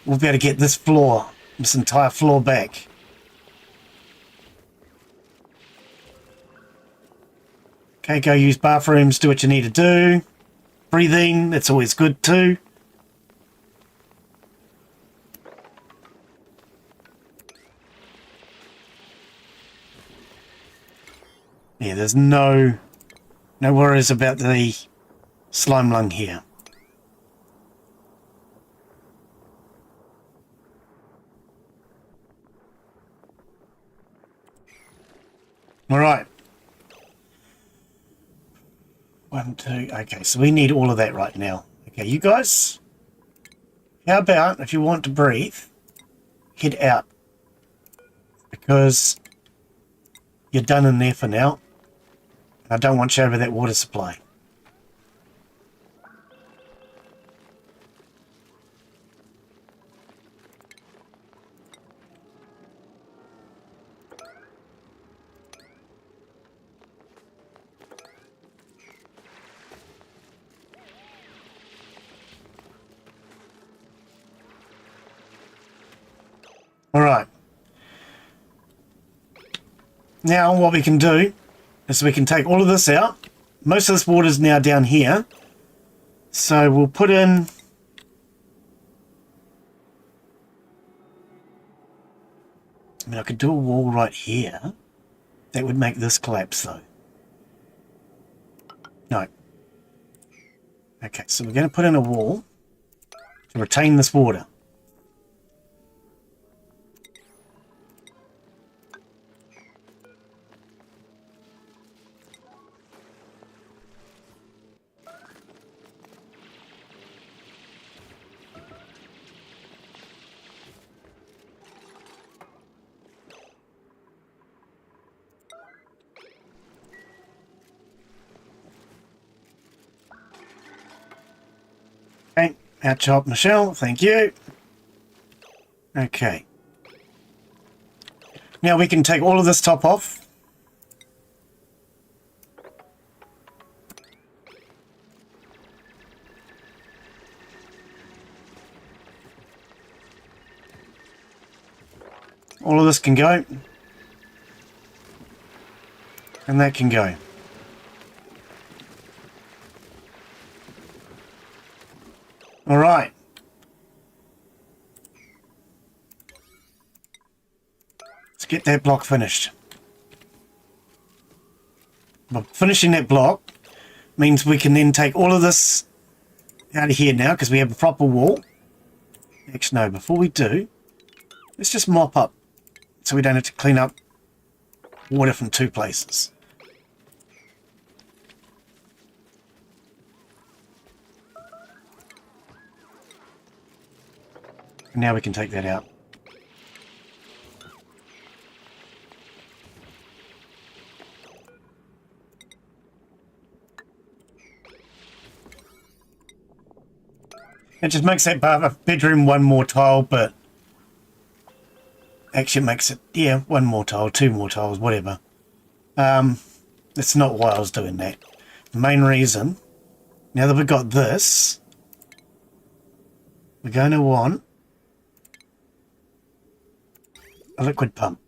we'll be able to get this floor, this entire floor back. Okay, go use bathrooms, do what you need to do. Breathing, that's always good too. Yeah, there's no worries about the slime lung here. All right. 1, 2, okay, so we need all of that right now. Okay, you guys, how about if you want to breathe, head out. Because you're done in there for now. I don't want you over that water supply. Now what we can do is we can take all of this out. Most of this water is now down here. So we'll put in... I mean, I could do a wall right here. That would make this collapse though. No. Okay, so we're going to put in a wall to retain this water. Okay, our chop, Michelle, thank you. Okay. Now we can take all of this top off. All of this can go. And that can go. All right. Let's get that block finished. But finishing that block means we can then take all of this out of here now because we have a proper wall. Actually, no, before we do, let's just mop up so we don't have to clean up water from two places. And now we can take that out. It just makes that bedroom one more tile, but actually it makes it, yeah, one more tile, two more tiles, whatever. That's not why I was doing that. The main reason, now that we've got this, we're going to want a liquid pump.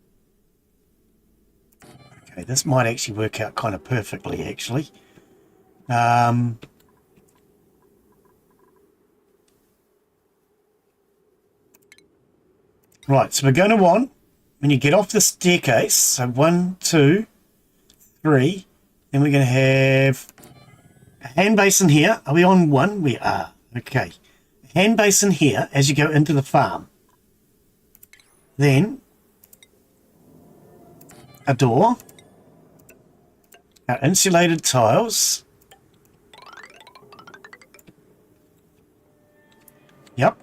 Okay, this might actually work out kind of perfectly, actually. Right, so we're going to want, when you get off the staircase, so 1, 2, 3, then we're going to have a hand basin here. Are we on 1? We are. Okay. A hand basin here as you go into the farm. Then a door. Our insulated tiles. Yep.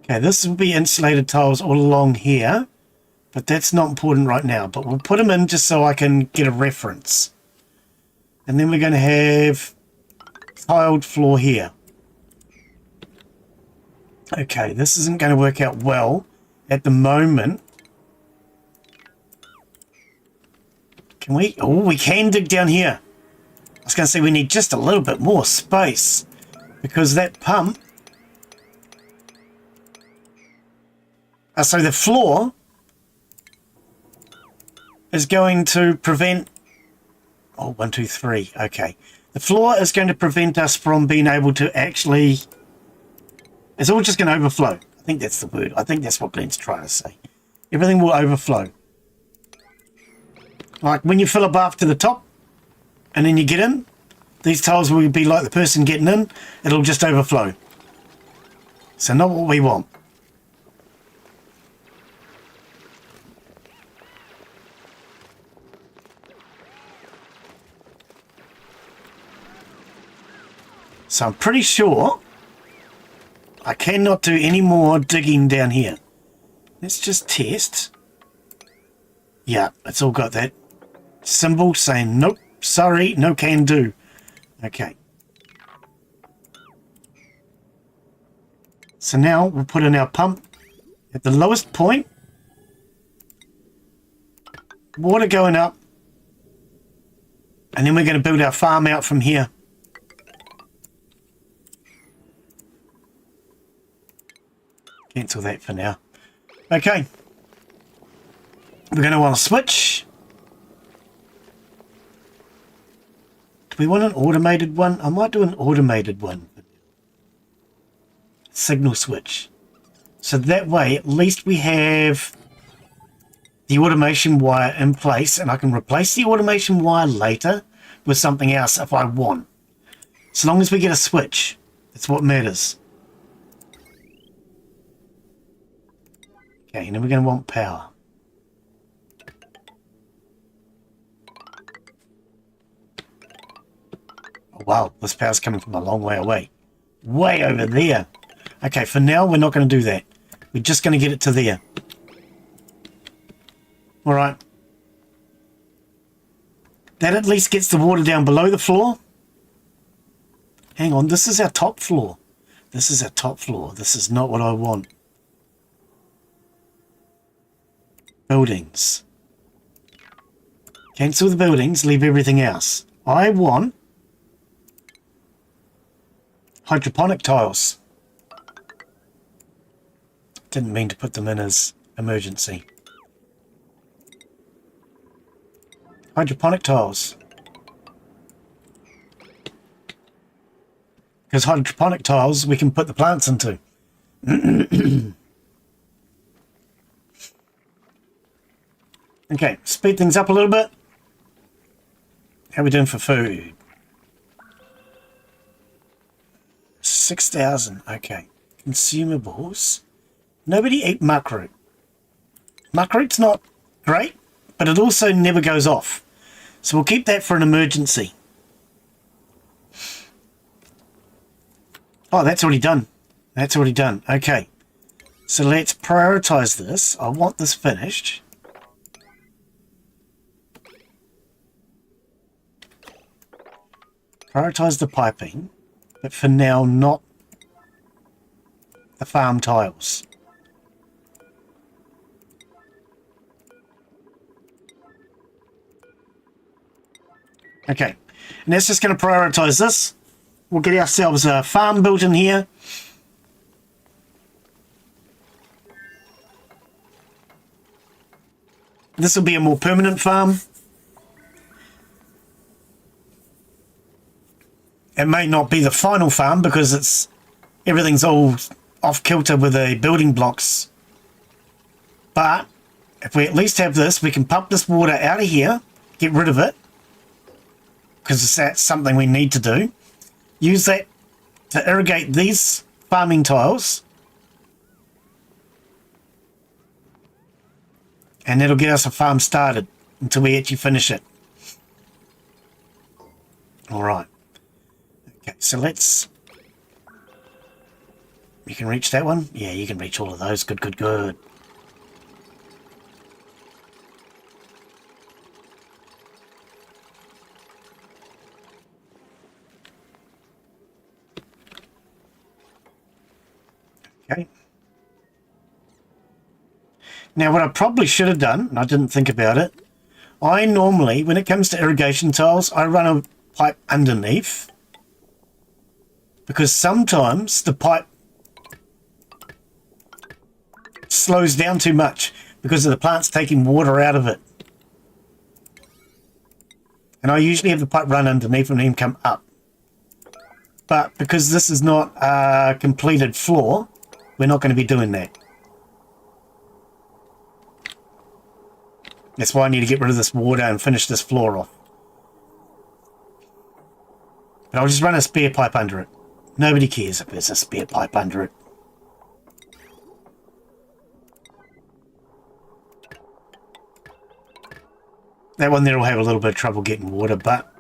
Okay, this will be insulated tiles all along here, but that's not important right now. But we'll put them in just so I can get a reference. And then we're going to have tiled floor here. Okay, this isn't going to work out well at the moment. Can we? Oh, we can dig down here. I was going to say we need just a little bit more space because that pump... so the floor is going to prevent... Oh, 1, 2, 3. Okay. The floor is going to prevent us from being able to actually... It's all just going to overflow. I think that's the word. I think that's what Glen's trying to say. Everything will overflow. Like when you fill a bath to the top and then you get in, these tiles will be like the person getting in. It'll just overflow. So not what we want. So I'm pretty sure I cannot do any more digging down here. Let's just test. Yeah, it's all got that symbol saying nope, sorry, no can do. Okay. So now we'll put in our pump at the lowest point. Water going up. And then we're going to build our farm out from here. Cancel that for now. Okay. We're going to want to switch. Do we want an automated one? I might do an automated one. Signal switch. So that way, at least we have the automation wire in place, and I can replace the automation wire later with something else if I want. As long as we get a switch, that's what matters. Okay, and then we're going to want power. Oh, wow, this power's coming from a long way away. Way over there. Okay, for now, we're not going to do that. We're just going to get it to there. Alright. That at least gets the water down below the floor. Hang on, this is our top floor. This is our top floor. This is not what I want. Buildings. Cancel the buildings, leave everything else. I want hydroponic tiles. Didn't mean to put them in as emergency. Hydroponic tiles. Because hydroponic tiles we can put the plants into. Okay, speed things up a little bit. How are we doing for food? 6,000. Okay. Consumables. Nobody eat muckroot. Muckroot's not great, but it also never goes off. So we'll keep that for an emergency. Oh, that's already done. That's already done. Okay. So let's prioritize this. I want this finished. Prioritize the piping, but for now, not the farm tiles. Okay, and that's just going to prioritize this. We'll get ourselves a farm built in here. This will be a more permanent farm. It may not be the final farm because everything's all off kilter with the building blocks. But if we at least have this, we can pump this water out of here, get rid of it, because that's something we need to do. Use that to irrigate these farming tiles. And that'll get us a farm started until we actually finish it. Alright. Okay, so let's... You can reach that one? Yeah, you can reach all of those. Good, good, good. Okay. Now, what I probably should have done, and I didn't think about it, I normally, when it comes to irrigation tiles, I run a pipe underneath, because sometimes the pipe slows down too much because of the plants taking water out of it. And I usually have the pipe run underneath and then come up. But because this is not a completed floor, we're not going to be doing that. That's why I need to get rid of this water and finish this floor off. But I'll just run a spare pipe under it. Nobody cares if there's a spare pipe under it. That one there will have a little bit of trouble getting water, but...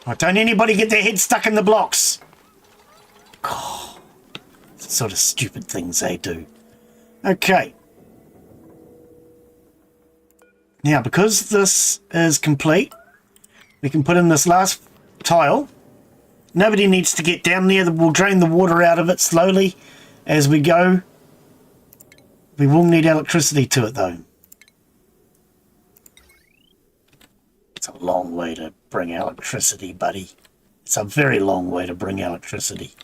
Oh, don't anybody get their head stuck in the blocks! Oh, sort of stupid things they do. Okay. Now, because this is complete, we can put in this last tile. Nobody needs to get down there. We'll drain the water out of it slowly as we go. We will need electricity to it, though. It's a long way to bring electricity, buddy. It's a very long way to bring electricity.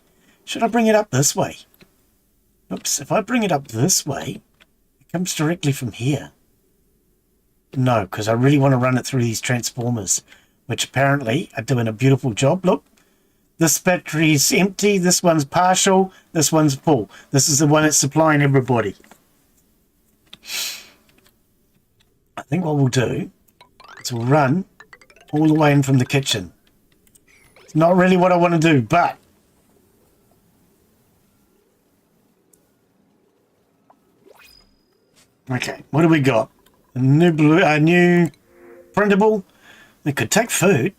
Should I bring it up this way? Oops, if I bring it up this way, it comes directly from here. No, because I really want to run it through these transformers, which apparently are doing a beautiful job. Look, this battery's empty, this one's partial, this one's full. This is the one that's supplying everybody. I think what we'll do is we'll run all the way in from the kitchen. It's not really what I want to do, but okay, what do we got? A new printable. We could take food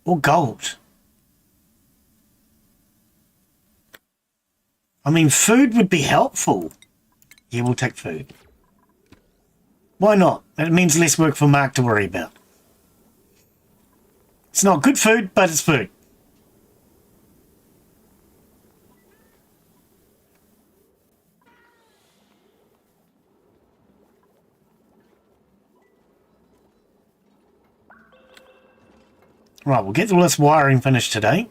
or gold. I mean, food would be helpful. Yeah, we'll take food. Why not? It means less work for Mark to worry about. It's not good food, but it's food. Right, we'll get all this wiring finished today.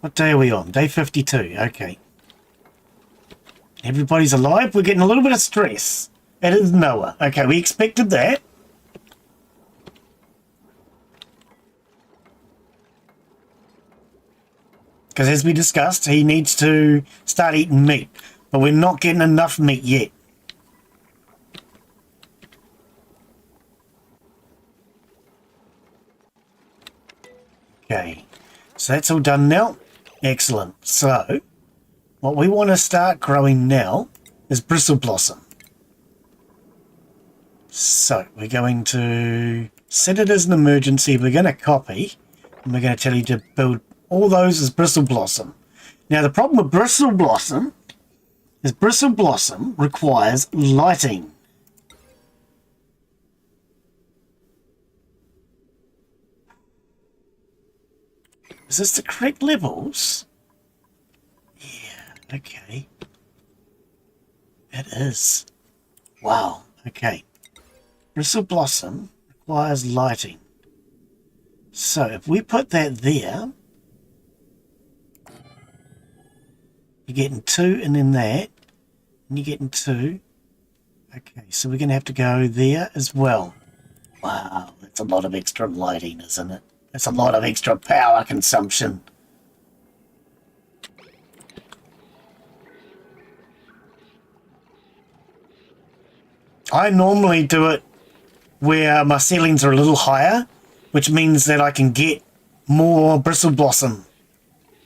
What day are we on? Day 52. Okay. Everybody's alive. We're getting a little bit of stress. It is Noah. Okay, we expected that. Because as we discussed, he needs to start eating meat. But we're not getting enough meat yet. Okay, so that's all done now. Excellent. So, what we want to start growing now is bristle blossom. So, we're going to set it as an emergency. We're going to copy, and we're going to tell you to build all those as bristle blossom. Now, the problem with bristle blossom is bristle blossom requires lighting. Is this the correct levels? Yeah, okay. It is. Wow, okay. Bristle blossom requires lighting. So if we put that there, you're getting 2 and then that, and you're getting 2. Okay, so we're going to have to go there as well. Wow, that's a lot of extra lighting, isn't it? That's a lot of extra power consumption. I normally do it where my ceilings are a little higher, which means that I can get more bristle blossom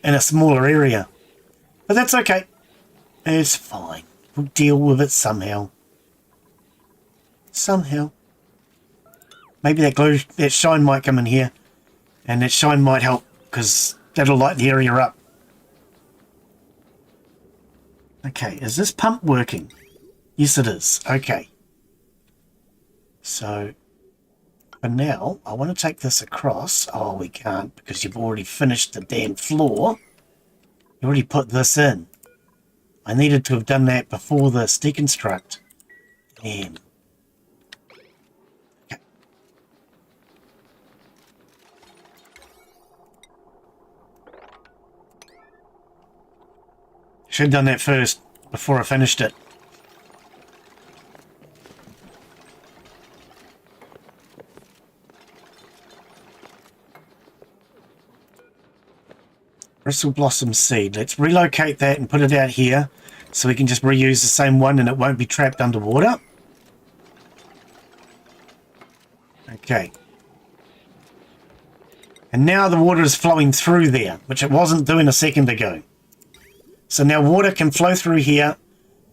in a smaller area. But that's okay. It's fine. We'll deal with it somehow. Somehow. Maybe that shine might come in here. And that shine might help, because that'll light the area up. Okay, is this pump working? Yes, it is. Okay. So, for now, I want to take this across. Oh, we can't, because you've already finished the damn floor. You already put this in. I needed to have done that before this deconstruct. Damn. Should have done that first, before I finished it. Bristle blossom seed. Let's relocate that and put it out here, so we can just reuse the same one and it won't be trapped underwater. Okay. And now the water is flowing through there, which it wasn't doing a second ago. So now water can flow through here,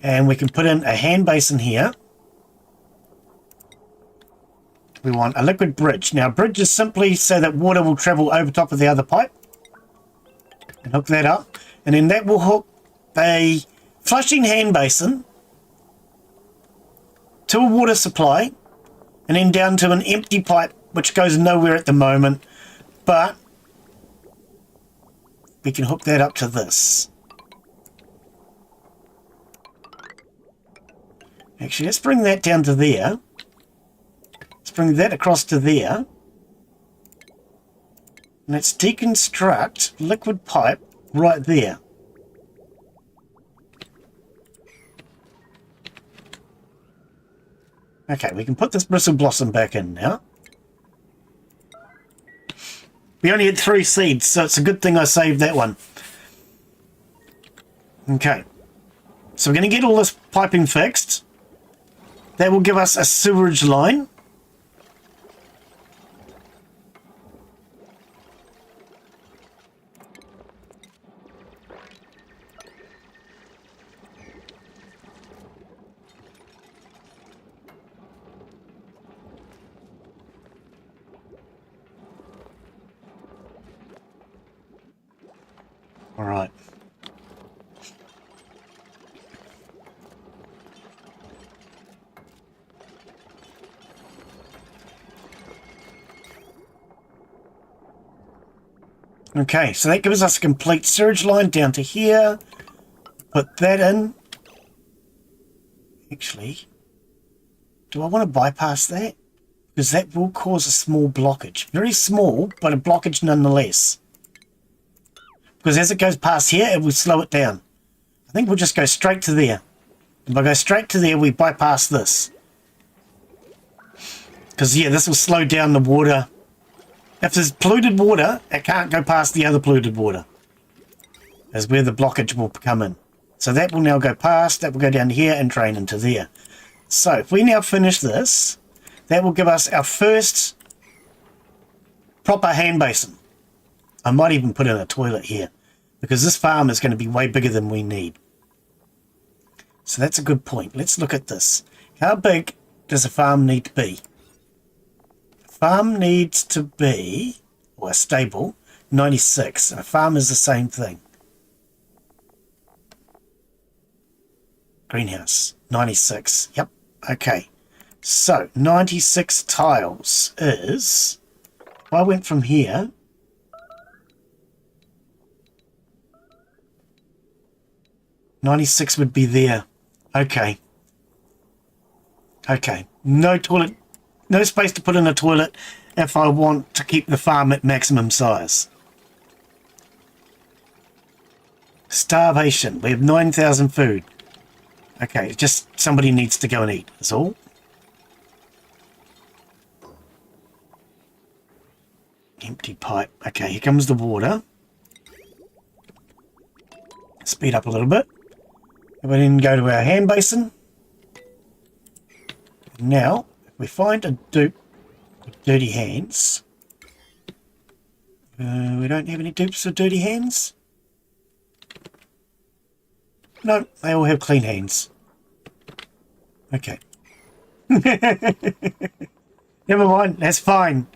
and we can put in a hand basin here. We want a liquid bridge. Now, a bridge is simply so that water will travel over top of the other pipe. And hook that up. And then that will hook a flushing hand basin to a water supply, and then down to an empty pipe, which goes nowhere at the moment. But we can hook that up to this. Actually, let's bring that down to there. Let's bring that across to there. And let's deconstruct liquid pipe right there. Okay, we can put this bristle blossom back in now. We only had 3 seeds, so it's a good thing I saved that one. Okay. So we're going to get all this piping fixed. That will give us a sewerage line. All right. Okay, so that gives us a complete sewage line down to here. Put that in. Actually, do I want to bypass that? Because that will cause a small blockage. Very small, but a blockage nonetheless. Because as it goes past here, it will slow it down. I think we'll just go straight to there. If I go straight to there, we bypass this. Because, yeah, this will slow down the water. If there's polluted water, it can't go past the other polluted water. That's where the blockage will come in. So that will now go past, that will go down here and drain into there. So if we now finish this, that will give us our first proper hand basin. I might even put in a toilet here, because this farm is going to be way bigger than we need. So that's a good point. Let's look at this. How big does a farm need to be? Farm needs to be, or a stable, 96. And a farm is the same thing. Greenhouse, 96. Yep, okay. So, 96 tiles is, if I went from here, $96 would be there. Okay. Okay. No toilet. No space to put in a toilet if I want to keep the farm at maximum size. Starvation. We have 9,000 food. Okay, just somebody needs to go and eat, that's all. Empty pipe. Okay, here comes the water. Speed up a little bit. We then go to our hand basin. Now, if we find a dupe with dirty hands, we don't have any dupes with dirty hands. No, they all have clean hands. Okay. Never mind, that's fine.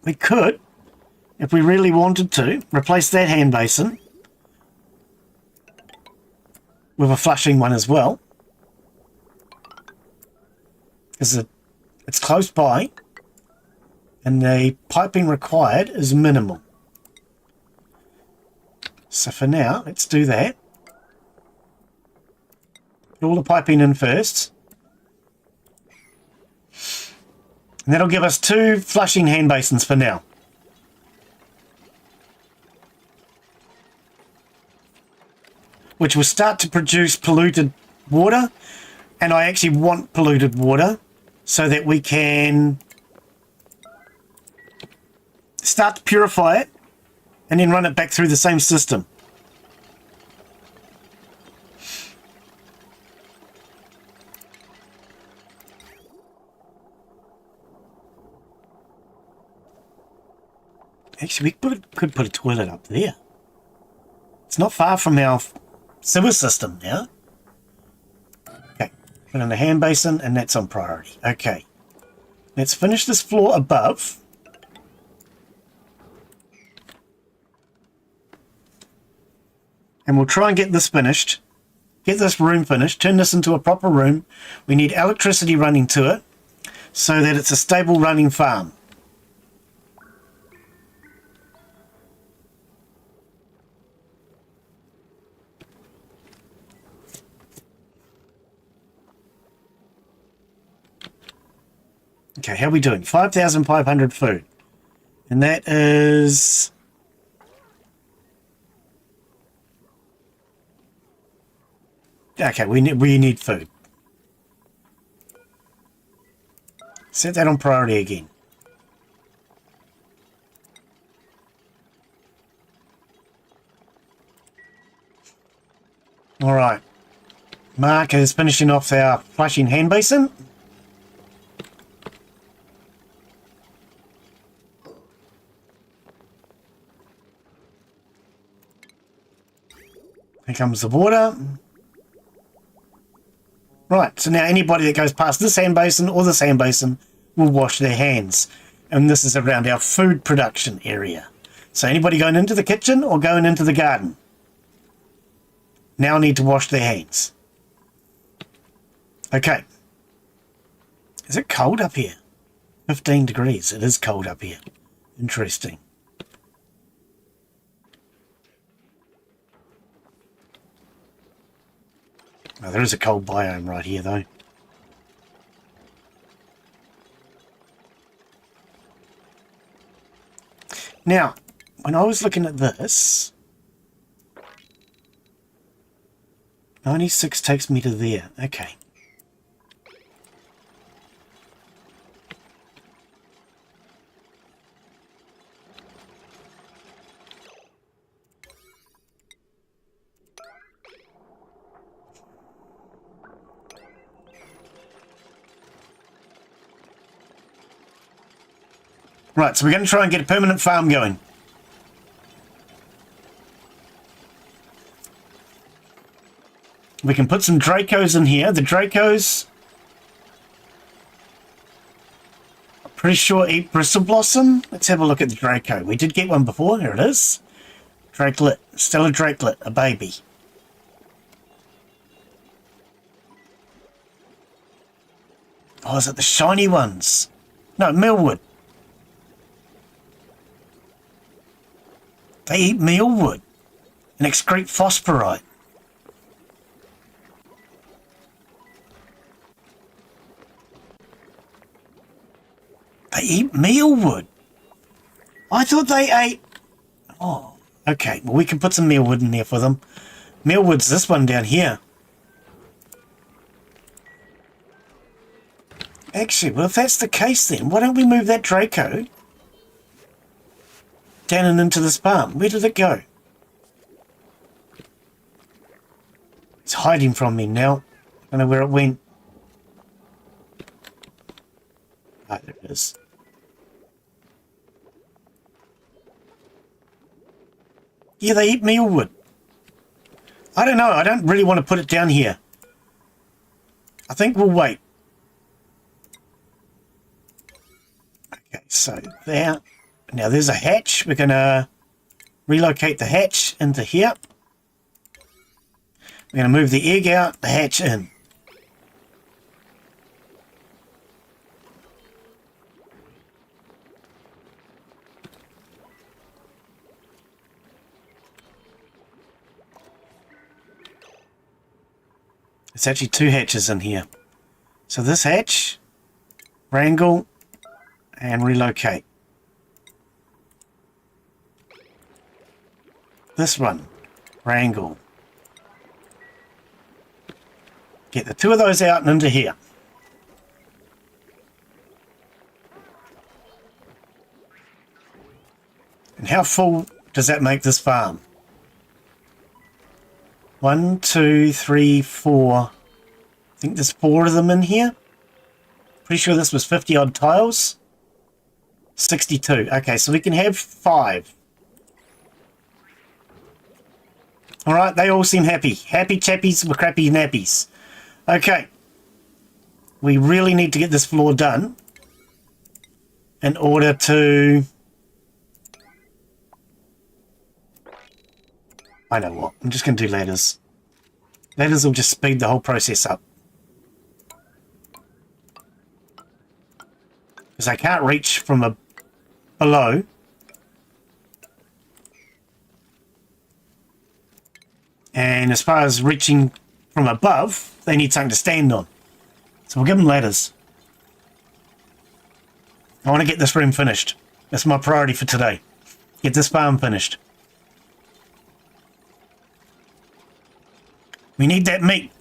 We could, if we really wanted to, replace that hand basin with a flushing one as well. Because it's close by and the piping required is minimal. So for now, let's do that. Put all the piping in first. And that'll give us 2 flushing hand basins for now. Which will start to produce polluted water. And I actually want polluted water so that we can start to purify it and then run it back through the same system. Actually, we could put a toilet up there. It's not far from our sewer system now. Okay, put in the hand basin, and that's on priority. Okay, let's finish this floor above. And we'll try and get this finished. Get this room finished. Turn this into a proper room. We need electricity running to it so that it's a stable running farm. Okay, how are we doing? 5,500 food. And that is... Okay, we need food. Set that on priority again. All right. Mark is finishing off our flushing hand basin. Here comes the water. Right, so now anybody that goes past this hand basin or this hand basin will wash their hands. And this is around our food production area. So anybody going into the kitchen or going into the garden now need to wash their hands. Okay. Is it cold up here? 15 degrees. It is cold up here. Interesting. Oh, there is a cold biome right here, though. Now, when I was looking at this, 96 takes me to there. Okay. Right, so we're going to try and get a permanent farm going. We can put some Dracos in here. The Dracos, I'm pretty sure eat Bristle Blossom. Let's have a look at the Draco. We did get one before. Here it is. Drakelet. Still a Drakelet, a baby. Oh, is it the shiny ones? No, mealwood. They eat mealwood and excrete phosphorite. They eat mealwood. I thought they ate... Oh, okay. Well, we can put some mealwood in there for them. Mealwood's this one down here. Actually, well, if that's the case then, why don't we move that Draco down and into this farm? Where did it go? It's hiding from me now. I don't know where it went. Ah, there it is. Yeah, they eat mealwood. I don't know. I don't really want to put it down here. I think we'll wait. Okay, so there. Now there's a hatch. We're going to relocate the hatch into here. We're going to move the egg out, the hatch in. It's actually two hatches in here. So this hatch, wrangle, and relocate. This one, wrangle. Get the two of those out and into here. And how full does that make this farm? 1, 2, 3, 4. I think there's 4 of them in here. Pretty sure this was 50 odd tiles. 62. Okay, so we can have 5. Alright, they all seem happy. Happy chappies with crappy nappies. Okay. We really need to get this floor done in order to... I know what. I'm just going to do ladders. Ladders will just speed the whole process up. Because I can't reach from below. And as far as reaching from above, they need something to stand on. So we'll give them ladders. I want to get this room finished. That's my priority for today. Get this farm finished. We need that meat.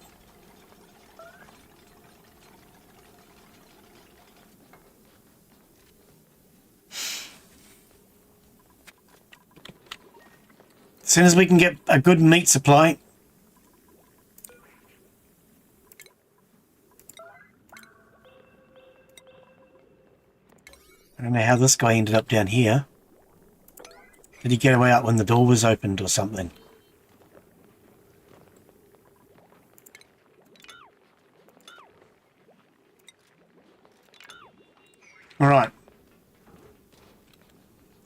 As soon as we can get a good meat supply. I don't know how this guy ended up down here. Did he get away out when the door was opened or something? Alright.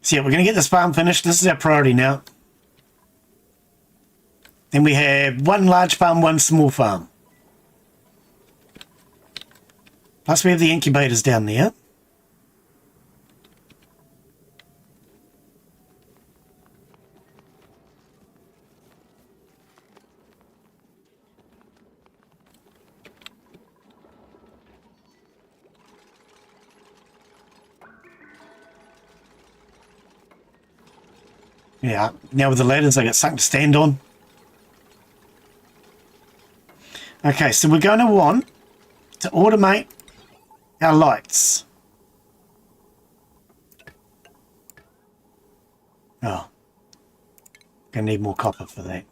So yeah, we're going to get this farm finished. This is our priority now. Then we have one large farm, one small farm. Plus we have the incubators down there. Yeah, now with the ladders I got something to stand on. Okay, so we're going to want to automate our lights. Oh, gonna need more copper for that.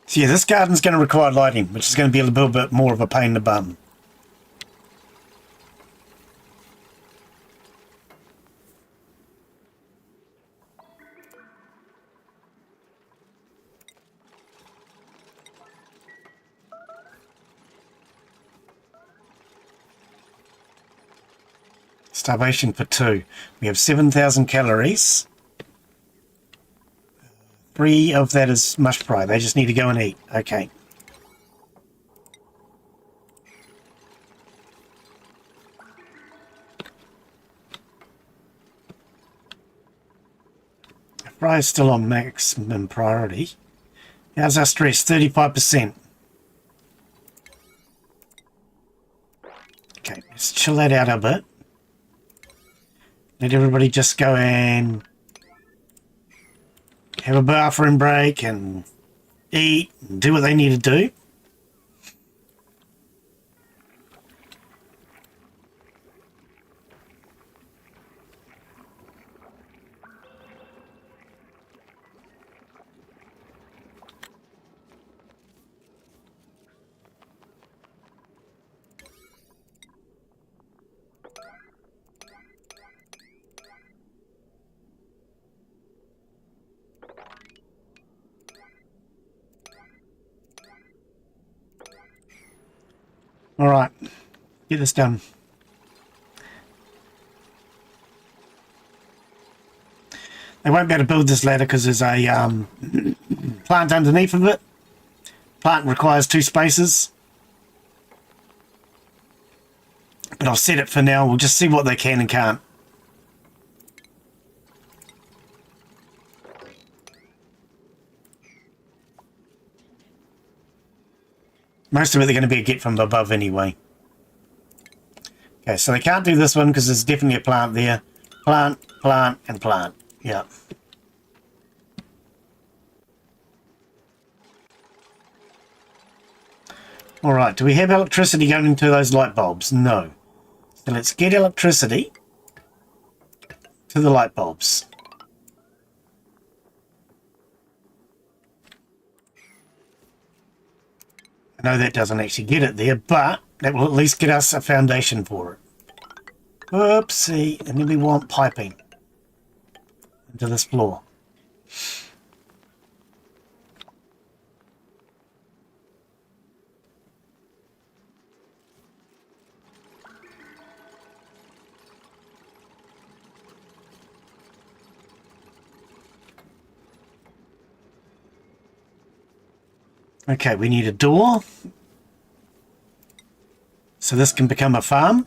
So yeah, this garden's going to require lighting, which is going to be a little bit more of a pain in the bum. Starvation for 2. We have 7,000 calories. 3 of that is mush fry. They just need to go and eat. Okay. Fry is still on maximum priority. How's our stress? 35%. Okay, let's chill that out a bit. Let everybody just go and have a bathroom break and eat and do what they need to do. All right, get this done. They won't be able to build this ladder because there's a plant underneath of it. Plant requires 2 spaces. But I'll set it for now. We'll just see what they can and can't. Most of it they're going to be a get from above anyway. Okay, so they can't do this one because there's definitely a plant there. Plant, plant, and plant. Yeah. Alright, do we have electricity going into those light bulbs? No. So let's get electricity to the light bulbs. I know that doesn't actually get it there, but that will at least get us a foundation for it. Whoopsie. And then we want piping into this floor. Okay, we need a door. So this can become a farm.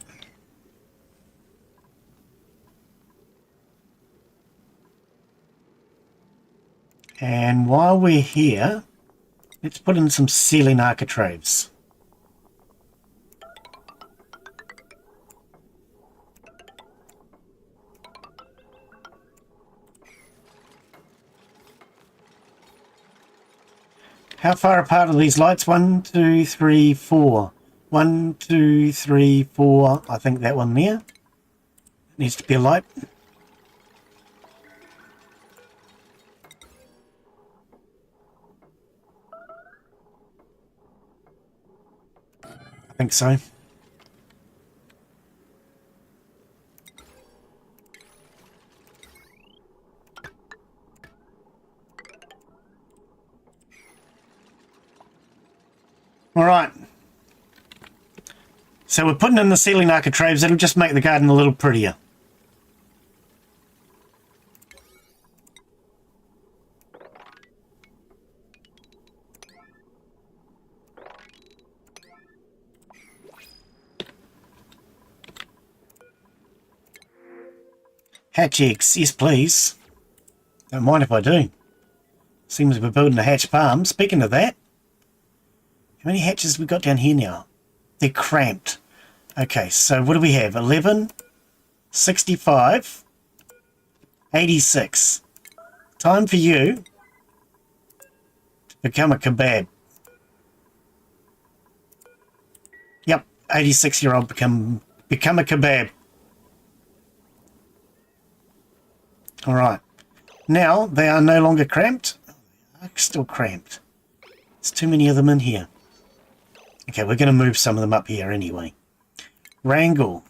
And while we're here, let's put in some ceiling architraves. How far apart are these lights? 1, 2, 3, 4. 1, 2, 3, 4. I think that one there needs to be a light. I think so. All right. So we're putting in the ceiling architraves. It'll just make the garden a little prettier. Hatch eggs, yes please. Don't mind if I do. Seems we're building a hatch farm. Speaking of that, how many hatches have we got down here now? They're cramped. Okay, so what do we have? 11, 65, 86. Time for you to become a kebab. Yep, 86-year-old become a kebab. All right. Now they are no longer cramped. They're still cramped. There's too many of them in here. Okay, we're going to move some of them up here anyway. Wrangle.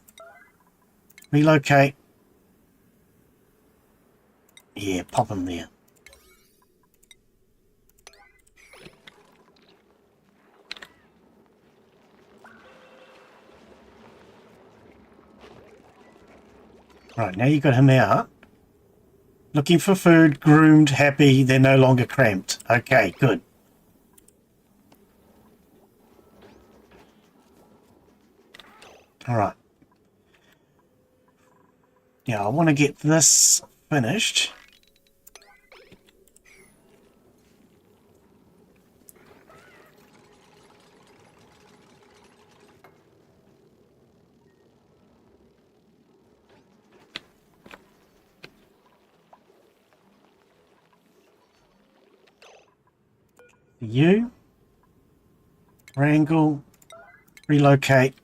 Relocate. Yeah, pop them there. Right, now you've got him out. Looking for food, groomed, happy, they're no longer cramped. Okay, good. All right. Now I want to get this finished. You wrangle, relocate.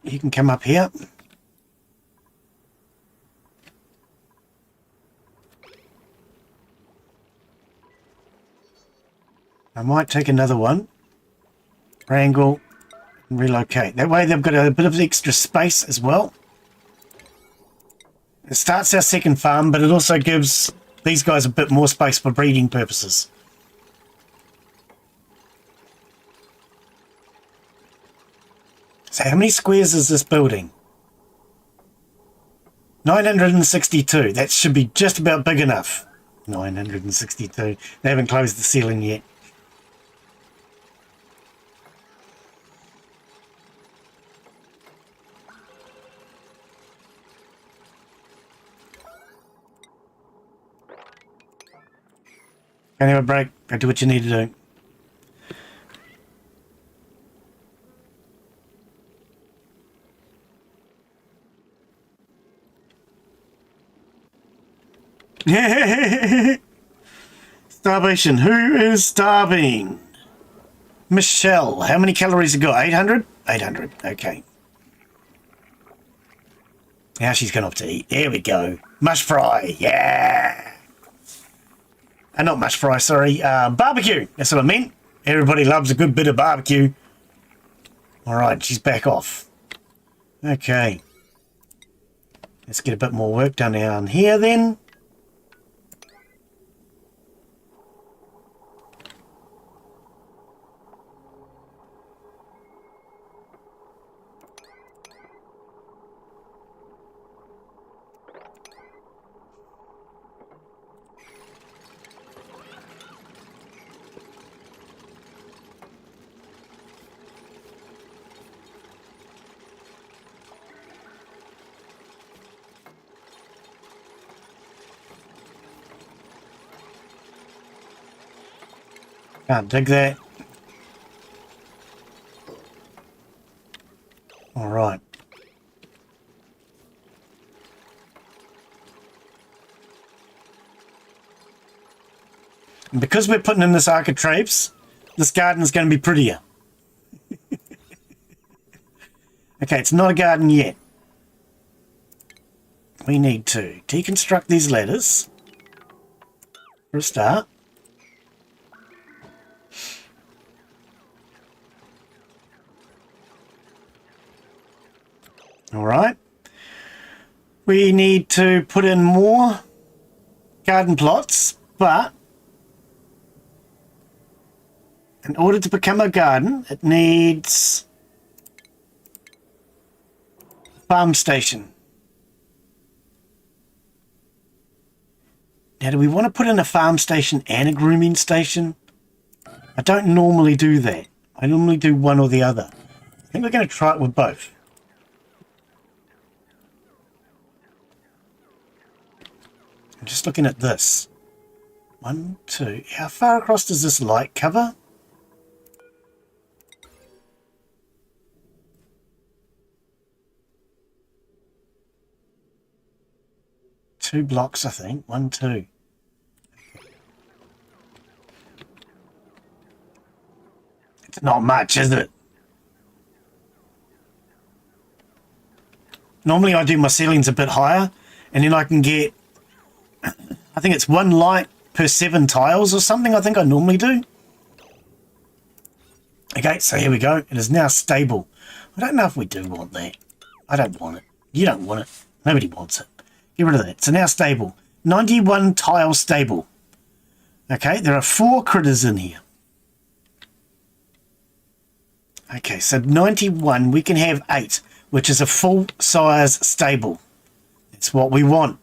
You can come up here. I might take another one. Wrangle and relocate. That way they've got a bit of extra space as well. It starts our second farm, but it also gives these guys a bit more space for breeding purposes. So how many squares is this building? 962. That should be just about big enough. 962. They haven't closed the ceiling yet. Can't have a break. Go do what you need to do. Starvation. Who is starving? Michelle. How many calories you got? 800? 800. Okay. Now she's gone off to eat. There we go. Mush fry. Yeah. Not mush fry, sorry. Barbecue. That's what I meant. Everybody loves a good bit of barbecue. All right, she's back off. Okay. Let's get a bit more work done down here then. Can't dig that. All right. And because we're putting in this architraves, this garden is going to be prettier. Okay, it's not a garden yet. We need to deconstruct these ladders for a start. All right. We need to put in more garden plots, but in order to become a garden, it needs a farm station. Now, do we want to put in a farm station and a grooming station? I don't normally do that. I normally do one or the other. I think we're going to try it with both. I'm just looking at this. 1, 2. How far across does this light cover? Two blocks, I think. 1, 2. It's not much, is it? Normally I do my ceilings a bit higher, and then I can get, I think it's 1 light per 7 tiles or something, I think I normally do. Okay, so here we go. It is now stable. I don't know if we do want that. I don't want it. You don't want it. Nobody wants it. Get rid of that. So now stable. 91 tile stable. Okay, there are 4 critters in here. Okay, so 91, we can have 8, which is a full-size stable. That's what we want.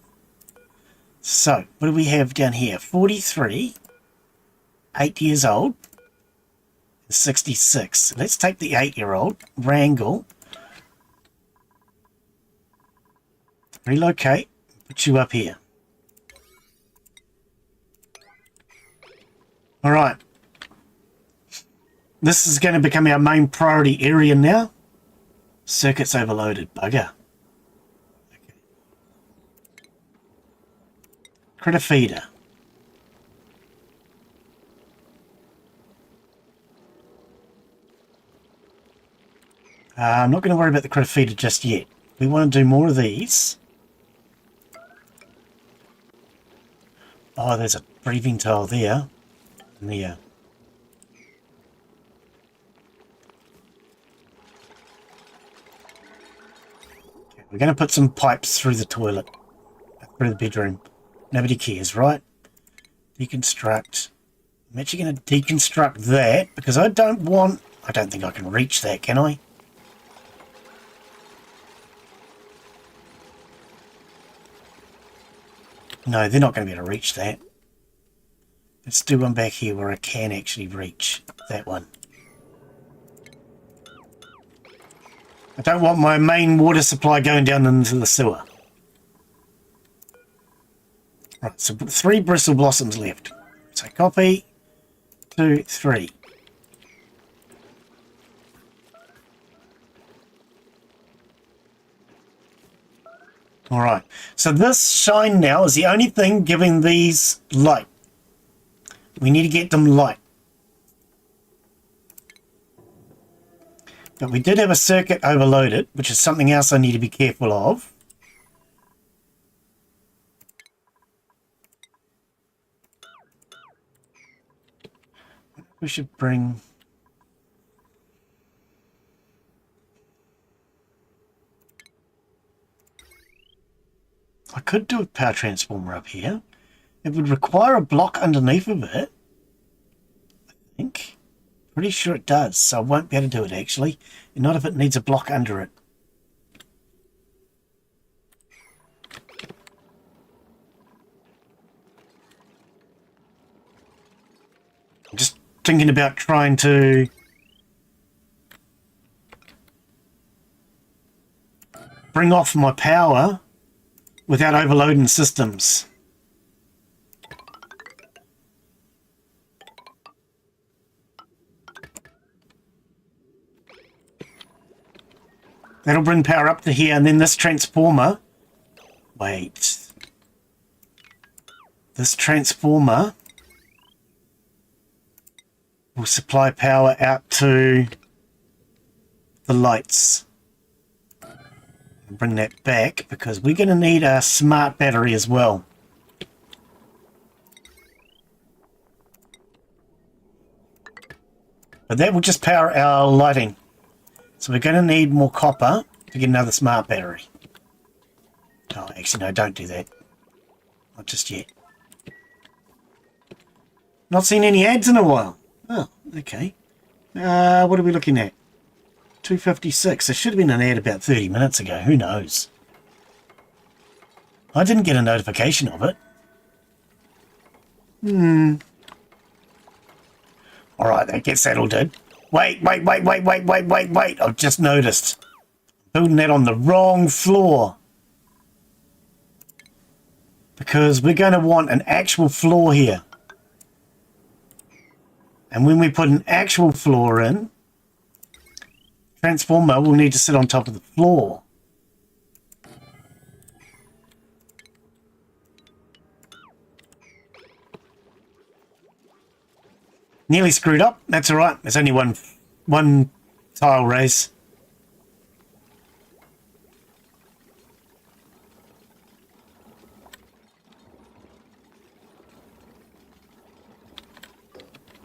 So, what do we have down here? 43, 8 years old, 66. Let's take the 8-year-old, wrangle, relocate, put you up here. All right. This is going to become our main priority area now. Circuits overloaded. Bugger. Okay. Critter feeder. I'm not going to worry about the critter feeder just yet. We want to do more of these. Oh, there's a breathing tile there. And there. We're going to put some pipes through the toilet, through the bedroom. Nobody cares, right? Deconstruct. I'm actually going to deconstruct that because I don't think I can reach that, can I? No, they're not going to be able to reach that. Let's do one back here where I can actually reach that one. I don't want my main water supply going down into the sewer. Right, so 3 bristle blossoms left. So copy, 2, 3. Alright, so this shine now is the only thing giving these light. We need to get them light. But we did have a circuit overloaded, which is something else I need to be careful of. We should bring... I could do a power transformer up here. It would require a block underneath of it, I think. Pretty sure it does, so I won't be able to do it actually. And not if it needs a block under it. I'm just thinking about trying to bring off my power without overloading systems. That'll bring power up to here, and then this transformer... Wait. This transformer will supply power out to the lights. Bring that back because we're going to need a smart battery as well. But that will just power our lighting. So we're going to need more copper to get another smart battery. Oh, actually, no, don't do that. Not just yet. Not seen any ads in a while. Oh, okay. What are we looking at? 2:56. There should have been an ad about 30 minutes ago. Who knows? I didn't get a notification of it. Alright, that gets settled in. Wait. I've just noticed. Building that on the wrong floor. Because we're going to want an actual floor here. And when we put an actual floor in, transformer will need to sit on top of the floor. Nearly screwed up. That's all right. There's only one tile raise.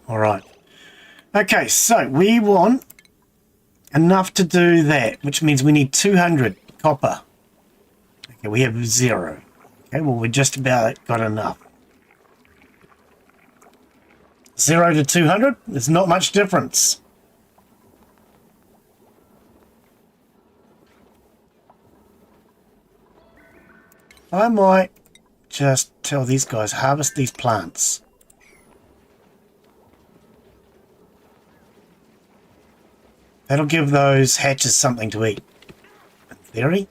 All right. Okay, so we want enough to do that, which means we need 200 copper. Okay, we have 0. Okay, well, we just about got enough. 0 to 200, there's not much difference. I might just tell these guys, harvest these plants. That'll give those hatches something to eat. In theory.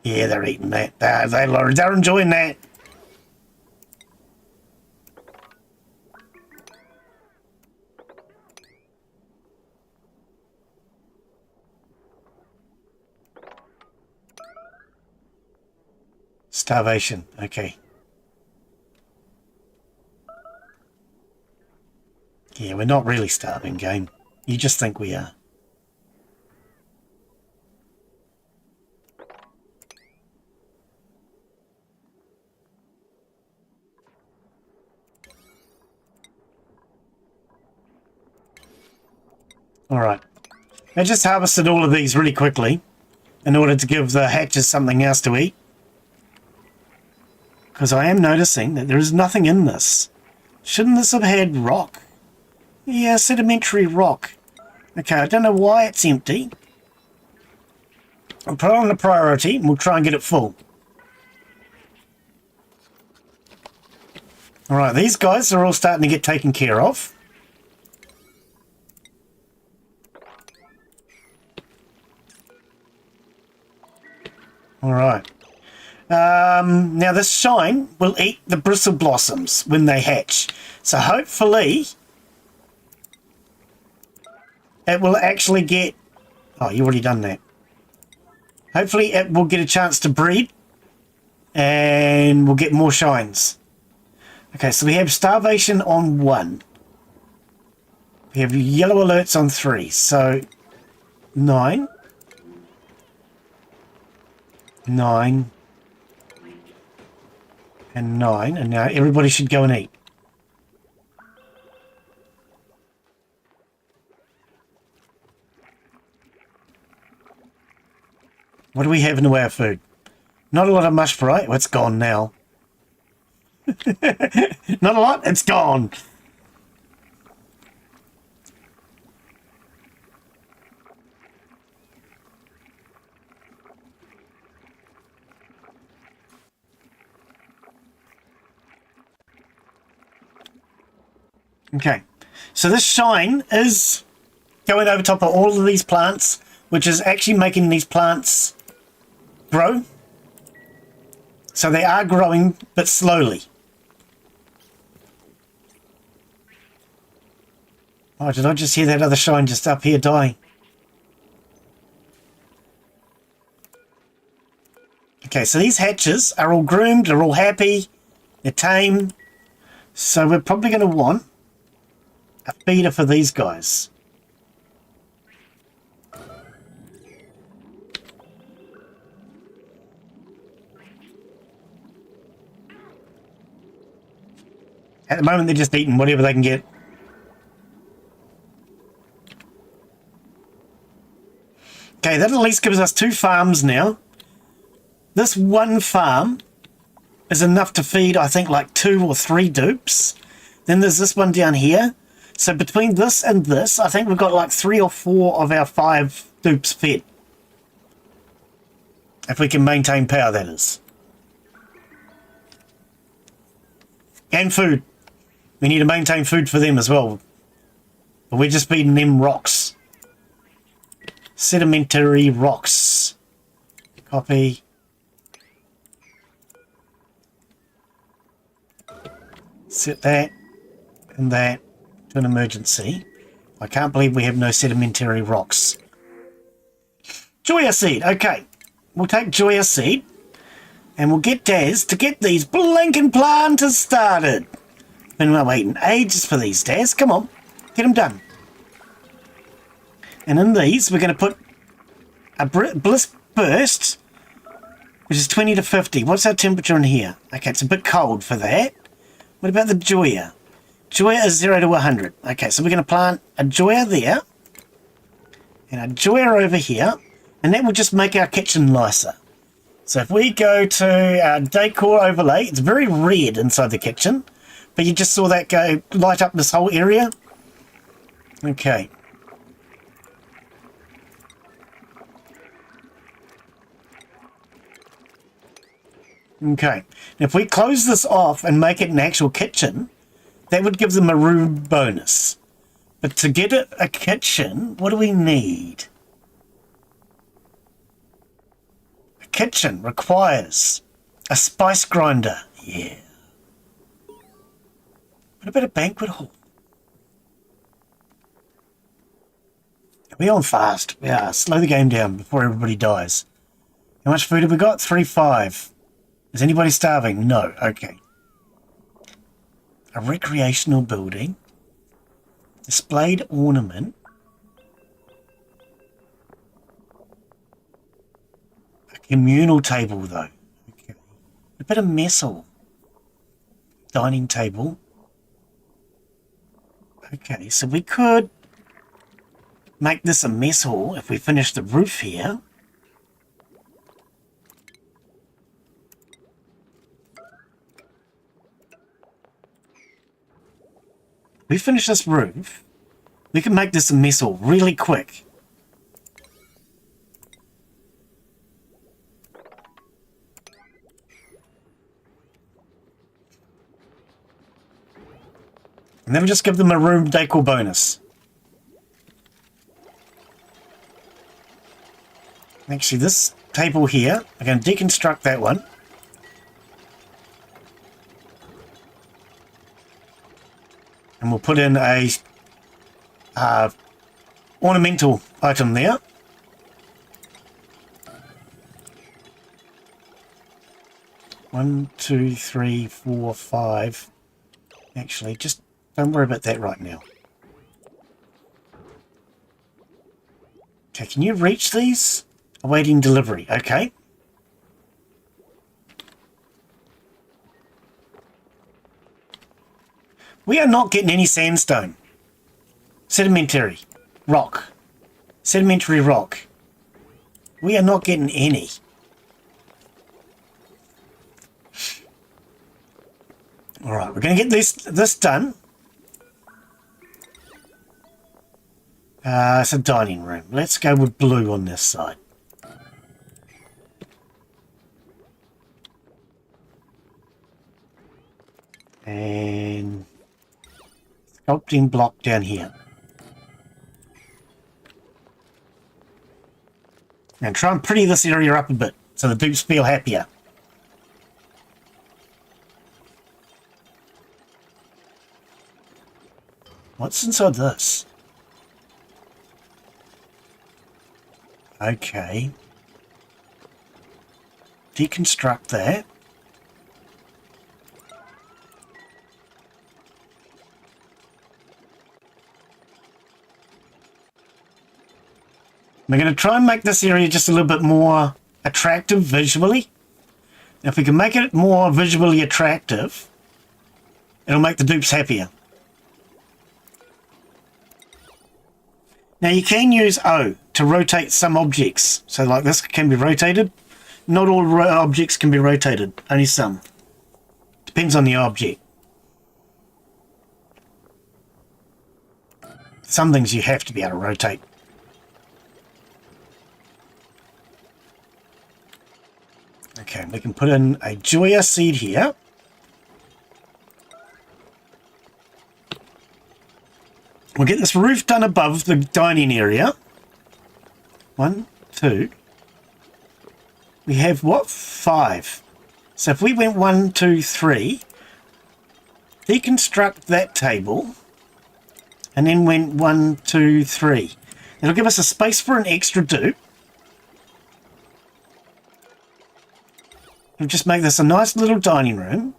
Yeah, they're eating that. They're enjoying that. Starvation. Okay. Yeah, we're not really starving, game. You just think we are. Alright. I just harvested all of these really quickly in order to give the hatches something else to eat. Because I am noticing that there is nothing in this. Shouldn't this have had rock? Yeah, sedimentary rock. Okay, I don't know why it's empty. I'll put it on the priority and we'll try and get it full. Alright, these guys are all starting to get taken care of. Alright. Now this shine will eat the bristle blossoms when they hatch. So hopefully it will actually get... Oh, you've already done that. Hopefully it will get a chance to breed and we'll get more shines. Okay, so we have starvation on 1. We have yellow alerts on 3. So 9. 9. And 9. And now everybody should go and eat. What do we have in the way of food? Not a lot of mush fry. Well, it's gone now. Not a lot. It's gone. Okay. So this shine is going over top of all of these plants, which is actually making these plants grow. So they are growing, but slowly. Oh, did I just hear that other shine just up here dying? Okay, so these hatches are all groomed, they're all happy, they're tame. So we're probably going to want a feeder for these guys. At the moment, they're just eating whatever they can get. Okay, that at least gives us 2 farms now. This one farm is enough to feed, I think, like 2 or 3 dupes. Then there's this one down here. So between this and this, I think we've got like 3 or 4 of our 5 dupes fed. If we can maintain power, that is. And food. We need to maintain food for them as well. But we're just feeding them rocks. Sedimentary rocks. Copy. Set that and that to an emergency. I can't believe we have no sedimentary rocks. Joya seed. Okay. We'll take Joya seed. And we'll get Daz to get these blinking planters started. Been waiting ages for these, Daz. Come on. Get them done. And in these, we're going to put a bliss burst, which is 20 to 50. What's our temperature in here? Okay, it's a bit cold for that. What about the Joya? Joya is 0 to 100. Okay, so we're going to plant a Joya there. And a Joya over here. And that will just make our kitchen nicer. So if we go to our decor overlay, it's very red inside the kitchen. But you just saw that go light up this whole area. Okay. Okay. Now if we close this off and make it an actual kitchen, that would give them a room bonus. But to get it a kitchen, what do we need? A kitchen requires a spice grinder. Yeah. What about a banquet hall? We're on fast. Yeah, slow the game down before everybody dies. How much food have we got? 3-5. Is anybody starving? No. Okay. A recreational building. Displayed ornament. A communal table, though. Okay. A bit of mess hall. Dining table. Okay, so we could make this a mess hall if we finish the roof here. We finish this roof, we can make this a mess hall really quick. And then we just give them a room decor bonus. Actually, this table here, I'm going to deconstruct that one. And we'll put in a ornamental item there. One, two, three, four, five. Actually, just don't worry about that right now. Okay, can you reach these? Awaiting delivery. Okay. We are not getting any sandstone. Sedimentary rock. Sedimentary rock. We are not getting any. Alright, we're going to get this done. It's a dining room. Let's go with blue on this side. And sculpting block down here. And try and pretty this area up a bit so the dupes feel happier. What's inside this? Okay. Deconstruct that. We're going to try and make this area just a little bit more attractive visually. If we can make it more visually attractive, It'll make the dupes happier. Now you can use O to rotate some objects. So like this can be rotated. Not all objects can be rotated, only some. Depends on the object. Some things you have to be able to rotate. Okay, we can put in a Joya seed here. We'll get this roof done above the dining area. 1, 2. We have what? 5. So if we went 1, 2, 3, deconstruct that table, and then went 1, 2, 3. That'll give us a space for an extra dupe. We'll just make this a nice little dining room.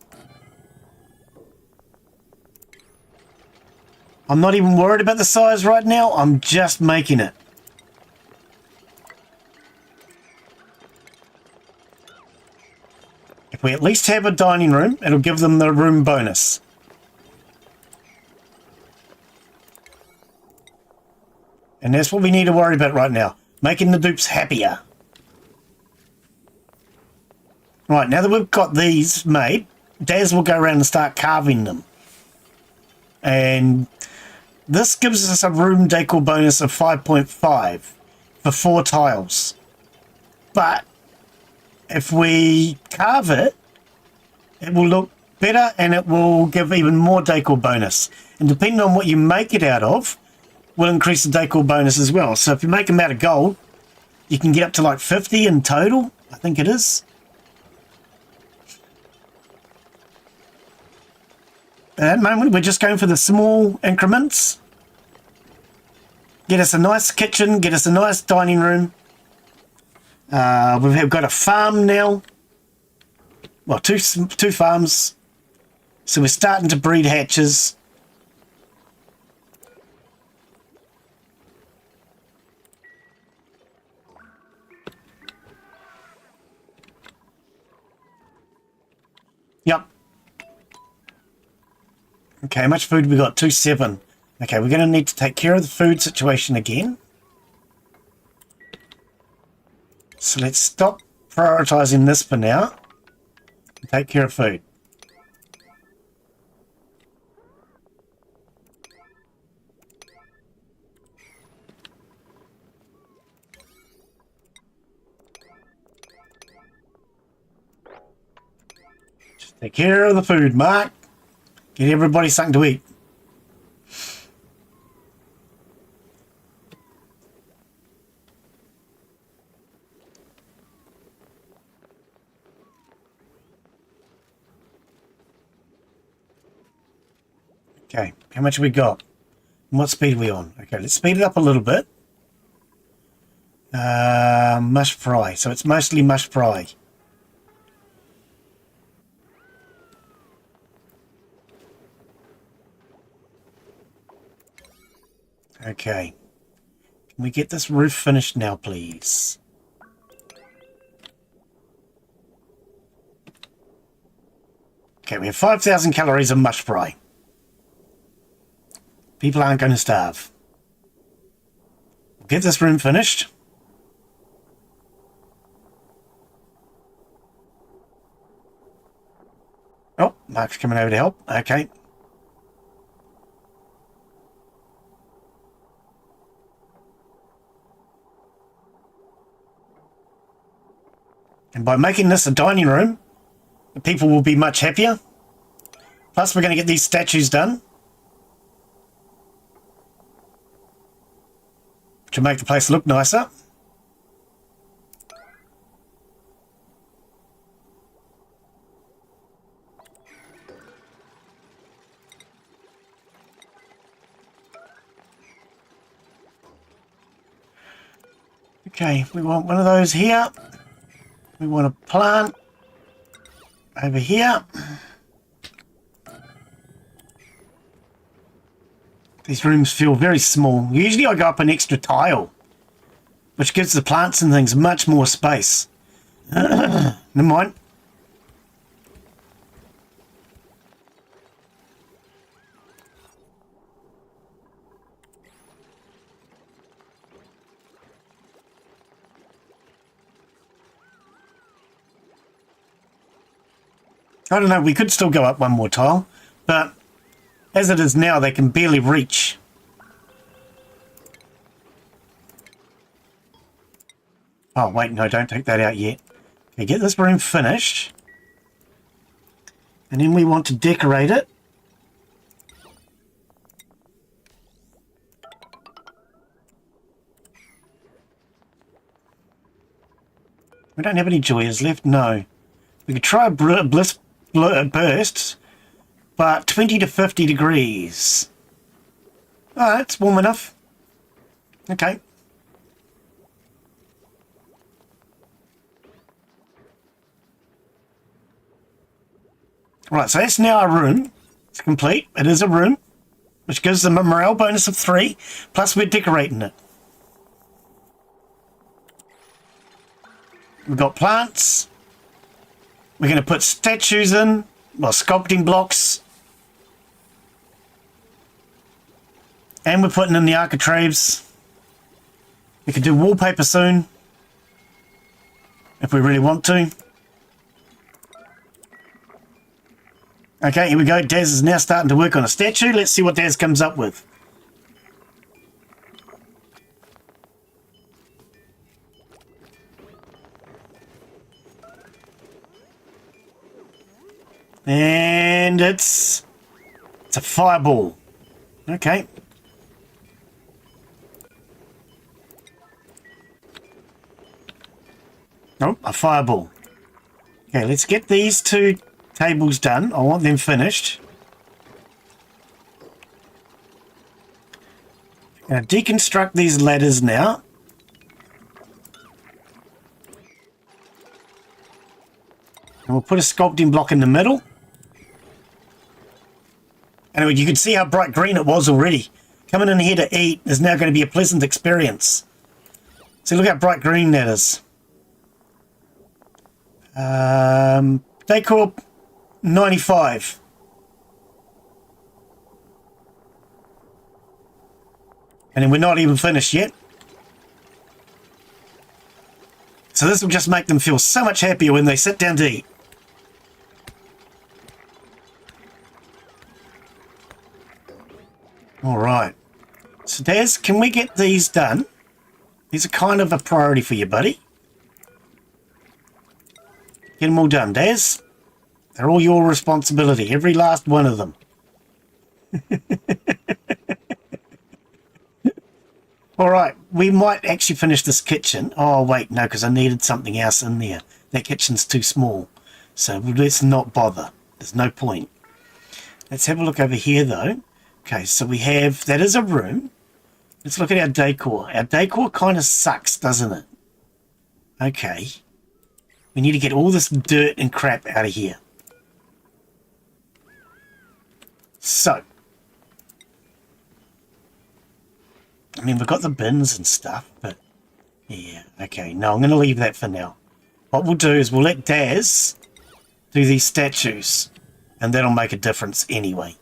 I'm not even worried about the size right now. I'm just making it. If we at least have a dining room, it'll give them the room bonus. And that's what we need to worry about right now. Making the dupes happier. Right, now that we've got these made, Daz will go around and start carving them. And this gives us a room decor bonus of 5.5 for 4 tiles. But if we carve it, it will look better and it will give even more decor bonus. And depending on what you make it out of, will increase the decor bonus as well. So if you make them out of gold, you can get up to like 50 in total, I think it is. At the moment, we're just going for the small increments. Get us a nice kitchen, get us a nice dining room. We've got a farm now. Well, two farms. So we're starting to breed hatches. Yep. Okay, how much food we got? 2.7. Okay, we're going to need to take care of the food situation again. So let's stop prioritizing this for now. And take care of food. Just take care of the food, Mark. Get everybody something to eat. Okay, how much have we got? And what speed are we on? Okay, let's speed it up a little bit. Mush fry. So it's mostly mush fry. Okay. Can we get this roof finished now, please? Okay, we have 5,000 calories of mush fry. People aren't going to starve. We'll get this room finished. Oh, Mark's coming over to help. Okay. And by making this a dining room, the people will be much happier. Plus, we're going to get these statues done to make the place look nicer. Okay, we want one of those here. We want a plant over here. These rooms feel very small. Usually I go up an extra tile, which gives the plants and things much more space. Never mind. I don't know, we could still go up one more tile, but as it is now, they can barely reach. Oh, wait, no, don't take that out yet. Okay, get this room finished. And then we want to decorate it. We don't have any joyers left? No. We could try a burst, but 20 to 50 degrees. Oh, that's warm enough. Okay. Right, so that's now a room. It's complete. It is a room, which gives them a morale bonus of 3, plus we're decorating it. We've got plants. We're going to put statues in, well, sculpting blocks. And we're putting in the architraves. We can do wallpaper soon, if we really want to. Okay, here we go. Daz is now starting to work on a statue. Let's see what Daz comes up with. And it's a fireball. Okay. Oh, a fireball. Okay, let's get these two tables done. I want them finished. I'm going to deconstruct these ladders now. And we'll put a sculpting block in the middle. Anyway, you can see how bright green it was already. Coming in here to eat is now going to be a pleasant experience. See, look how bright green that is. Decor 95. And then we're not even finished yet. So this will just make them feel so much happier when they sit down to eat. Alright. So Daz, can we get these done? These are kind of a priority for you, buddy. Get them all done, Daz. They're all your responsibility, every last one of them. Alright, we might actually finish this kitchen. Oh, wait, no, because I needed something else in there. That kitchen's too small. So let's not bother. There's no point. Let's have a look over here, though. Okay, so we have... That is a room. Let's look at our decor. Our decor kind of sucks, doesn't it? Okay. We need to get all this dirt and crap out of here. So. I mean, we've got the bins and stuff, but... Yeah, okay. No, I'm going to leave that for now. What we'll do is we'll let Daz do these statues. And that'll make a difference anyway.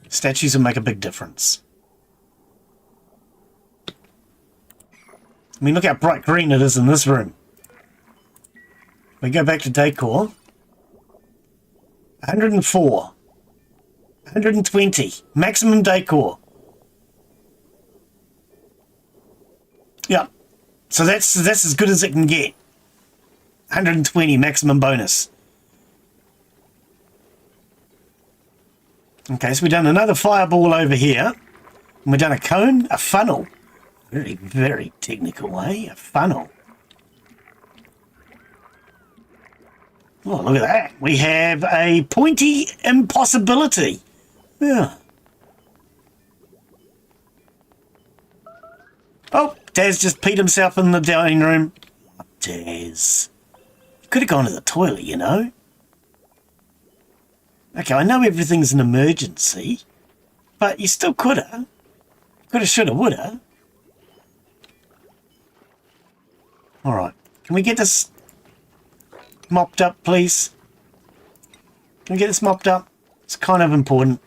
Statues will make a big difference. I mean, look how bright green it is in this room. We go back to decor. 104. 120. Maximum decor. Yeah. So that's as good as it can get. 120 maximum bonus. Okay, so we've done another fireball over here. And we've done a cone, a funnel. Very, very technical, eh? A funnel. Oh, look at that. We have a pointy impossibility. Yeah. Oh, Daz just peed himself in the dining room. Oh, Daz. You could have gone to the toilet, you know. Okay, I know everything's an emergency, but you still coulda. Coulda, shoulda, woulda. Alright, can we get this mopped up, please? Can we get this mopped up? It's kind of important.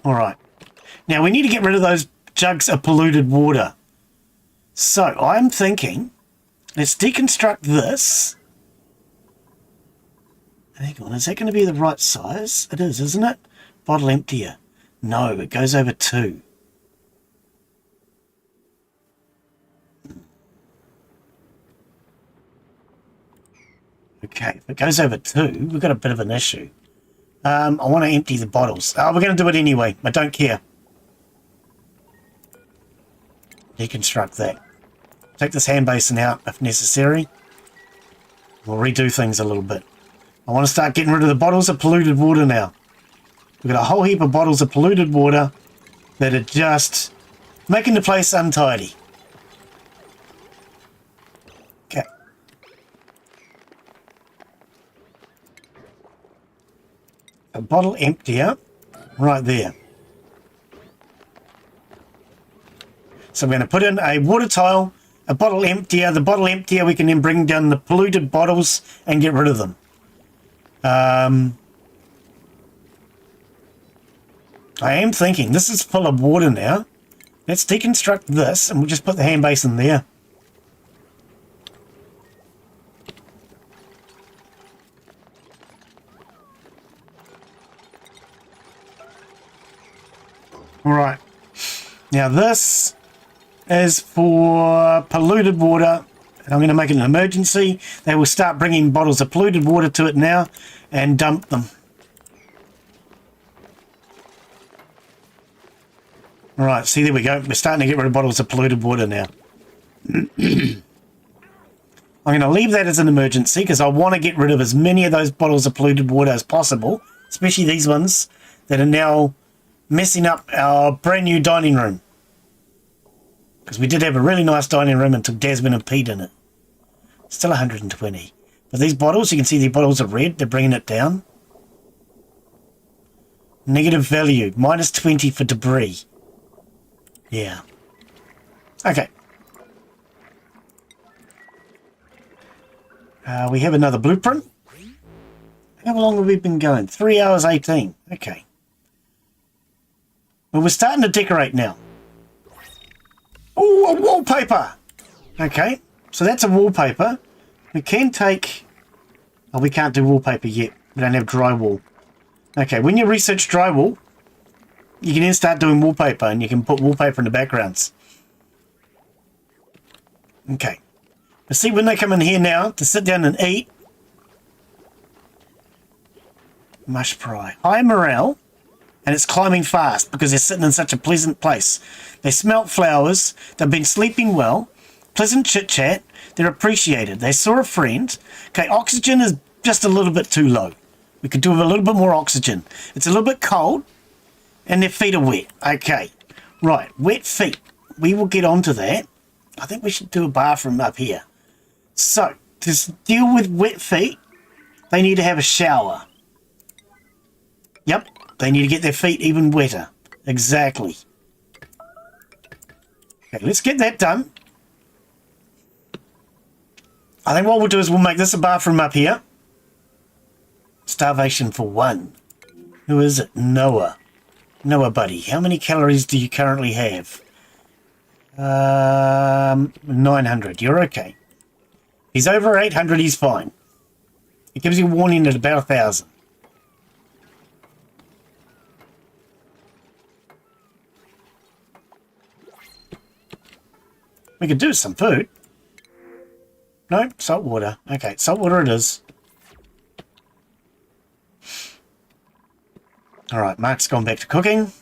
Alright. Now, we need to get rid of those jugs of polluted water. So I'm thinking, let's deconstruct this. Hang on, is that going to be the right size? It is, isn't it? Bottle emptier. No, it goes over 2. Okay, if it goes over 2, we've got a bit of an issue. I want to empty the bottles. Oh, we're going to do it anyway. I don't care. Deconstruct that. Take this hand basin out if necessary. We'll redo things a little bit. I want to start getting rid of the bottles of polluted water now. We've got a whole heap of bottles of polluted water that are just making the place untidy. Okay. A bottle emptier right there. So we're going to put in a water tile, a bottle emptier. The bottle emptier, we can then bring down the polluted bottles and get rid of them. I am thinking, this is full of water now. Let's deconstruct this and we'll just put the hand basin there. Alright. Now this is for polluted water. And I'm going to make it an emergency. They will start bringing bottles of polluted water to it now and dump them. Right, see, there we go. We're starting to get rid of bottles of polluted water now. I'm going to leave that as an emergency because I want to get rid of as many of those bottles of polluted water as possible, especially these ones that are now messing up our brand new dining room. Because we did have a really nice dining room until Desmond and Pete in it. Still 120. But these bottles, you can see the bottles are red. They're bringing it down. Negative value. Minus 20 for debris. Yeah. Okay. We have another blueprint. How long have we been going? 3 hours 18. Okay. Well, we're starting to decorate now. Oh, a wallpaper! Okay, so that's a wallpaper. We can take... Oh, we can't do wallpaper yet. We don't have drywall. Okay, when you research drywall, you can then start doing wallpaper, and you can put wallpaper in the backgrounds. Okay. But see, when they come in here now to sit down and eat... Mush pie. High morale. And it's climbing fast because they're sitting in such a pleasant place. They smelt flowers. They've been sleeping well. Pleasant chit-chat. They're appreciated. They saw a friend. Okay, oxygen is just a little bit too low. We could do with a little bit more oxygen. It's a little bit cold. And their feet are wet. Okay. Right, wet feet. We will get onto that. I think we should do a bathroom up here. So, to deal with wet feet, they need to have a shower. Yep. They need to get their feet even wetter. Exactly. Okay, let's get that done. I think what we'll do is we'll make this a bathroom up here. Starvation for 1. Who is it? Noah. Noah, buddy. How many calories do you currently have? 900. You're okay. He's over 800. He's fine. It gives you a warning at about 1,000. We could do some food. No, salt water. Okay, salt water it is. Alright, Mark's gone back to cooking.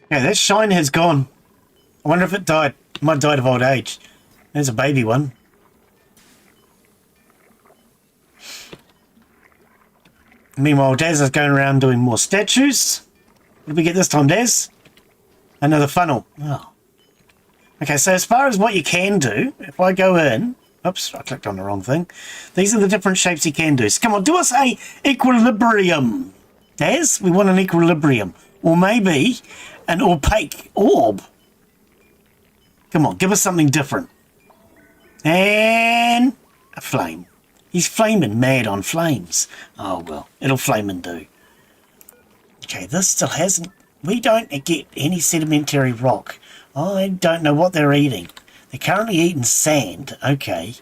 Yeah, that shine has gone. I wonder if it died. It might have died of old age. There's a baby one. Meanwhile, Daz is going around doing more statues. What did we get this time, Daz? Another funnel. Oh. Okay, so as far as what you can do, if I go in... Oops, I clicked on the wrong thing. These are the different shapes you can do. So come on, do us a equilibrium. Daz, we want an equilibrium. Or maybe An opaque orb. Come on, give us something different. And a flame. He's flaming mad on flames. Oh, well, it'll flame and do. Okay, this still hasn't... We don't get any sedimentary rock. I don't know what they're eating. They're currently eating sand. Okay.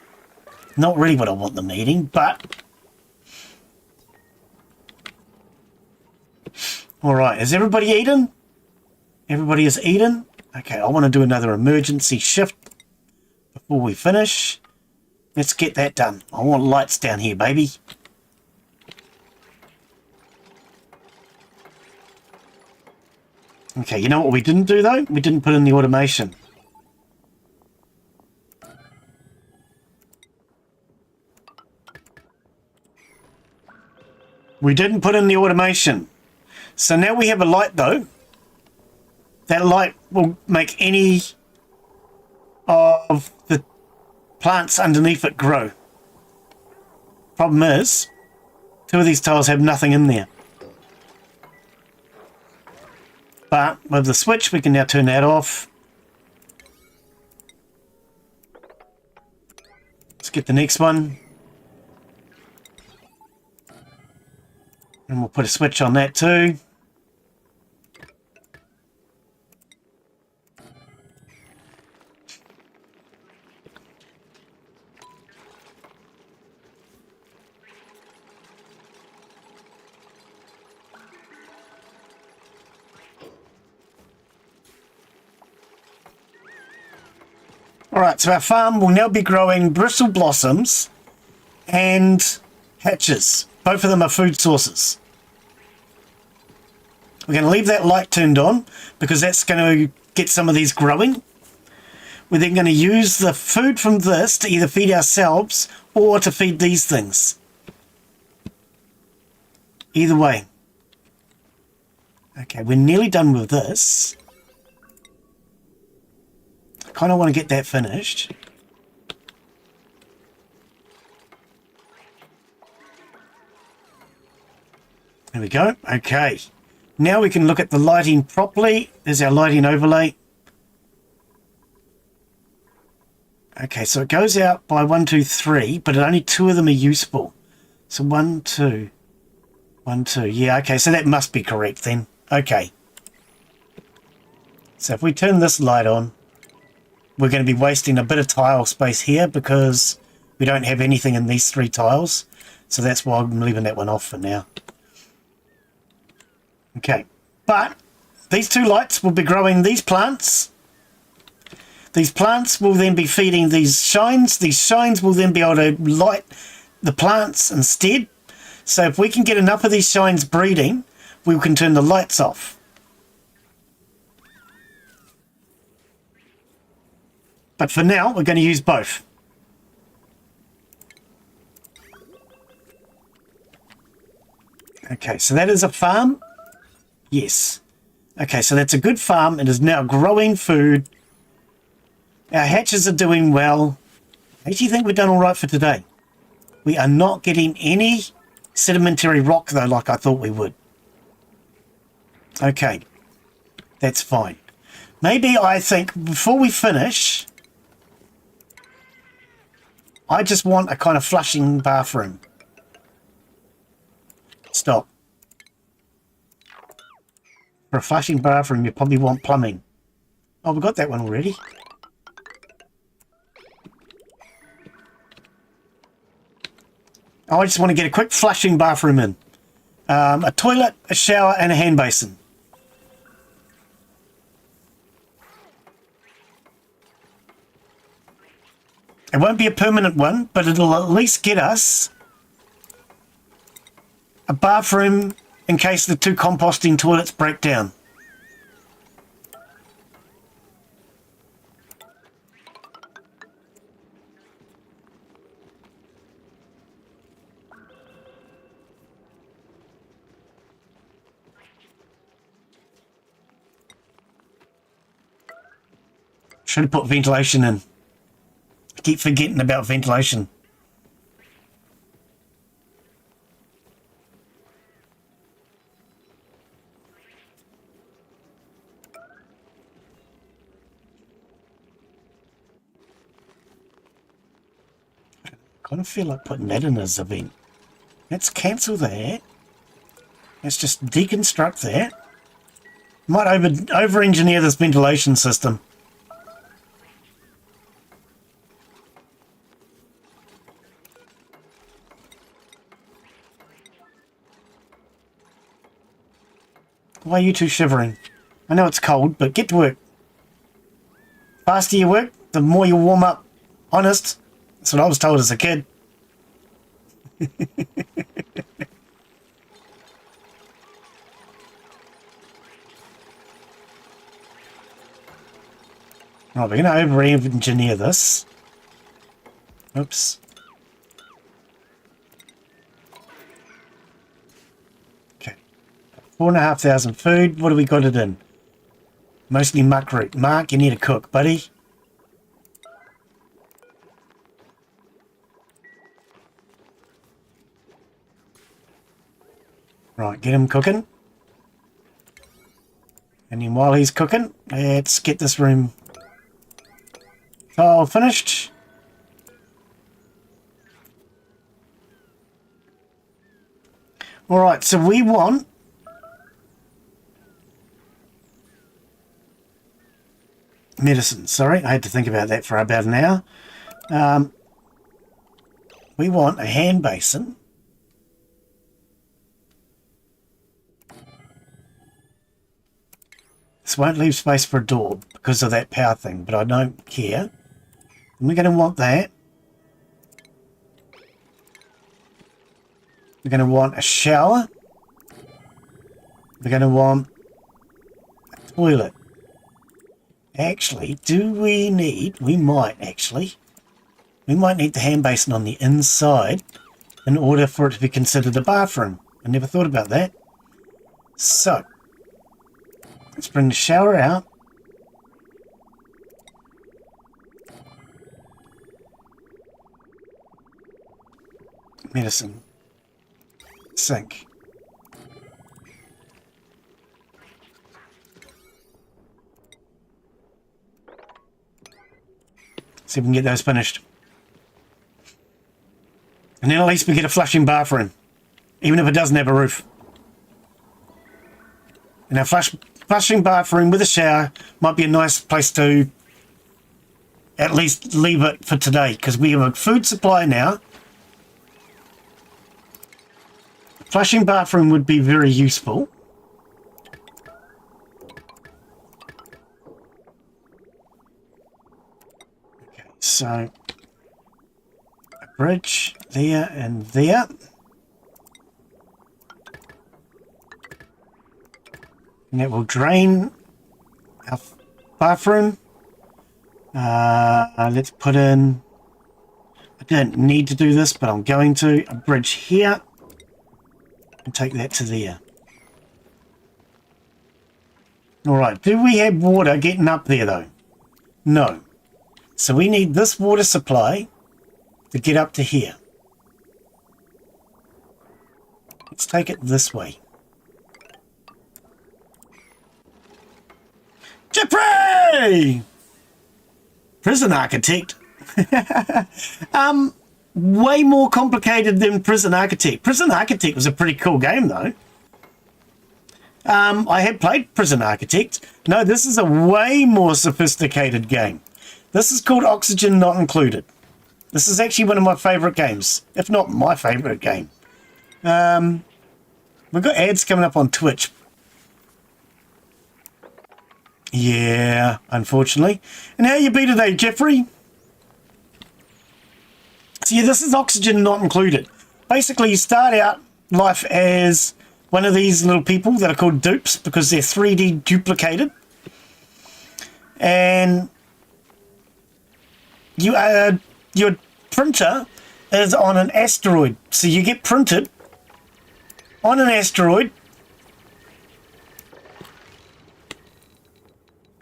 Not really what I want them eating, but... Alright, is everybody eating? Everybody is eating? Okay, I want to do another emergency shift before we finish. Let's get that done. I want lights down here, baby. Okay, you know what we didn't do, though? We didn't put in the automation. We didn't put in the automation. So now we have a light, though. That light will make any of the plants underneath it grow. Problem is, 2 of these tiles have nothing in there. But with the switch, we can now turn that off. Let's get the next one. And we'll put a switch on that too. Alright, so our farm will now be growing bristle blossoms and hatches. Both of them are food sources. We're going to leave that light turned on because that's going to get some of these growing. We're then going to use the food from this to either feed ourselves or to feed these things. Either way. Okay, we're nearly done with this. Kind of want to get that finished. There we go. Okay. Now we can look at the lighting properly. There's our lighting overlay. Okay, so it goes out by 1, 2, 3, but only 2 of them are useful. So 1, 2. 1, 2. Yeah, okay, so that must be correct then. Okay. So if we turn this light on, we're going to be wasting a bit of tile space here because we don't have anything in these 3 tiles. So that's why I'm leaving that one off for now. Okay, but these 2 lights will be growing these plants. These plants will then be feeding these shines. These shines will then be able to light the plants instead. So if we can get enough of these shines breeding, we can turn the lights off. But for now, we're going to use both. Okay, so that is a farm. Yes. Okay, so that's a good farm. It is now growing food. Our hatches are doing well. I actually think we've done all right for today. We are not getting any sedimentary rock, though, like I thought we would. Okay. That's fine. Maybe I think before we finish, I just want a kind of flushing bathroom. Stop. For a flushing bathroom, you probably want plumbing. Oh, we got that one already. Oh, I just want to get a quick flushing bathroom in. A toilet, a shower, and a hand basin. It won't be a permanent one, but it'll at least get us a bathroom in case the 2 composting toilets break down. Should have put ventilation in. I keep forgetting about ventilation. Kind of feel like putting that in as event. Let's cancel that. Let's just deconstruct that. Might over-engineer this ventilation system. Why are you two shivering? I know it's cold, but get to work. Faster you work, the more you warm up. Honest. That's what I was told as a kid. Right, we're going to over-engineer this. Oops. Okay. 4,500 food. What have we got it in? Mostly muck root. Mark, you need to cook, buddy. Right, get him cooking. And then while he's cooking, let's get this room tile finished. Alright, so we want medicine. Sorry, I had to think about that for about an hour. We want a hand basin. This won't leave space for a door because of that power thing, but I don't care. And we're going to want that. We're going to want a shower. We're going to want a toilet. Actually, do we need... We might need the hand basin on the inside in order for it to be considered a bathroom. I never thought about that. So, let's bring the shower out. Medicine. Sink. See if we can get those finished. And then at least we get a flushing bathroom. Even if it doesn't have a roof. And a flushing bathroom with a shower might be a nice place to at least leave it for today. Because we have a food supply now. Flushing bathroom would be very useful. Okay, so a bridge there and there. And that will drain our bathroom. Let's put in, I don't need to do this, but I'm going to, a bridge here. And take that to there. Alright, do we have water getting up there though? No. So we need this water supply to get up to here. Let's take it this way. Jeffrey! Prison Architect. Way more complicated than Prison Architect. Prison Architect was a pretty cool game though. I had played Prison Architect. No, this is a way more sophisticated game. This is called Oxygen Not Included. This is actually one of my favourite games, if not my favourite game. We've got ads coming up on Twitch. Yeah, unfortunately. And how you be today, Jeffrey? So yeah, this is Oxygen Not Included. Basically, you start out life as one of these little people that are called dupes because they're 3D duplicated. And you your printer is on an asteroid. So you get printed on an asteroid.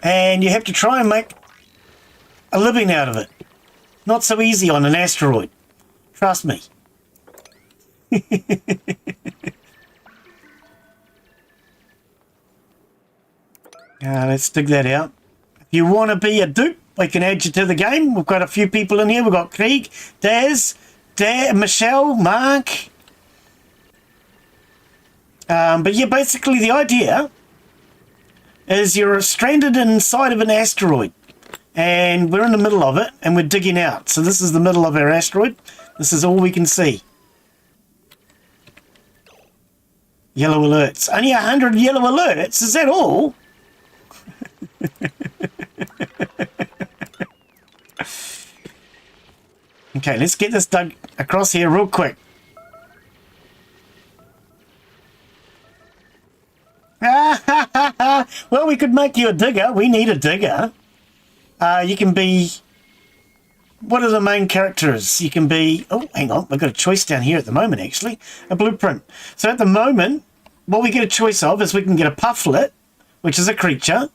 And you have to try and make a living out of it. Not so easy on an asteroid. Trust me. Let's dig that out. If you want to be a dupe, we can add you to the game. We've got a few people in here. We've got Krieg, Daz, Michelle, Mark. But yeah, basically the idea is you're stranded inside of an asteroid and we're in the middle of it and we're digging out. So this is the middle of our asteroid. This is all we can see. Yellow alerts. Only 100 yellow alerts? Is that all? Okay, let's get this dug across here real quick. Well, we could make you a digger. We need a digger. You can be... What are the main characters? You can be... Oh, hang on. We've got a choice down here at the moment, actually. A blueprint. So at the moment, what we get a choice of is we can get a pufflet, which is a creature.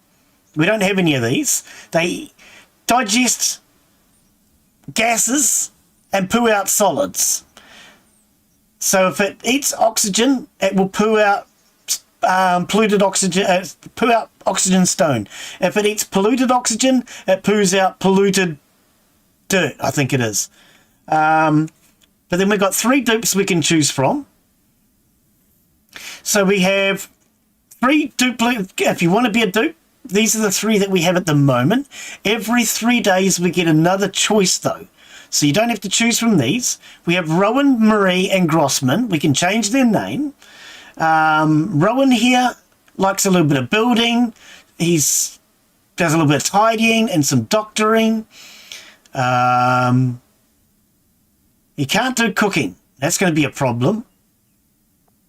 We don't have any of these. They digest gases and poo out solids. So if it eats oxygen, it will poo out polluted oxygen, poo out oxygen stone. If it eats polluted oxygen, it poos out polluted dirt, I think it is. But then we've got 3 dupes we can choose from. So we have 3 duplicates. If you want to be a dupe, these are the 3 that we have at the moment. Every 3 days we get another choice though. So you don't have to choose from these. We have Rowan, Marie and Grossman. We can change their name. Rowan here likes a little bit of building. Does a little bit of tidying and some doctoring. He can't do cooking. That's going to be a problem.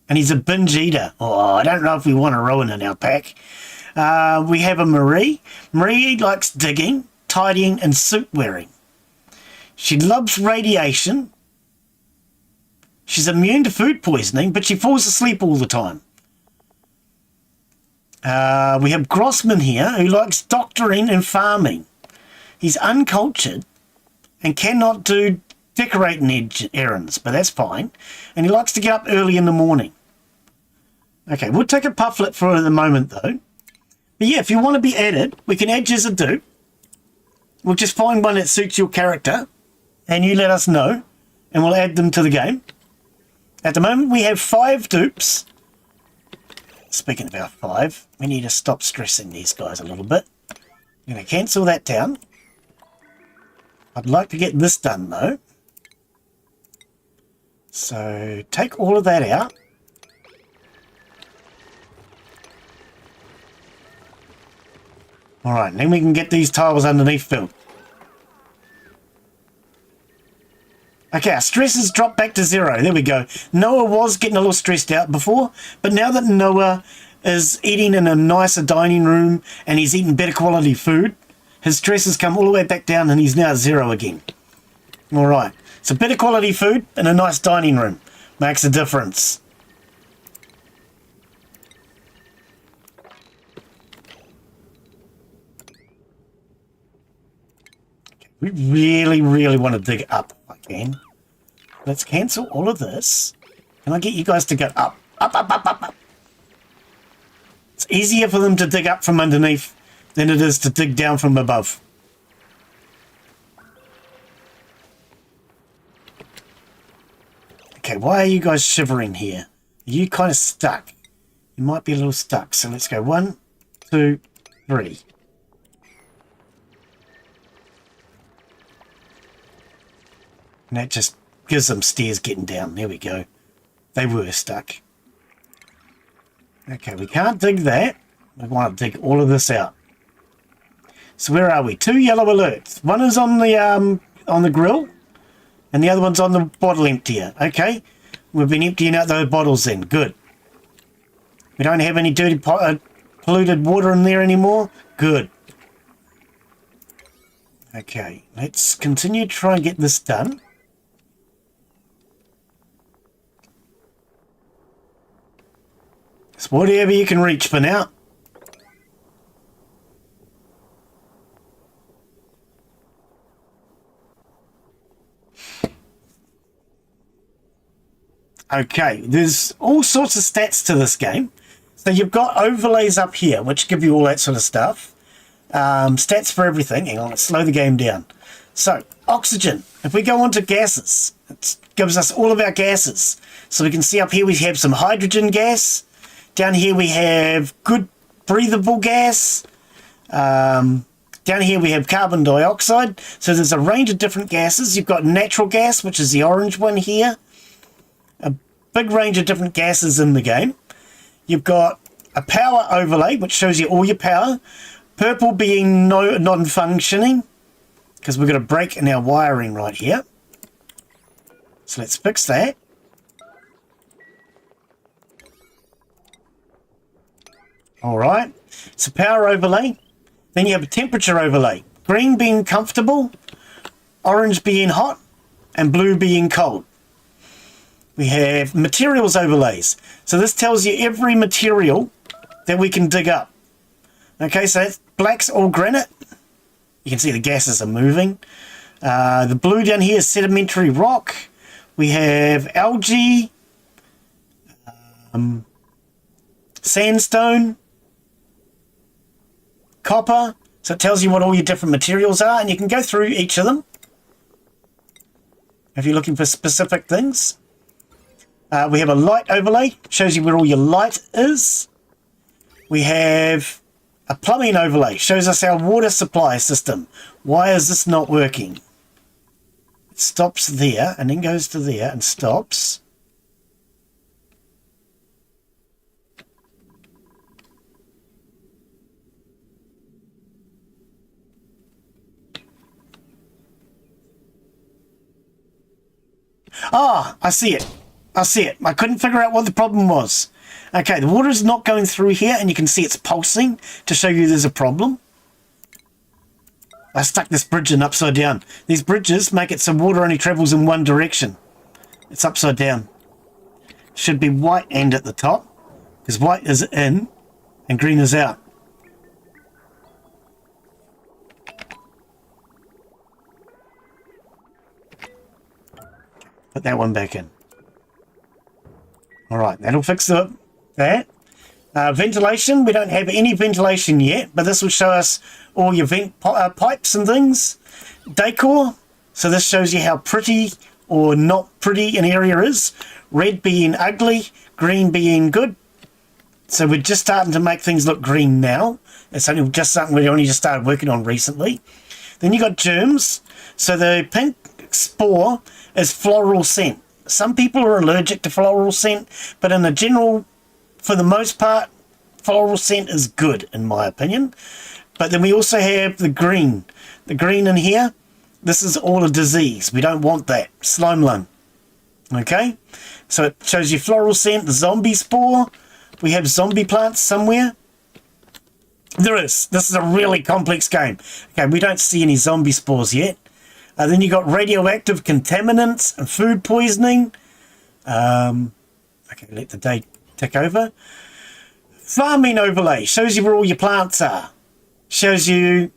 And he's a binge eater. Oh, I don't know if we want a Rowan in our pack. We have a Marie. Marie likes digging, tidying and suit wearing. She loves radiation. She's immune to food poisoning, but she falls asleep all the time. We have Grossman here, who likes doctoring and farming. He's uncultured and cannot do decorating errands, but that's fine. And he likes to get up early in the morning. Okay, we'll take a pufflet for the moment, though. But yeah, if you want to be added, we can add you as a dupe. We'll just find one that suits your character, and you let us know, and we'll add them to the game. At the moment, we have 5 dupes. Speaking of our 5, we need to stop stressing these guys a little bit. I'm going to cancel that down. I'd like to get this done, though. So, take all of that out. Alright, then we can get these tiles underneath filled. Okay, our stress has dropped back to 0. There we go. Noah was getting a little stressed out before, but now that Noah is eating in a nicer dining room and he's eating better quality food, his stress has come all the way back down and he's now 0 again. Alright, so better quality food in a nice dining room makes a difference. We really, really want to dig up if I can. Let's cancel all of this. Can I get you guys to go up? Up, up, up, up, up. It's easier for them to dig up from underneath than it is to dig down from above. Okay, why are you guys shivering here? Are you kind of stuck? You might be a little stuck. So let's go 1, 2, 3. And that just gives them stairs getting down. There we go. They were stuck. Okay, we can't dig that. We want to dig all of this out. So where are we? 2 yellow alerts. One is on the grill, and the other one's on the bottle emptier. Okay, we've been emptying out those bottles then. Good. We don't have any dirty polluted water in there anymore. Good. Okay, let's continue to try and get this done. It's whatever you can reach for now. Okay, there's all sorts of stats to this game. So you've got overlays up here, which give you all that sort of stuff. Stats for everything. Hang on, let's slow the game down. So, oxygen. If we go on to gases, it gives us all of our gases. So we can see up here we have some hydrogen gas. Down here we have good breathable gas. Down here we have carbon dioxide. So there's a range of different gases. You've got natural gas, which is the orange one here. A big range of different gases in the game. You've got a power overlay, which shows you all your power. Purple being non-functioning, because we've got a break in our wiring right here. So let's fix that. Alright, so power overlay. Then you have a temperature overlay. Green being comfortable, orange being hot, and blue being cold. We have materials overlays. So this tells you every material that we can dig up. Okay, so that's black's all granite. You can see the gases are moving. The blue down here is sedimentary rock. We have algae, sandstone, copper. So it tells you what all your different materials are, and you can go through each of them if you're looking for specific things. We have a light overlay, shows you where all your light is. We have a plumbing overlay, shows us our water supply system. Why is this not working? It stops there and then goes to there and stops. Ah, I see it. I see it. I couldn't figure out what the problem was. Okay, the water is not going through here, and you can see it's pulsing to show you there's a problem. I stuck this bridge in upside down. These bridges make it so water only travels in one direction. It's upside down. Should be white end at the top, because white is in and green is out. Put that one back in. Alright, that'll fix that. Ventilation, we don't have any ventilation yet, but this will show us all your vent pipes and things. Decor, so this shows you how pretty or not pretty an area is. Red being ugly, green being good. So we're just starting to make things look green now. It's only just something we only just started working on recently. Then you got germs. So the pink spore is floral scent. Some people are allergic to floral scent, but in a general, for the most part, floral scent is good, in my opinion. But then we also have the green. The green in here, this is all a disease. We don't want that. Slime lung. Okay? So it shows you floral scent, the zombie spore. We have zombie plants somewhere. There is. This is a really complex game. Okay, we don't see any zombie spores yet. Then you got radioactive contaminants and food poisoning. Okay, let the day tick over. Farming overlay shows you where all your plants are. Shows you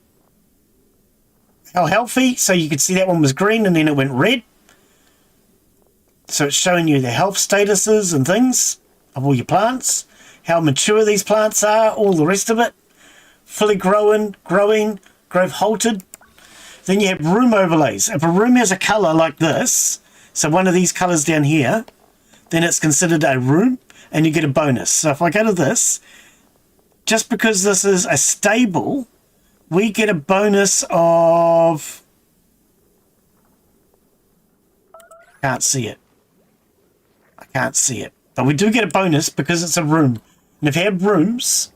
how healthy. So you could see that one was green and then it went red. So it's showing you the health statuses and things of all your plants. How mature these plants are, all the rest of it. Fully growing, growth halted. Then you have room overlays. If a room has a colour like this, so one of these colours down here, then it's considered a room and you get a bonus. So if I go to this, just because this is a stable, we get a bonus of... Can't see it. I can't see it. But we do get a bonus because it's a room. And if you have rooms...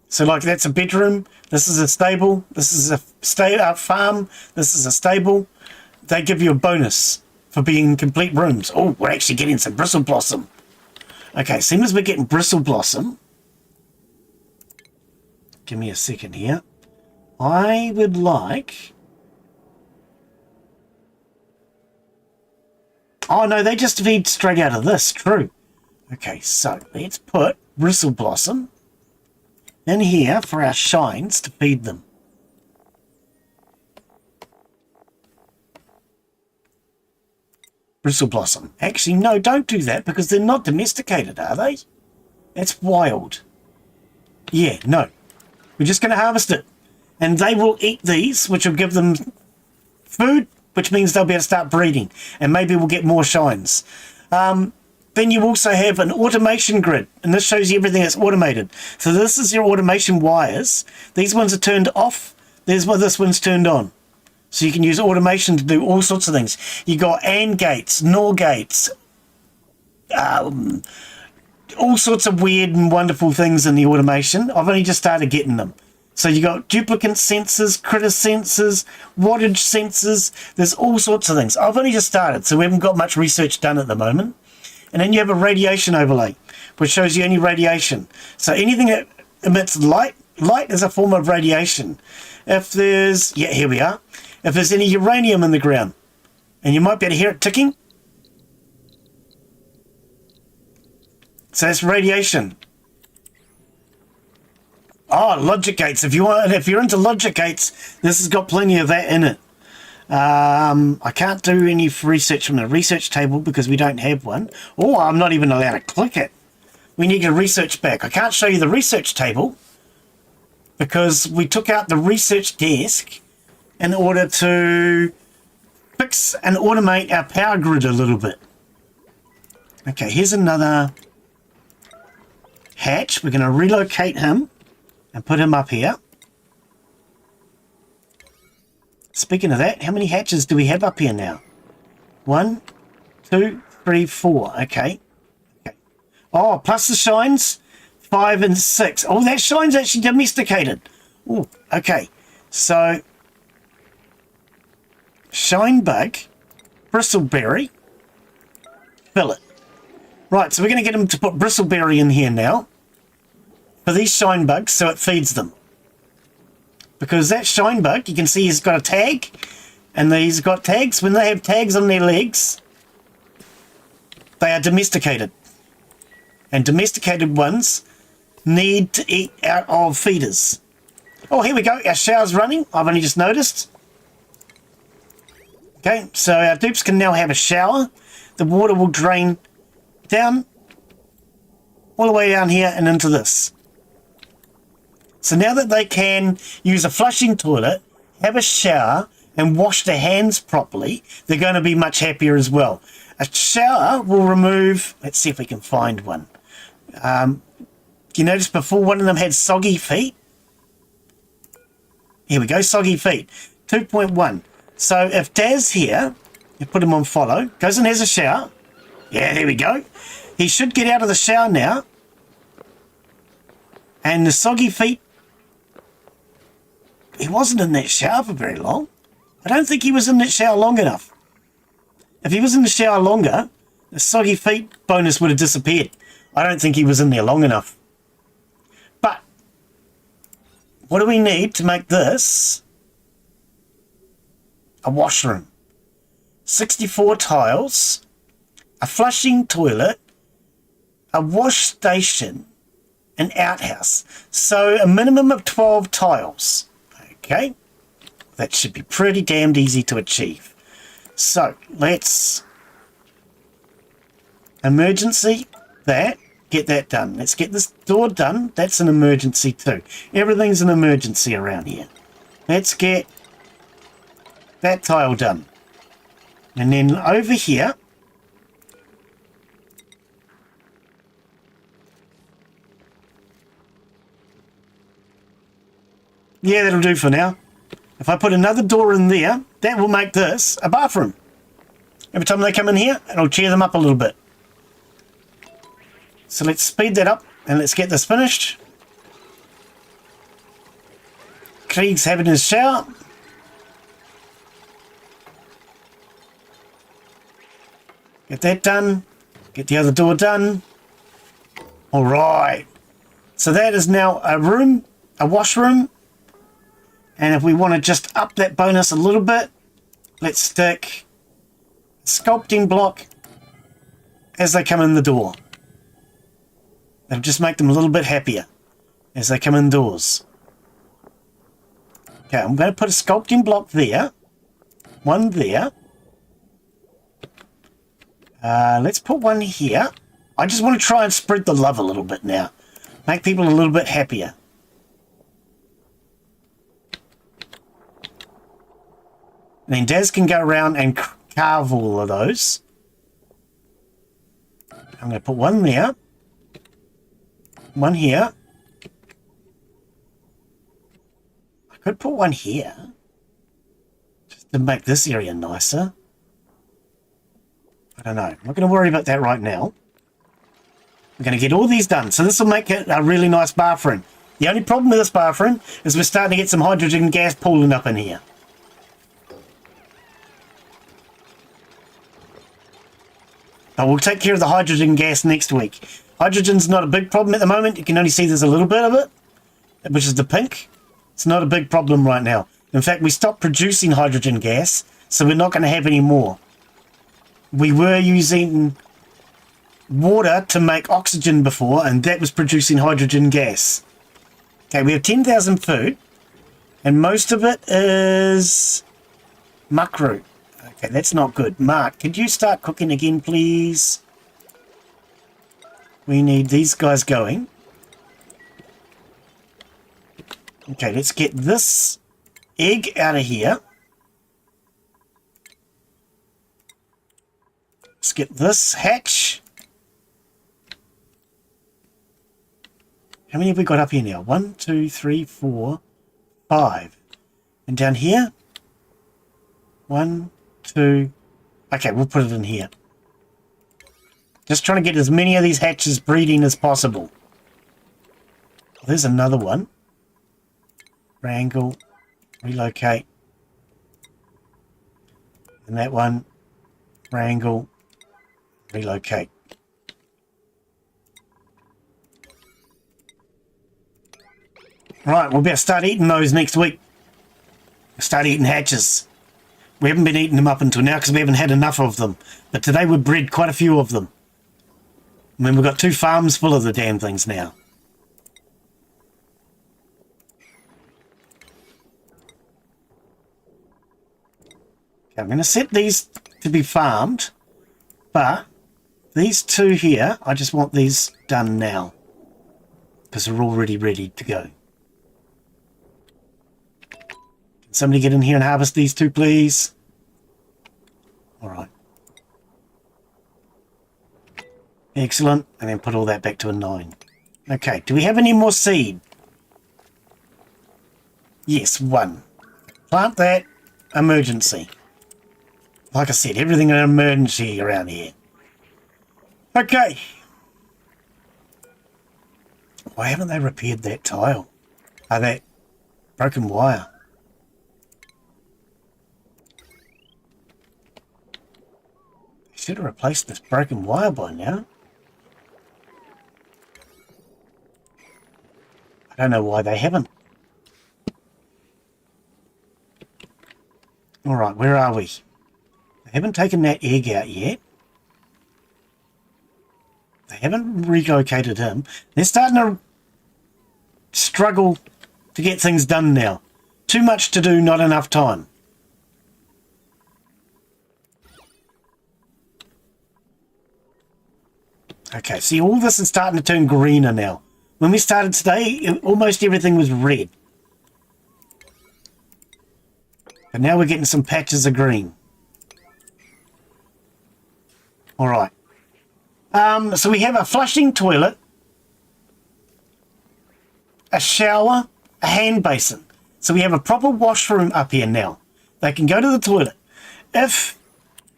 So like that's a bedroom, this is a stable, this is a farm, this is a stable. They give you a bonus for being complete rooms. Oh, we're actually getting some bristle blossom. Okay, as soon as we're getting bristle blossom, give me a second here. I would like... Oh no, they just feed straight out of this, true. Okay, so let's put bristle blossom in here for our shines to feed them. Bristle blossom. Actually, no, don't do that because they're not domesticated, are they? That's wild. Yeah, no. We're just going to harvest it. And they will eat these, which will give them food, which means they'll be able to start breeding, and maybe we'll get more shines. Then you also have an automation grid, and this shows you everything that's automated. So this is your automation wires. These ones are turned off. There's why this one's turned on. So you can use automation to do all sorts of things. You got AND gates, NOR gates, all sorts of weird and wonderful things in the automation. I've only just started getting them. So you got duplicant sensors, critter sensors, wattage sensors. There's all sorts of things. I've only just started, so we haven't got much research done at the moment. And then you have a radiation overlay, which shows you any radiation. So anything that emits light is a form of radiation. If there's, yeah, here we are. If there's any uranium in the ground, and you might be able to hear it ticking. So that's radiation. Oh, logic gates. If you're into logic gates, this has got plenty of that in it. I can't do any research from the research table because we don't have one. Oh, I'm not even allowed to click it. We need a research back. I can't show you the research table because we took out the research desk in order to fix and automate our power grid a little bit. Okay, here's another hatch. We're going to relocate him and put him up here. Speaking of that, how many hatches do we have up here now? 1, 2, 3, 4. Okay. Oh, plus the shines, 5 and 6. Oh, that shine's actually domesticated. Oh, okay. So, shine bug, bristleberry, fillet. Right, so we're going to get him to put bristleberry in here now for these shine bugs so it feeds them. Because that shine bug, you can see he's got a tag, and he's got tags. When they have tags on their legs, they are domesticated. And domesticated ones need to eat out of feeders. Oh, here we go. Our shower's running. I've only just noticed. Okay, so our dupes can now have a shower. The water will drain down, all the way down here and into this. So now that they can use a flushing toilet, have a shower, and wash their hands properly, they're going to be much happier as well. A shower will remove, let's see if we can find one. You notice before one of them had soggy feet? Here we go, soggy feet. 2.1. So if Daz here, you put him on follow, goes and has a shower. Yeah, there we go. He should get out of the shower now. And the soggy feet, he wasn't in that shower for very long. I don't think he was in that shower long enough. If he was in the shower longer, the soggy feet bonus would have disappeared. I don't think he was in there long enough. But what do we need to make this a washroom? 64 tiles, a flushing toilet, a wash station, an outhouse. So a minimum of 12 tiles. Okay, that should be pretty damned easy to achieve. So let's emergency that, get that done. Let's get this door done. That's an emergency too. Everything's an emergency around here. Let's get that tile done. And then over here, yeah, that'll do for now. If I put another door in there, that will make this a bathroom. Every time they come in here, it'll cheer them up a little bit. So let's speed that up and let's get this finished. Krieg's having his shower. Get that done. Get the other door done. All right. So that is now a room, a washroom. And if we want to just up that bonus a little bit, let's stick a sculpting block as they come in the door. That'll just make them a little bit happier as they come indoors. Okay, I'm going to put a sculpting block there. One there. Let's put one here. I just want to try and spread the love a little bit now. Make people a little bit happier. And then Daz can go around and carve all of those. I'm going to put one there. One here. I could put one here. Just to make this area nicer. I don't know. I'm not going to worry about that right now. We're going to get all these done. So this will make it a really nice bathroom. The only problem with this bathroom is we're starting to get some hydrogen gas pooling up in here. But we'll take care of the hydrogen gas next week. Hydrogen's not a big problem at the moment. You can only see there's a little bit of it, which is the pink. It's not a big problem right now. In fact, we stopped producing hydrogen gas, so we're not going to have any more. We were using water to make oxygen before, and that was producing hydrogen gas. Okay, we have 10,000 food, and most of it is muckroot. Okay, that's not good. Mark, could you start cooking again, please? We need these guys going. Okay, let's get this egg out of here. Let's get this hatch. How many have we got up here now? 1, 2, 3, 4, 5. And down here? 1, 2. Okay, we'll put it in here. Just trying to get as many of these hatches breeding as possible. Oh, there's another one. Wrangle. Relocate. And that one. Wrangle. Relocate. Right, we'll better start eating those next week. Start eating hatches. We haven't been eating them up until now because we haven't had enough of them. But today we bred quite a few of them. I mean, we've got 2 farms full of the damn things now. Okay, I'm going to set these to be farmed. But these 2 here, I just want these done now. Because they're already ready to go. Somebody get in here and harvest these 2, please. All right. Excellent. And then put all that back to a 9. Okay. Do we have any more seed? Yes, 1. Plant that. Emergency. Like I said, everything an emergency around here. Okay. Why haven't they repaired that tile? That broken wire? Should have replaced this broken wire by now. I don't know why they haven't. Alright, where are we? They haven't taken that egg out yet. They haven't relocated him. They're starting to struggle to get things done now. Too much to do, not enough time. Okay, see, all this is starting to turn greener now. When we started today, almost everything was red. But now we're getting some patches of green. Alright. So we have a flushing toilet, a shower, a hand basin. So we have a proper washroom up here now. They can go to the toilet. If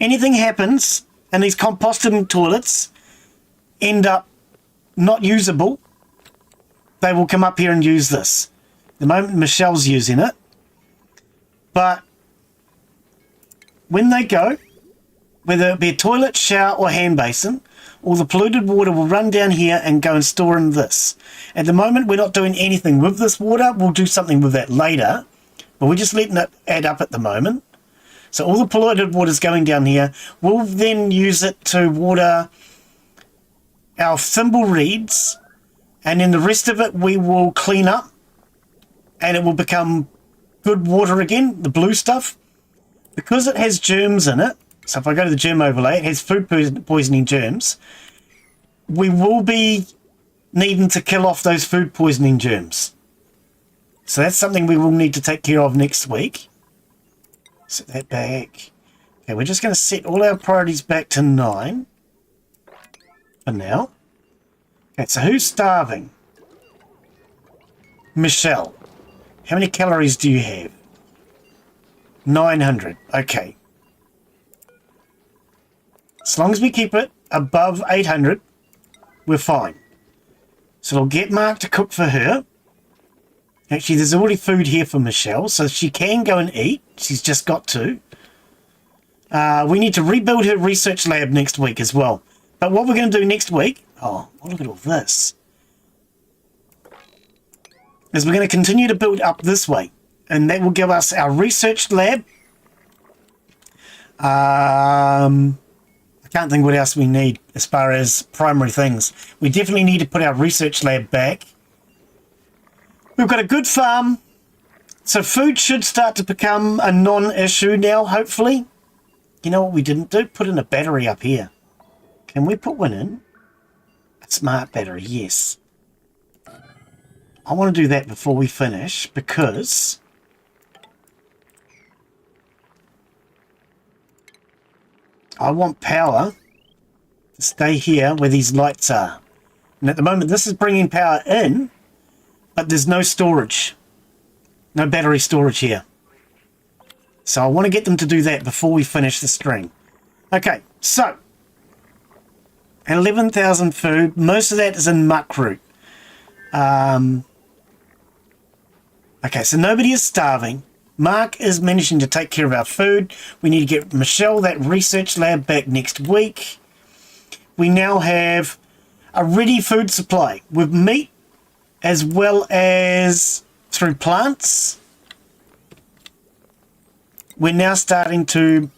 anything happens and these composting toilets end up not usable, they will come up here and use this. At the moment Michelle's using it, but when they go, whether it be a toilet, shower or hand basin, all the polluted water will run down here and go and store in this. At the moment we're not doing anything with this water. We'll do something with that later, but we're just letting it add up at the moment. So all the polluted water is going down here. We'll then use it to water our thimble reeds, and then the rest of it we will clean up and it will become good water again, the blue stuff. Because it has germs in it, so if I go to the germ overlay, it has food poisoning germs. We will be needing to kill off those food poisoning germs. So that's something we will need to take care of next week. Set that back. Okay, we're just going to set all our priorities back to 9 for now. Okay, so who's starving? Michelle. How many calories do you have? 900. Okay. As long as we keep it above 800, we're fine. So it'll get Mark to cook for her. Actually, there's already food here for Michelle, so she can go and eat. She's just got to. We need to rebuild her research lab next week as well. But what we're going to do next week... Oh, look at all this. Is we're going to continue to build up this way. And that will give us our research lab. I can't think what else we need as far as primary things. We definitely need to put our research lab back. We've got a good farm. So food should start to become a non-issue now, hopefully. You know what we didn't do? Put in a battery up here. Can we put one in? A smart battery, yes. I want to do that before we finish because... I want power to stay here where these lights are. And at the moment this is bringing power in, but there's no storage. No battery storage here. So I want to get them to do that before we finish the stream. Okay, so 11,000 food. Most of that is in muck root. Okay, so nobody is starving. Mark is managing to take care of our food. We need to get Michelle that research lab back next week. We now have a ready food supply with meat as well as through plants. We're now starting to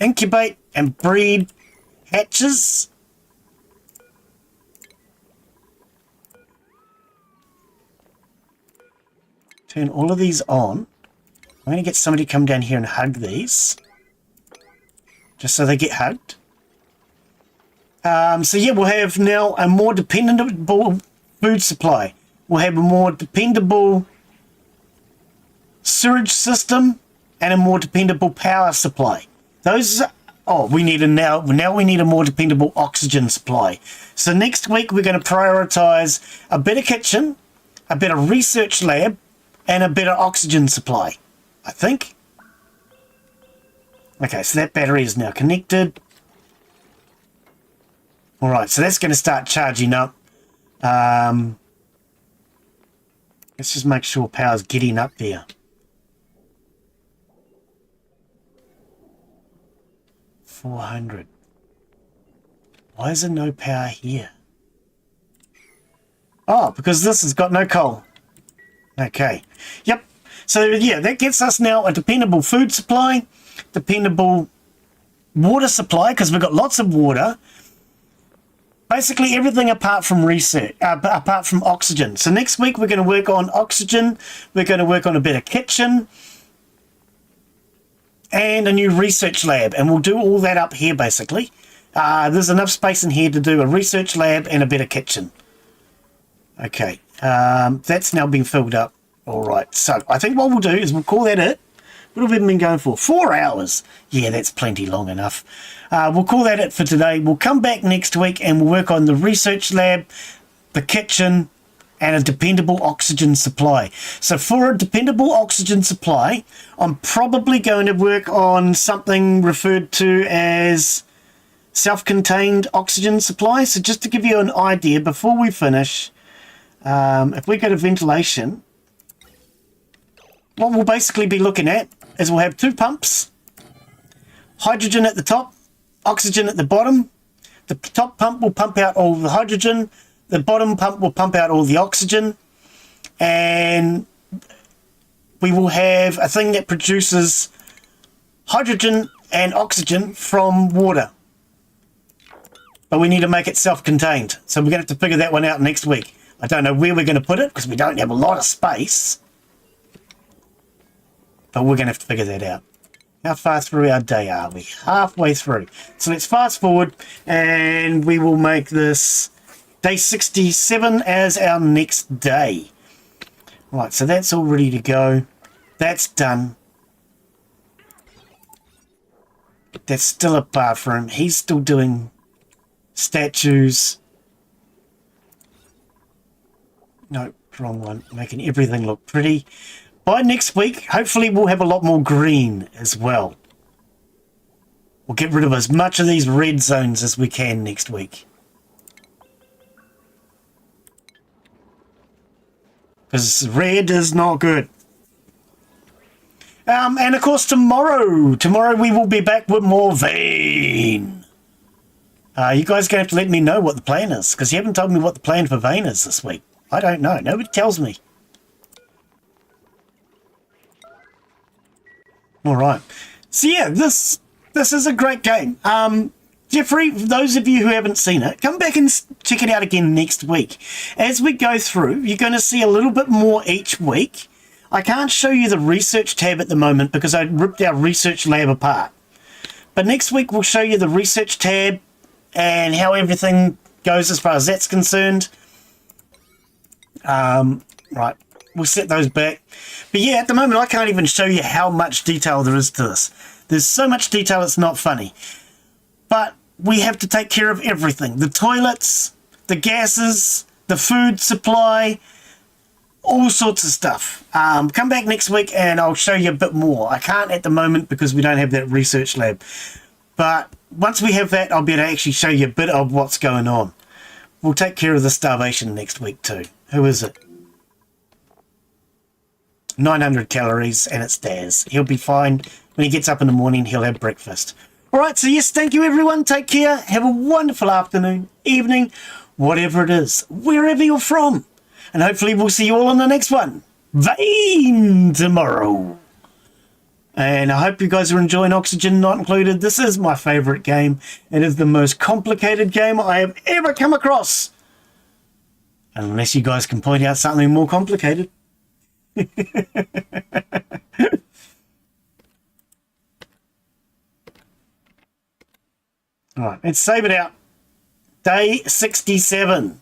incubate and breed hatches. Turn all of these on. I'm going to get somebody to come down here and hug these. Just so they get hugged. So yeah, we'll have now a more dependable food supply. We'll have a more dependable sewage system and a more dependable power supply. Those... Oh, we need now we need a more dependable oxygen supply. So next week we're going to prioritize a better kitchen, a better research lab, and a better oxygen supply. I think. Okay, so that battery is now connected. Alright, so that's going to start charging up. Let's just make sure power's getting up there. 400. Why is there no power here? Oh, because this has got no coal. Okay. Yep. So, yeah, that gets us now a dependable food supply, dependable water supply, because we've got lots of water. Basically everything apart from research, apart from oxygen. So next week we're going to work on oxygen, we're going to work on a better kitchen, and a new research lab. And we'll do all that up here, basically. There's enough space in here to do a research lab and a better kitchen. Okay, that's now been filled up. Alright, so I think what we'll do is we'll call that it. What have we been going for? 4 hours. Yeah, that's plenty long enough. We'll call that it for today. We'll come back next week and we'll work on the research lab, the kitchen, and a dependable oxygen supply. So for a dependable oxygen supply, I'm probably going to work on something referred to as self-contained oxygen supply. So just to give you an idea before we finish, if we go to ventilation, what we'll basically be looking at is we'll have 2 pumps, hydrogen at the top, oxygen at the bottom. The top pump will pump out all the hydrogen, the bottom pump will pump out all the oxygen, and we will have a thing that produces hydrogen and oxygen from water. But we need to make it self-contained, so we're going to have to figure that one out next week. I don't know where we're going to put it because we don't have a lot of space. But we're going to have to figure that out. How far through our day are we? Halfway through. So let's fast forward and we will make this day 67 as our next day. Right, so that's all ready to go. That's done. That's still a part for him. He's still doing statues. No, wrong one. Making everything look pretty. By next week, hopefully we'll have a lot more green as well. We'll get rid of as much of these red zones as we can next week. Because red is not good. And of course tomorrow we will be back with more Vein. You guys are going to have to let me know what the plan is, because you haven't told me what the plan for Vein is this week. I don't know. Nobody tells me. All right. So yeah, this is a great game. Jeffrey, for those of you who haven't seen it, come back and check it out again next week. As we go through, you're going to see a little bit more each week. I can't show you the research tab at the moment because I ripped our research lab apart. But next week we'll show you the research tab and how everything goes as far as that's concerned. Right, we'll set those back. But yeah, at the moment I can't even show you how much detail there is to this. There's so much detail it's not funny. But we have to take care of everything. The toilets, the gases, the food supply, all sorts of stuff. Come back next week and I'll show you a bit more. I can't at the moment because we don't have that research lab. But once we have that, I'll be able to actually show you a bit of what's going on. We'll take care of the starvation next week too. Who is it? 900 calories and it's Daz. He'll be fine. When he gets up in the morning, he'll have breakfast. Alright, so yes, thank you everyone. Take care. Have a wonderful afternoon, evening, whatever it is, wherever you're from. And hopefully we'll see you all on the next one. Vein tomorrow. And I hope you guys are enjoying Oxygen Not Included. This is my favourite game. It is the most complicated game I have ever come across. Unless you guys can point out something more complicated. Alright, let's save it out. Day 67.